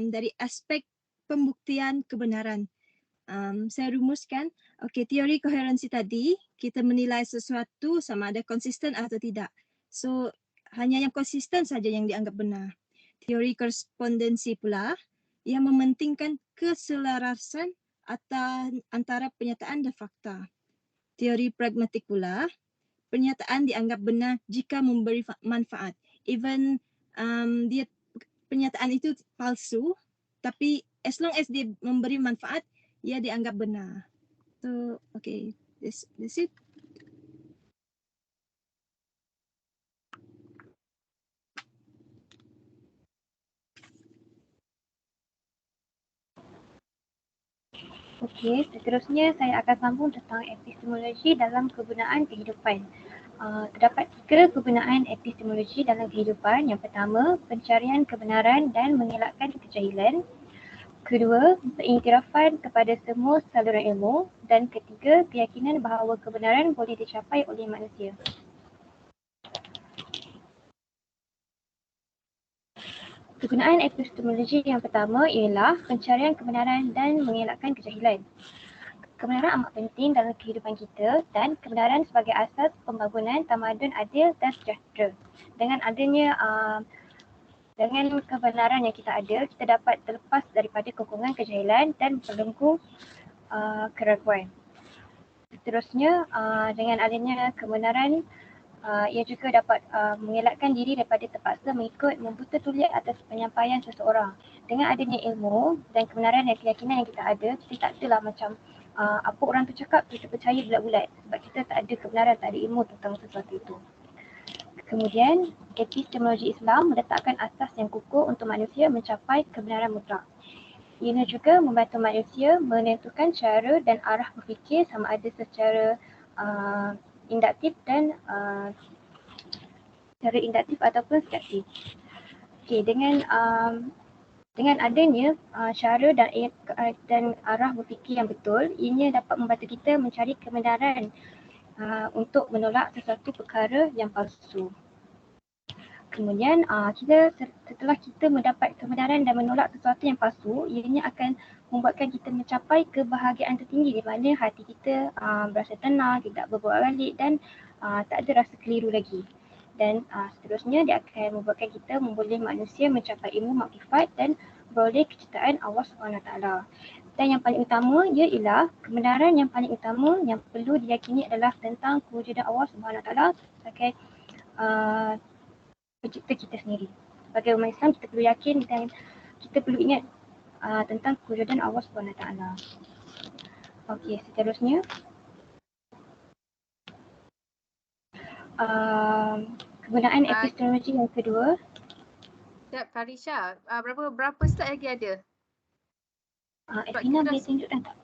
dari aspek pembuktian kebenaran. Saya rumuskan, okey, teori koherensi tadi kita menilai sesuatu sama ada konsisten atau tidak. So hanya yang konsisten saja yang dianggap benar. Teori korespondensi pula yang mementingkan keselarasan antara penyataan dan fakta. Teori pragmatik pula, pernyataan dianggap benar jika memberi manfaat. Even dia pernyataan itu palsu, tapi as long as dia memberi manfaat, ia dianggap benar. So, okay, that's it. Okey, seterusnya saya akan sambung tentang epistemologi dalam kegunaan kehidupan. Terdapat 3 kegunaan epistemologi dalam kehidupan. Yang pertama, pencarian kebenaran dan mengelakkan kejahilan. Kedua, pengiktirafan kepada semua saluran ilmu. Dan ketiga, keyakinan bahawa kebenaran boleh dicapai oleh manusia. Kegunaan epistemologi yang pertama ialah pencarian kebenaran dan mengelakkan kejahilan. Kebenaran amat penting dalam kehidupan kita dan kebenaran sebagai asas pembangunan tamadun adil dan sejahtera. Dengan adanya dengan kebenaran yang kita ada, kita dapat terlepas daripada kekungan kejahilan dan belenggu keraguan. Seterusnya, dengan adanya kebenaran, Ia juga dapat mengelakkan diri daripada terpaksa mengikut membuta tulis atas penyampaian seseorang. Dengan adanya ilmu dan kebenaran dan keyakinan yang kita ada, kita tak adalah macam apa orang tu cakap kita percaya bulat-bulat sebab kita tak ada kebenaran, tak ada ilmu tentang sesuatu itu. Kemudian, epistemologi Islam meletakkan asas yang kukuh untuk manusia mencapai kebenaran mutlak. Ia juga membantu manusia menentukan cara dan arah berfikir sama ada secara induktif dan secara induktif ataupun deduktif. Okey, dengan adanya cara dan arah berfikir yang betul, ianya dapat membantu kita mencari kebenaran untuk menolak sesuatu perkara yang palsu. Kemudian setelah kita mendapat kebenaran dan menolak sesuatu yang palsu, ianya akan membuatkan kita mencapai kebahagiaan tertinggi di mana hati kita berasa tenang, tidak berbolak-balik dan tak ada rasa keliru lagi. Dan seterusnya dia akan membuatkan kita memboleh manusia mencapai ilmu makrifat dan beroleh kecintaan Allah SWT. Dan yang paling utama ialah kebenaran yang paling utama yang perlu diyakini adalah tentang kewujudan Allah SWT sebagai pencipta kita sendiri. Sebagai umat Islam kita perlu yakin dan kita perlu ingat tentang kewujudan Allah SWT. Okey, seterusnya kegunaan epistemologi yang kedua. Sekejap Farisha, berapa slide lagi ada? Evina boleh tunjukkan tak?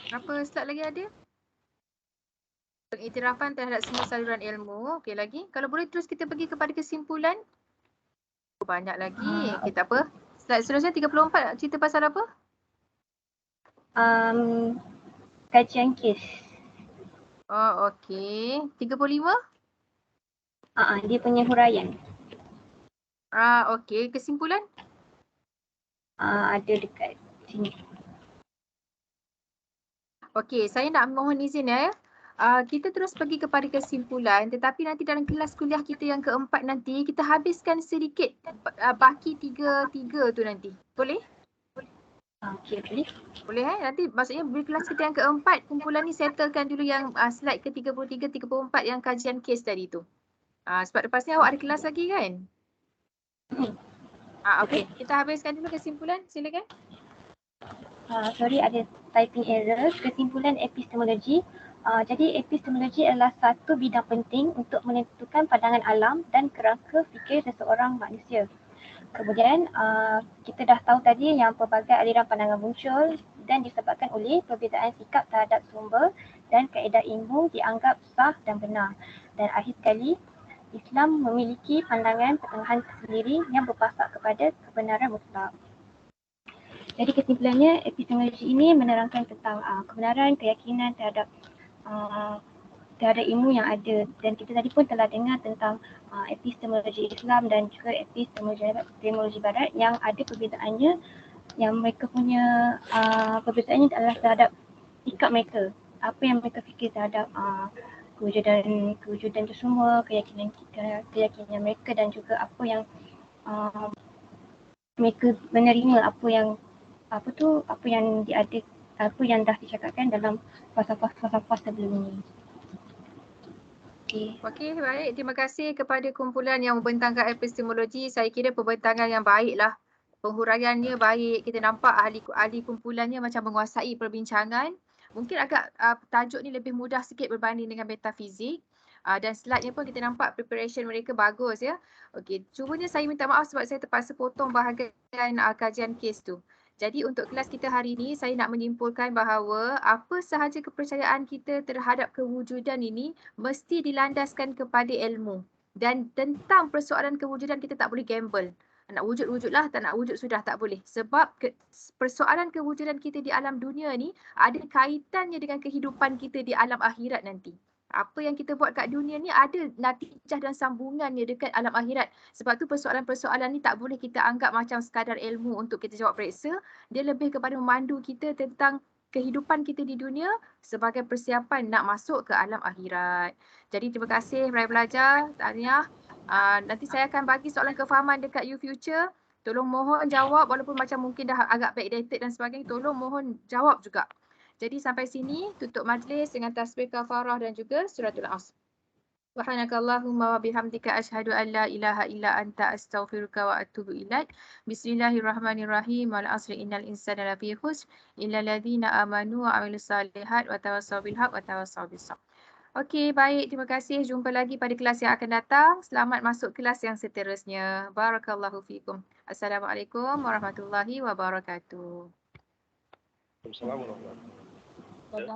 Berapa slide lagi ada? Pengiktirafan terhadap semua saluran ilmu. Okey lagi. Kalau boleh terus kita pergi kepada kesimpulan. Banyak lagi. Okey tak apa. Slide seterusnya 34 cerita pasal apa? Kajian kes. Oh okey. 35? Dia punya huraian. Okey. Kesimpulan? Ada dekat sini. Okey, saya nak mohon izin ya. Kita terus pergi kepada kesimpulan, tetapi nanti dalam kelas kuliah kita yang keempat nanti kita habiskan sedikit baki tiga tu nanti. Boleh? Okey, boleh. Boleh nanti maksudnya di kelas kita yang keempat kumpulan ni settlekan dulu yang slide ke 33, 34 yang kajian kes tadi tu. Sebab lepas ni awak ada kelas lagi kan? Okey, kita habiskan dulu kesimpulan, silakan. Sorry ada typing error. Kesimpulan epistemologi. Jadi epistemologi adalah satu bidang penting untuk menentukan pandangan alam dan kerangka fikir seseorang manusia. Kemudian kita dah tahu tadi yang pelbagai aliran pandangan muncul dan disebabkan oleh perbezaan sikap terhadap sumber dan kaedah ilmu dianggap sah dan benar. Dan akhir sekali, Islam memiliki pandangan pertengahan sendiri yang berpasak kepada kebenaran mutlak. Jadi kesimpulannya, epistemologi ini menerangkan tentang kebenaran, keyakinan terhadap ilmu yang ada, dan kita tadi pun telah dengar tentang epistemologi Islam dan juga epistemologi Barat yang ada perbezaannya, yang mereka punya perbezaannya adalah terhadap sikap mereka, apa yang mereka fikir terhadap kewujudan itu semua, keyakinan mereka dan juga apa yang mereka menerima apa yang dah dicakapkan dalam falsafah sebelum ini. Okey, baik. Terima kasih kepada kumpulan yang membentangkan epistemologi. Saya kira pembentangan yang baiklah. Penghuraiannya baik. Kita nampak ahli kumpulannya macam menguasai perbincangan. Mungkin agak tajuk ni lebih mudah sikit berbanding dengan metafizik. Dan slide-nya pun kita nampak preparation mereka bagus ya. Okey, cumanya saya minta maaf sebab saya terpaksa potong bahagian kajian kes tu. Jadi untuk kelas kita hari ini, saya nak menyimpulkan bahawa apa sahaja kepercayaan kita terhadap kewujudan ini mesti dilandaskan kepada ilmu. Dan tentang persoalan kewujudan kita tak boleh gamble. Nak wujud-wujudlah, tak nak wujud sudah tak boleh. Sebab persoalan kewujudan kita di alam dunia ni ada kaitannya dengan kehidupan kita di alam akhirat nanti. Apa yang kita buat kat dunia ni ada natijah dan sambungannya dekat alam akhirat. Sebab tu persoalan-persoalan ni tak boleh kita anggap macam sekadar ilmu untuk kita jawab periksa. Dia lebih kepada memandu kita tentang kehidupan kita di dunia sebagai persiapan nak masuk ke alam akhirat. Jadi terima kasih rakyat belajar, tahniah. Nanti saya akan bagi soalan kefahaman dekat YouFuture. Tolong mohon jawab walaupun macam mungkin dah agak backdated dan sebagainya. Tolong mohon jawab juga. Jadi sampai sini tutup majlis dengan tasbih kafarah dan juga suratul Asr. Subhanakallahumma wa bihamdika asyhadu an la ilaha illa anta astaghfiruka wa atubu ilaik. Bismillahirrahmanirrahim. Wal asri innal insana lafi khusr illa alladziina amanu wa amilus solihat wa tawassaw bil haqq wa tawassaw bis sabr. Okey, baik. Terima kasih. Jumpa lagi pada kelas yang akan datang. Selamat masuk kelas yang seterusnya. Barakallahu fikum. Assalamualaikum warahmatullahi wabarakatuh. Assalamualaikum warahmatullahi wabarakatuh.